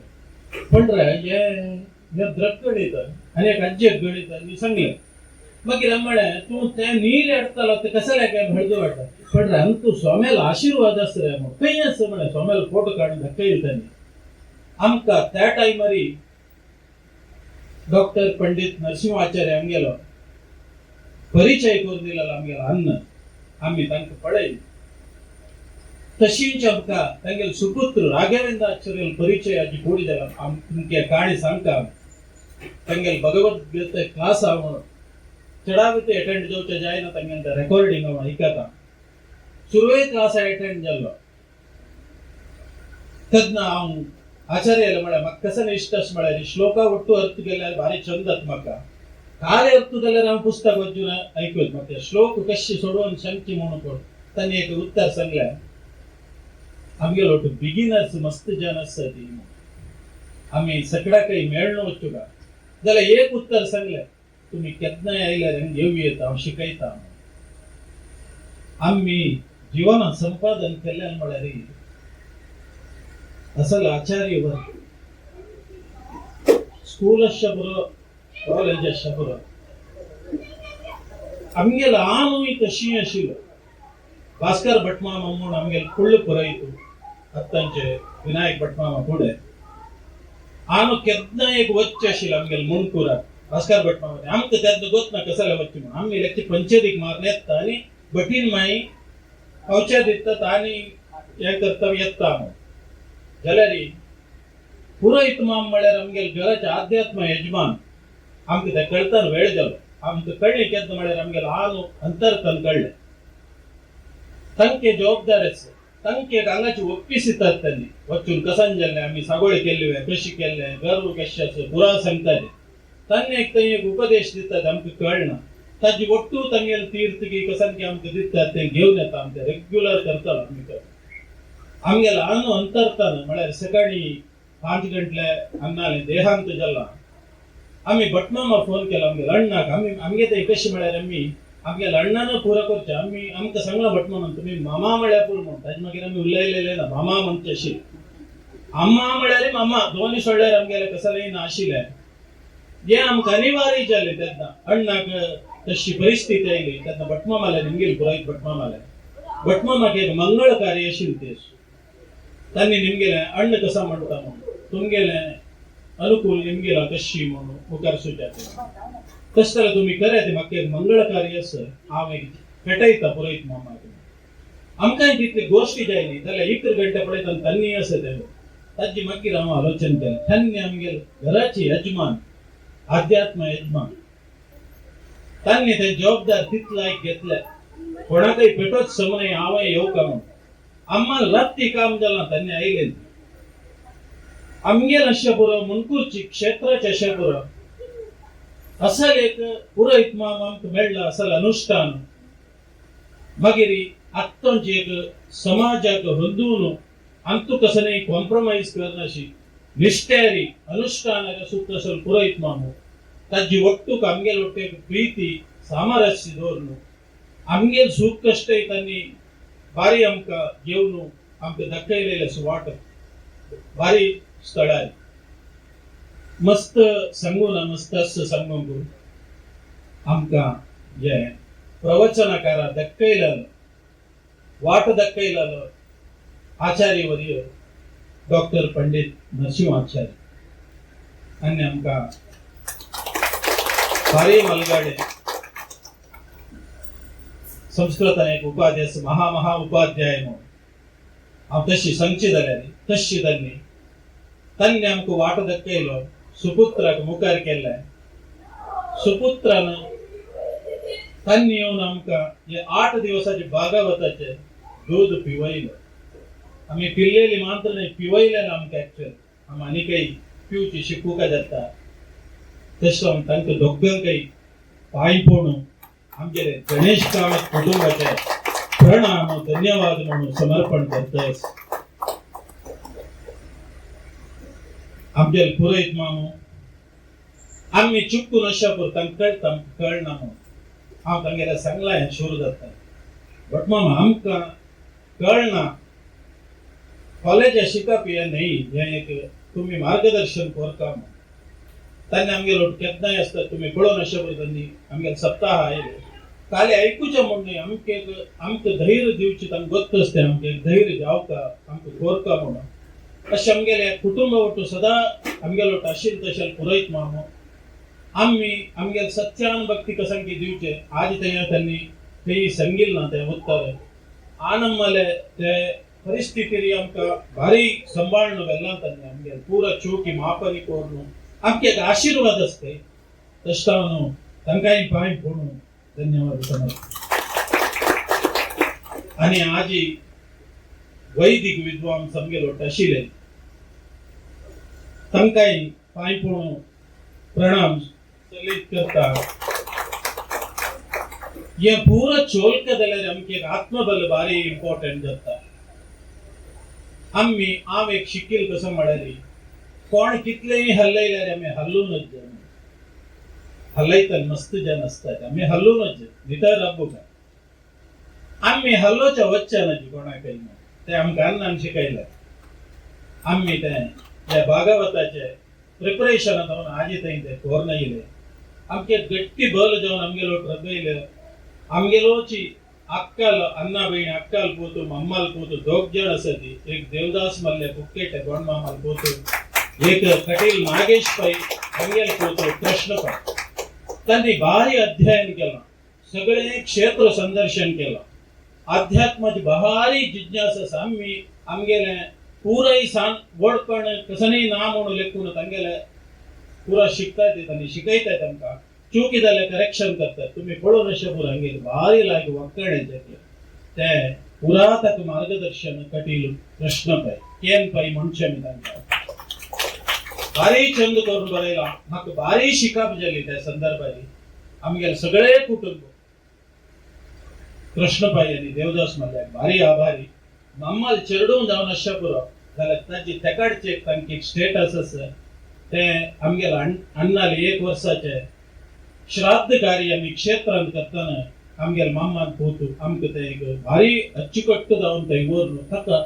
पण रे हें द्रक गणित आनी एक अज्जेक गणित आनी सांगलें. मागीर म्हळें तूं तें नील हाडटालो तें कशें काय हळदू हाडटा. पण रे तूं सोमेल आशिर्वाद आसा रे म्हणून खंय आसा म्हळें. सोमेल फोटो काडून दाखयले तांणी आमकां. त्या टायमार डॉक्टर पंडित नरसिंहाचार्य आमगेलो परिचय करून दिलेलो आमगेलो अन्न. आमी तांकां पळयली. तशींच आमकां तांगेले सुपुत्र राघवेंद्राचार्य परिचयाची फुडें जाला. तुमगे काणी सांगता तांगेले भगवद्गीता क्लास हांव चडावती अटेंड जावचें जायना. तांगेले रेकॉर्डिंग हांव आयकता. सुरवे क्लास अटेंड जाल्लो तेन्ना हांव आचार्याला म्हळ्यार म्हाका कसं इश्ट आसा म्हळ्यार श्लोका ಒಟ್ಟು अर्थ गेल्यार भारी छंद आसा म्हाका. कार्य अर्थ जाल्यार हांव पुस्तक वाचून आयकत. म्हाका श्लोक कशे सोडोवन सांगची म्हणून कोण तांणी एक उत्तर सांगलें. आमगेलो बिगिनर्स मस्त जन आसा ती आमी सगळ्याकय मेळून वचूं का जाल्यार एक उत्तर सांगलें तुमी केन्नाय आयल्यार घेवं येता हांव शिकयता. आमी जिवनांत संपादन केलें म्हळ्यार असल आचार्य वर्ग स्कूल आसचें पुरो कॉलेज आसचें पुरो आमगेलो हांवूय तशी आशिल्लो. भास्कर भटमामा म्हूण आमगेलो कुळ्ळ पुरयत आत्तांचे विनायक भटमामा फुडें हांव केन्नाय एक वचचें आशिल्लो आमगेलो मुणकुराक. भास्कर भटमामा आमकां तेन्ना गोतना कसाले वचचें म्हणून आमी इलेक्ट पंचेरीक मारून येता आनी भटीन मागीर पावचे दितात आनी हें करता येता म्हणून जाल्यार पुरोहित माम म्हळ्यार आमगेले घराचे आध्यात्म यजमान आमकां तें कळतना वेळ जालो. आमकां कळ्ळें केन्ना म्हळ्यार आमगेलो हांव अंतरतन कळ्ळें. तांचे जबाबदार आसा. तांचे हांगाची ऑफिस येतात तांणी वचून कसान जाल्लें आमी सागोळे केल्ले कशी केल्लें गर्व कशें आसा पुराय सांगताले. तांणी एक थंय एक उपदेश दितात आमकां कळना. ताजी ಒಟ್ಟು तांगेले तीर्थगी कसान की आमकां दितात तें घेवन येता आमी तें रेग्युलर करतालो आमी. आमगेलो हांव अंतरतन म्हळ्यार सकाळी 5 गंटले अन्नालें देहांत जाल्लो. आमी भटमामा फोन केलो आमगेलो अण्णाक. आमगे थंय कशें म्हळ्यार आमगेलो अण्णान पुरो करचें. आमकां सांगला भटमामा तुमी मामा म्हळ्यार पुरो म्हणून. ताजे मागीर आमी उलयलेले ना मामा म्हणचे आशिल्ले. अम्मा म्हळ्यार मामा दोनी सोडल्यार आमगेले कसलेंय नाशिल्लें. हें आमकां अनिवार्य जालें तेन्ना. अण्णाक तशी परिस्थिती आयली तेन्ना भटमामाले निमगेल पुरोहित भटमामाले बट मग मागे मंगळ कार्य शिलतेस त्यांनी निमगेले अन्न कसा म्हणता म्हणून तुमगेले अनुकूल निमगेला कशी म्हणून मुखार सुचाते तस जाल्यार तुम्ही करे ते म्हाका एक मंगळ कार्य आसा हांव एक पेटयता पुरयत मामा आमकांय तितली गोष्टी जाय न्ही जाल्यार एक घंटे पळयता तन्नी आसा ते ताजी मागीर हांव आलोचन केलें तन्नी आमगे घराची यजमान अध्यात्म यजमान तांणी ते जबाबदार तितलायक घेतले कोणाकय पेटोच समने हांव येवका म्हणून आम्हा रात्री काम जालां तांणी आयले आमगेल अशें पुरो मुनकुरची क्षेत्राचे अशें पुरो असल एक पुरयत माम आमकां मेळ्ळा असल अनुष्ठान मागीर आत्तांची एक समाजाक हंदून आमकां कसं नाही कॉम्प्रोमाइज करनाशी निश्ठेरी अनुष्ठानाक सुद्दां असल पुरयत मामू ताजी वट्टूक आमगेल वट्ट एक प्रीती सामरस्य दवरून आमगेल सुख कश्टय तांणी बारी आमकां घेवन आमकां दाखयलेले सुवाट बारी स्थळार मस्त सांगून मस्त सांगून आमकां जे प्रवचनकारा दाखयलेलो वाट दाखयलेलो आचार्य वर्य डॉक्टर पंडित नरसिंहाचार्य आनी आमकां बारी मलगाडे संस्कृतान एक उपाध्याय महा उपाध्याय म्हणून हांव तशी सांगची जाल्यार तशी तांणी आमकां वाट दाखयलो सुपुत्राक मुखार केले सुपुत्रान तांणी येवन आमकां हे 8 दिवसाचे भागवताचे दूध पिवयलें आमी पिल्लेली मात्र न्ही पिवयलें आमकां एक्चुअल आमी आनीकय पिवची शिकूंक जाता तशें तांकां दोगांकय पांय पडून आमचे गणेश कामत कुटुंबाचे प्रणाम धन्यवाद म्हणून समर्पण करतस आमचे पुरयत मामू आम्ही चुकून अशा तांकां कळना म्हणून हांव तांगेल्या सांगला हें सुरू जाता बट मामा आमकां कळना कॉलेज शिकप हें न्ही हें एक तुमी मार्गदर्शन करता म्हणून तांणी आमगेलो केन्नाय आसता तुमी पळोवन अशें पळय तांणी आमगेले सप्ताह आयले खाली आयकुचें म्हूण न्ही आमकां धैर्य दिवचें तांकां गोत्त आसता आमकां धैर्य जावका आमकां कोरता म्हणून अशें आमगेले कुटुंब वटू सदां आमगेलो आशिल्लो तशें पुरयत मामू आम्ही आमगे सत्यान भक्ती कसांकी दिवचे आज त्यांनी ते सांगिल ना ते उत्तर आनंदमले ते परिस्थिती आमकां भारी सांभाळणं वेल्ला त्यांनी आमगे पुरा चौकी महापरी कोरून आमके एक आशीर्वाद असते तशें न्हू तांकांय पांय पडून धन्यवाद समज आनी आजी वैदिक विद्वांस आमगेलो आशिल्ले तांकांय पांय पडून प्रणाम करता ये पूरा चोलक जाल्यार आमकां एक आत्मबल बारी इम्पॉर्टंट जाता आम्ही हांव एक शिकिल कसो म्हळ्यार कोण कितलेय हल्लयल्यार आमी हल्लूनच जाय हल्लयता मस्त जन आसतात आमी हल्लूनच जाय भितर राबूंक आमी हल्लोच्या वचनाची कोणाकय ना ते आमकां अन्नान शिकयलें आमी ते ह्या भागवताचे प्रिपरेशन जावन आज थंय ते कोरना येयले आमचे गट्टी बल जावन आमगेलो रगयले आमगेलोची अक्काल अन्ना बहीण अक्काल पोतू मम्माल पोतू दोग जण आसा ती एक देवदास मल्ले कुक्केटे गोंड मामाल पोतू एक कटील नागेश पै आमगेल पोतू कृष्ण पै तांणी भारी अध्ययन केला सगळे क्षेत्र संदर्शन केला अध्यात्माची भारी जिज्ञासा आसा आमी आमगेले पुराय सान वडपण कसनय ना म्हणून लेखून तांगेले पुरा शिकतात तांणी शिकयतात आमकां चुकी जाल्यार करेक्शन करतात तुम्ही पळोवन अशें पुरा आमगेले भारी लायक वखणाचे ते पुरा ताका मार्गदर्शन कटील कृष्ण पै केन पै म्हणचे आमी तांकां भारी छंद करून बरयला म्हाका भारी शिकप जाली त्या संदर्भांनी आमगेले सगळे कुटुंब कृष्ण पै आनी देवदास मल्ल्याक भारी आभारी मम्माल चेडूं जावन अशें पुरो जाल्यार ताची तेकाडचे तांची एक स्टेटस आसा ते आमगेले अन्नाले 1 वर्साचे श्राद्ध कार्य आमी क्षेत्रांत करतना आमगेले मामान पोतू आमकां ते एक भारी अच्चुकट्ट जावन थंय व्हरून ताका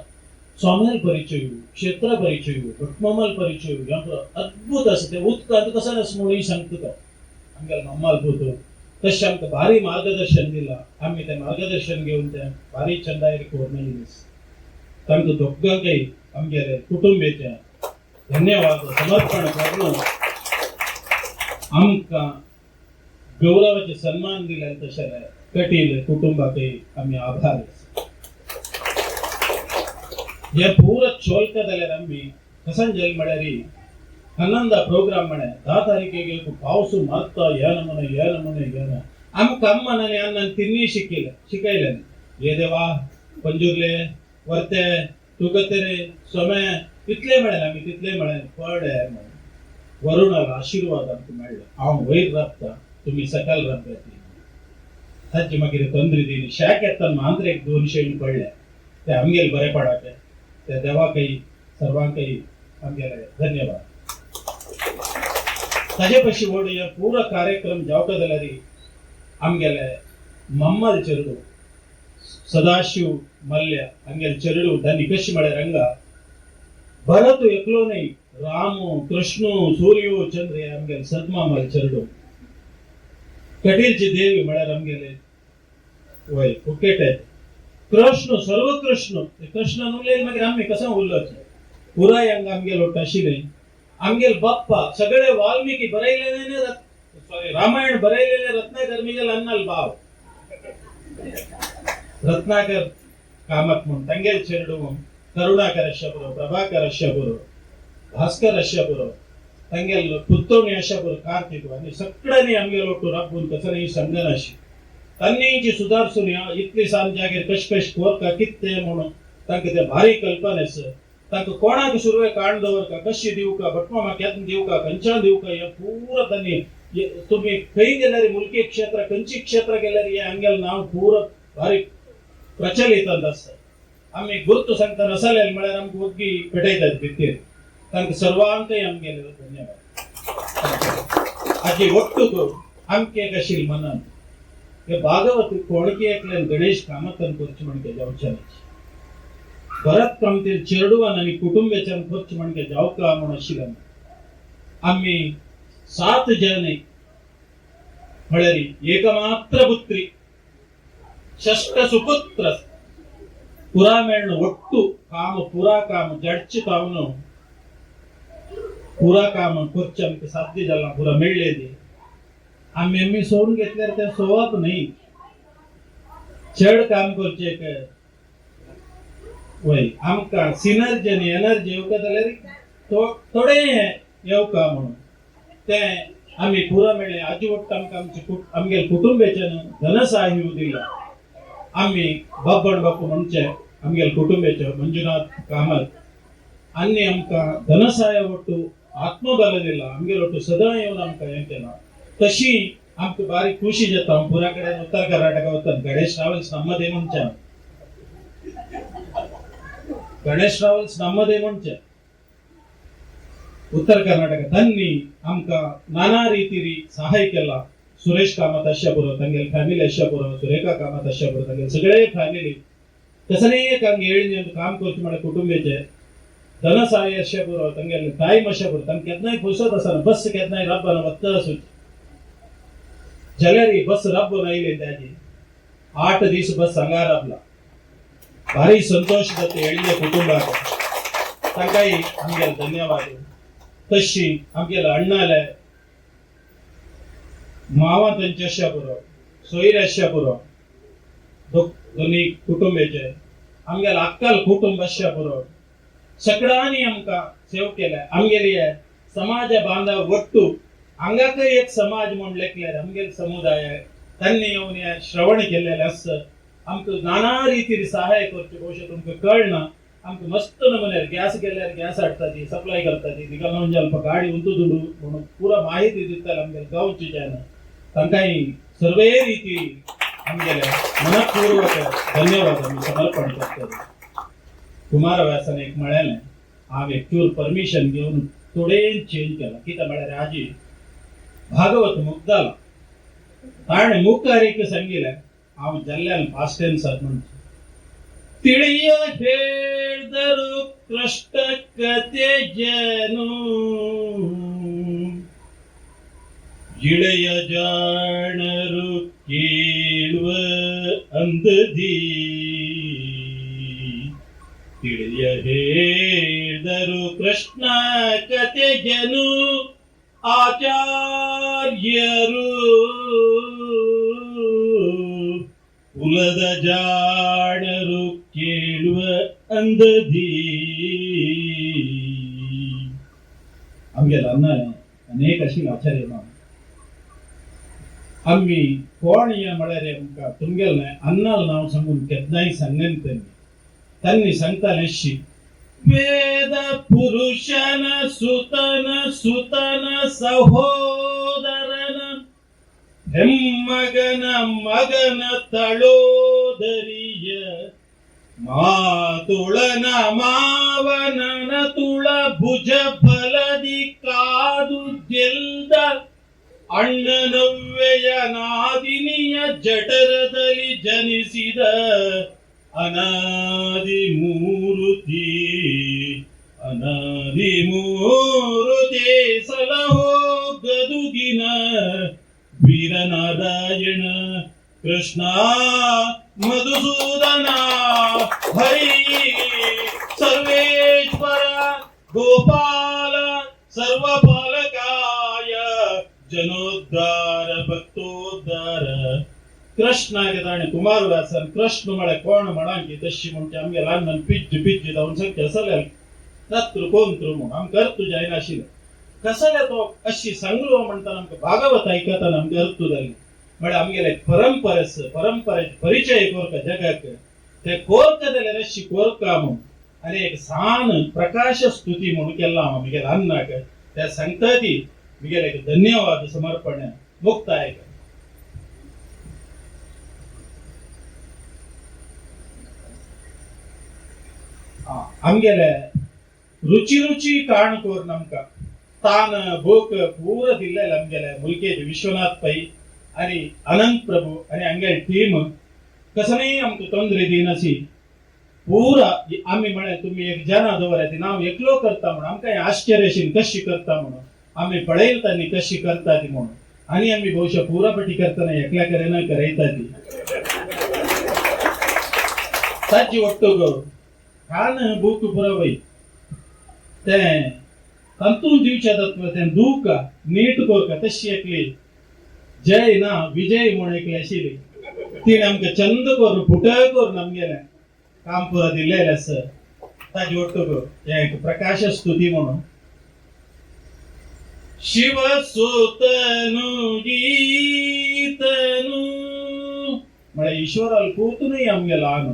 सोमेल परिचय क्षेत्र परिचय भटममाल परिचय ह्या अद्भुत आसा ते उदकांत कसो आसा म्हणून सांगता तो आमगेले मम्माल पोतू तशें आमकां भारी मार्गदर्शन दिलां. आमी तें मार्गदर्शन घेवन तें भारी चंदायरी कोरमेली दीस तांकां दोगांकय आमगेले कुटुंबीचे धन्यवाद समर्पण करून आमकां गौरवाचे सन्मान दिले तशें कटील कुटुंबाकय आमी आभार. हे पूर चोलका जाल्यार आमी कसांजेल म्हळ्यार 11 म्हणे 10 तारीखेಗೆ पावस मारता ह्या नमुने आमकां अम्मानी अन्नान तिन्नी शिकयले हे देवा पंजुर्ले वर्ते तुगतेरे सोमे इतले म्हळें आमी तितले म्हळें पडे वरुणाला आशीर्वाद आमकां मेळ्ळो. हांव वयर राबता तुमी सकयल राबता ताची मागीर तंद्री दिली शेक येतना मात्र एक 2 शेण पडले ते आमगेले बरे पडाचे ते देवाकय सर्वांकय आमगेले धन्यवाद. ताजे पशी व्हड हे पूरा कार्यक्रम जावता जाल्यार आमगेले मम्मल चेडू सदाशिव मल्ल्या आमगेले चेडू दानी कशी म्हळ्यार हांगा भरत एकलो न्ही रामू कृष्णू सूर्यो चंद्र हे आमगेले सदमामल चेडू कटीलची देवी म्हळ्यार आमगेले वय फुकेटे कृष्ण सर्वकृष्ण कृष्ण उलयले मागीर आमी कसा उरलोचे पुराय हांगा आमगेलो आशिल्ले आमगेल बाप्पा सगळे वाल्मिकी बरयलेले रामायण बरयलेले रत्नाकर मिगेल अन्नाल भाव रत्नाकर कामत म्हूण तांगेल चेडू करुणाकर अश्यापुरो प्रभाकर अश्यापुरो भास्कर अश्यापुरो तांगेल पुत्तोणी अश्यापुरो कार्तिक आनी सगळ्यांनी आमगेलो ओटू राबून कसरय संगन अशी तन्नीची सुदारसून इतली सान जागेर कश कोरका कित्ते म्हणून तांकां ते भारी कल्पना आसा. तांकां कोणाक सुरवे काण दवरका कशी दिवका बटमामा केन्ना दिवका खंयच्या दिवका हे पूरा तांणी तुमी खंय गेल्यार मुलकी क्षेत्र खंयची क्षेत्र गेल्यार हे आमगेलें नांव पूरा भारी प्रचलित आसता. आमी गुर्तू सांगता नसले म्हळ्यार आमकां वग्गी पेटयतात भितर तांकां सर्वांकय आमगेले धन्यवाद. हाची वट्टूक आमके एक आशिल्ली मनान हे भागवत कोणकी एकल्यान गणेश कामतन करचे म्हणके जावचे भरत कामतेर चेडूवान आनी कुटुंबाच्यान करचे म्हणके जावका म्हूण आशिल्लें. आमी 7 जण म्हळ्यार एकमात्र पुत्री षष्ठ सुपुत्र पुरा मेळ्ळो ಒಟ್ಟು काम पुरा काम जडचे तावन पुरा काम करचे आमकां साध्य जाला पुरा मेळ्ळेली. आम्ही सोडून घेतल्यार ते सोवप न्ही चड काम करचे वय आमकां सिनर्जी आनी एनर्जी येवका जाल्यार थोडे येवका म्हणून ते आमी पुरा मेळ्ळे. आजी वट्ट आमकां आमगे कुटुंबाच्यान धनसहाय्य दिला. आमी बाबण बापू म्हणचे आमगे कुटुंबाचे मंजुनाथ कामत आनी आमकां धनसहाय्य वट्टू आत्मबल दिला. आमगे वट्टू सदां येवन आमकां हें केलां. तशी आमकां बारीक खुशी जाता. हांव पुरा कडेन उत्तर कर्नाटका वता गणेश ट्रॅव्हल्स नम्मदे म्हणचे गणेश ट्रॅव्हल्स नम्मदे म्हणचे उत्तर कर्नाटका तांणी आमकां नाना रितीरी सहाय केला. सुरेश कामत अश्यापुरो तांगेल फॅमिली अश्यापुरो सुरेखा कामत अश्यापुरो तांगेल सगळे फॅमिली कसलेक हांगा येळी काम करचे म्हळ्यार कुटुंबाचे धनसहाय्य अश्यापुरो तांगेल टायम अश्यापुरो तांकां केन्नाय फुरसत आसना बस केन्नाय राबना वता आसूं जाल्यार बस राबून आयली त्याची 8 दीस बस हांगा राबला. भारी संतोष जाता येळिल्ल्या कुटुंबाक तांकांय आमगेले धन्यवाद. तशी आमगेले अण्णाले मावा तांचे अश्यापुरो सोयरे अश्यापुरो दोनी कुटुंबाचे आमगेले आक्कल कुटुंब अश्यापुरो सगळ्यांनी आमकां सेव केल्या. आमगेले समाज बांधव वट्टू हांगाकय एक समाज म्हूण लेखल्यार आमगेले समुदाय तांणी येवन हे श्रवण केल्लेले आसता. आमकां नाना रितीर सहाय करचे भविष्य तुमकां कळना. आमकां मस्त नमुन्यार गॅस गेल्यार गॅस हाडटाची सप्लाय करताची दिगल जल्प गाडी उंतू दुडू म्हणून पुरा माहिती दिताले आमगेले गांवची जेन्ना तांकांय सर्वे रिती आमगेले मनपूर्वक धन्यवाद आमी समर्पण करतात. कुमार व्यासान एक म्हळेलें हांव एक चूर परमिशन घेवन थोडें चेंज केलां कित्याक म्हळ्यार आजी भागवत मुक्ताला ताणें मुखारीक सांगिल्लें हांव जाल्ल्यान फास्ट टेन्सांत म्हणटा ತಿಳಿಯ ಹೇಳಿದರು ಕೃಷ್ಣ ಕತೆ ಜನು ಗಿಳೆಯ ಜಾಣರು ಕೇಳುವ ಅಂದದಿ ತಿಳಿಯ ಹೇಳಿದರು ಕೃಷ್ಣ ಕತೆಗೆನು ಆಚಾರ್ಯರು ಕುಲದ ಜಾಣರು ಕೇಳುವ ಅಂದದಿ आमगेला अनेक अशी आचार्य आम्ही कोणीय म्हळ्यार आमकां तुमगेल अन्नाल नांव सांगून केन्नाय सांगन त्यांनी सांगताले अशी वेद पुरुषन सुतन सुतन सहोदरन ಹೆಮ್ಮಗನ ಮಗನ ತಳೋದರಿಯ ಮಾತುಳನ ಮಾವನನ ತುಳ ಭುಜ ಬಲದಿ ಕಾದು ಗೆಲ್ದ ಅಣ್ಣನವ್ವೆಯ ನಾದಿನಿಯ ಜಠರದಲ್ಲಿ ಜನಿಸಿದ ಅನಾದಿ ಮೂರುತಿ ಸಲಹೋ ಗದುಗಿನ ವೀರನಾರಾಯಣ ಕೃಷ್ಣ ಮಧುಸೂದನ ಹರಿ ಸರ್ವೇಶ್ವರ ಗೋಪಾಲ ಸರ್ವಪಾಲಕಾಯ ಜನೋದ್ಧಾರ ಭಕ್ತೋದ್ಧಾರ कृष्ण ताणे कुमारदासन कृष्ण म्हळ्यार कोण म्हणांकी तशी म्हणचे आमगे ल्हान पिज्ज पिज्ज जावन सगळे असले तत्र कोंत्र म्हूण आमकां अर्थ जायना आशिल्लो कसले तो अशी सांगलो म्हणटाना आमकां भागवत आयकताना आमकां अर्थ जाली म्हळ्यार आमगेले परंपरेचो परिचय कोरता जगाक ते कोरता जाल्यार अशी कोरता म्हूण आनी एक सान प्रकाश स्तुती म्हूण केला आमगे ल्हानाक त्या सांगता ती म्हगेले धन्यवाद समर्पण मुक्ताय आमगेले रुची रुची काणकोर नमकां तान भूक पूर दिल्लेले आमगेले मुलकेचे विश्वनाथ पै आनी अनंत प्रभू आनी आमगे टीम कसलीय आमकां तोंदरे दिनासी पुरा आमी म्हळें तुमी एक जना दवरात ती हांव एकलो करता म्हणून आमकां आश्चर्य आशिल्लें कशी करता म्हणून आमी पळयता न्ही कशी करता ती म्हणून आनी आमी भोवशा पुरापटी करतना एकल्या कडेन करयता ती ताची वट्टो गो कान बूक पुरावय ते तातूंत दिवचें तत्व तें दूख नीट कोरका तशी एकली जय ना विजय म्हूण एकली आशिल्ली तिणें आमकां चंद करून फुटय करून आमगेलें काम पुरो दिल्लेलें आसा ताची वट्टो गो एक प्रकाश स्तुती म्हणून शिव सुतनु गीतनु म्हळ्यार ईश्वराल ಕೂತುನೇ आमगे ल्हान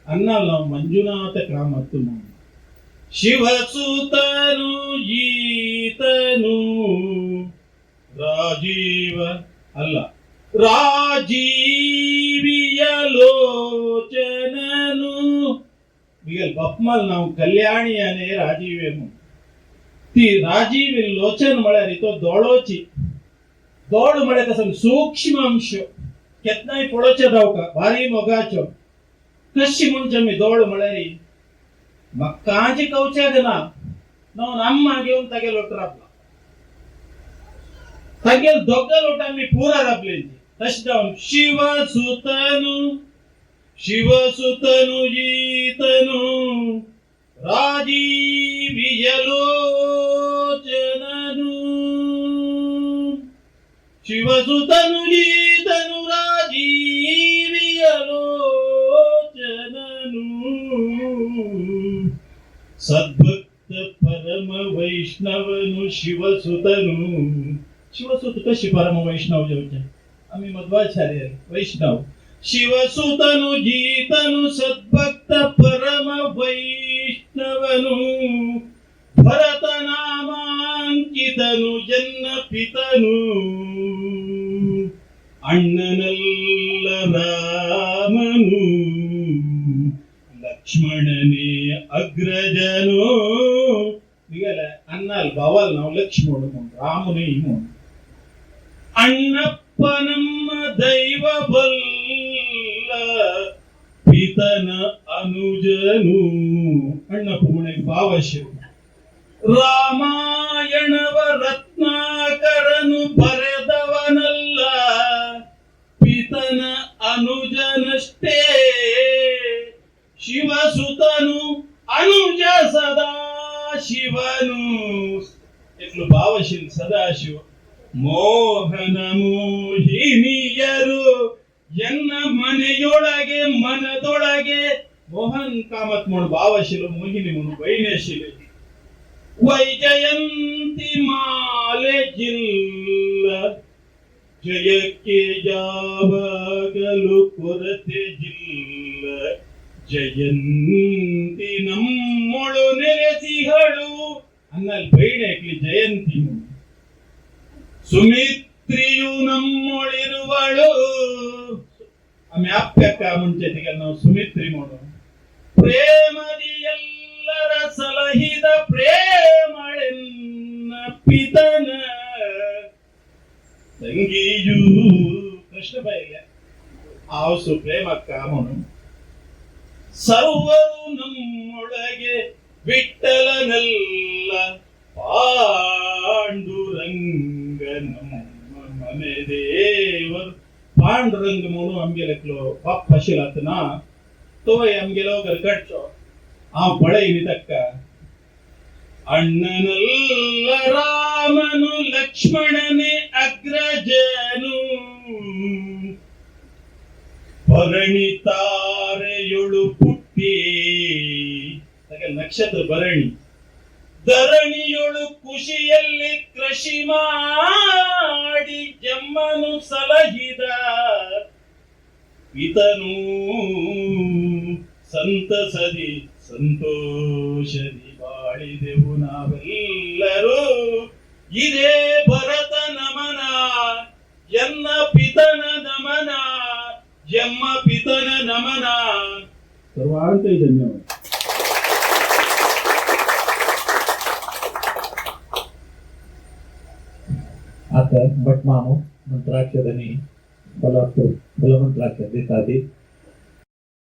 अन्नाल नाव मंजुनाथ कामत म्हणून शिवसुतनु गीतनु राजीव अल्ल राजीवियलोचननु मिगल बप्मल नाव कल्याणी अने राजीवे म्हणून ती राजीव लोचन म्हळ्यार तो दोळोची दोळ म्हळ्यार कसं सूक्ष्म अंश केतनाय पळोवचे जावका भारी मोगाच्यो कशी म्हणजे मी दोड म्हळ्यार म्हाका कांची कवच्याक ना नो अम्मा घेवन तागे लोट राबला तागे दोगा लोट आमी पुरा राबले तशें जावन शिवसुतनु गीतनु राजीवियलोचननु शिवसुतनु गीतनु सद्भक्त परम वैष्णवनु शिवसुतनु शिवसुत कशी परम वैष्णव जेवचे आम्ही मध्वाचार्य वैष्णव शिवसुतनु गीतनु सद्भक्त परम वैष्णवनु भरत नामांकितनु जन्म पितनु अण्णनल्ल रामनु लक्ष्मणने अग्रजनो निगले अन्नाल भावाल नाव लक्ष्मण म्हणून रामने म्हणून अण्णप्पनम्म दैव बल्ल पितन अनुजनु अण्णप्प म्हणून एक भाव आशिल्लो रामायणव रत्नाकरनु बरेद ಒಬ್ಬನಲ್ಲ ಪಿತನ ಅನುಜನಷ್ಟೇ ಶಿವಸುತನು ಅನುಜ ಸದಾ ಶಿವನು ಎತ್ಲು ಭಾವಶೀಲ್ ಸದಾಶಿವ ಮೋಹನ ಮೋಹಿನಿಯರು ಎನ್ನ ಮನೆಯೊಳಗೆ ಮನದೊಳಗೆ ಮೋಹನ್ ಕಾಮತ್ ಮುಣು ಭಾವಶಿಲು ಮೋಹಿನಿ ಮುಣು ವೈನಶಿಲೆ ವೈಜಯಂತಿ ಮಾಲೆ ಜಿಲ್ಲ ಜಯಕ್ಕೆ ಯಾವಾಗಲು ಕೊರತೆ ಜಿಲ್ಲ ಜಯಂತಿ ನಮ್ಮೊಳು ನೆಲೆಸಿಹಳು ಅನ್ನಲ್ಲಿ ಬೈಣೆಕ್ಲಿ ಜಯಂತಿ ಮುಣು ಸುಮಿತ್ರಿಯು ನಮ್ಮೊಳಿರುವಳು ಆಮೆ ಅಪ್ಯಕ್ಕ ಮುಂಚೆತಿಗೆ ನಾವು ಸುಮಿತ್ರಿ ನೋಡು ಪ್ರೇಮದಿ ಎಲ್ಲರ ಸಲಹಿದ ಪ್ರೇಮಳೆನ್ನ ಪಿತನ ತಂಗಿಯೂ ಕೃಷ್ಣ ಬೈಲೆ ಆವಸು ಪ್ರೇಮಕ್ಕ ಅವನು ಸರ್ವರು ನಮ್ಮೊಳಗೆ ವಿಠಲನಲ್ಲ ಪಾಂಡುರಂಗ ನಮ್ಮ ಮನೆ ದೇವರು ಪಾಂಡುರಂಗ ಮೂನು ಅಂಗೆಲಕ್ಲು ಪಪ್ಪ ಶಿಲತ್ನ ತೋಯ್ ಅಂಗೆಲೋ ಗರ್ಕಟ್ಸೋ ಆ ಬಳೆ ನಿತಕ್ಕ ಅಣ್ಣನಲ್ಲ ರಾಮನು ಲಕ್ಷ್ಮಣನೇ ಅಗ್ರಜನು ಭರಣಿ ತಾರೆಯೊಳು ಪುಟ್ಟಿ ನಕ್ಷತ್ರ ಭರಣಿ ಧರಣಿಯೊಳು ಖುಷಿಯಲ್ಲಿ ಕೃಷಿ ಮಾಡಿ ಜಮ್ಮನು ಸಲಹಿದ ಪಿತನು ಸಂತಸದಿ ಸಂತೋಷದಿ ಬಾಳಿದೆವು ನಾವೆಲ್ಲರೂ ಇದೇ ಭರತ ನಮನ ಎನ್ನ ಪಿತನ ನಮನ ಎಮ್ಮ ಪಿತನ ನಮನ ಸರ್ವಾಂತ ಧನ್ಯವಾದ. आता बटमानो मंत्राक्षर आणि बलमंत्राक्षर देतात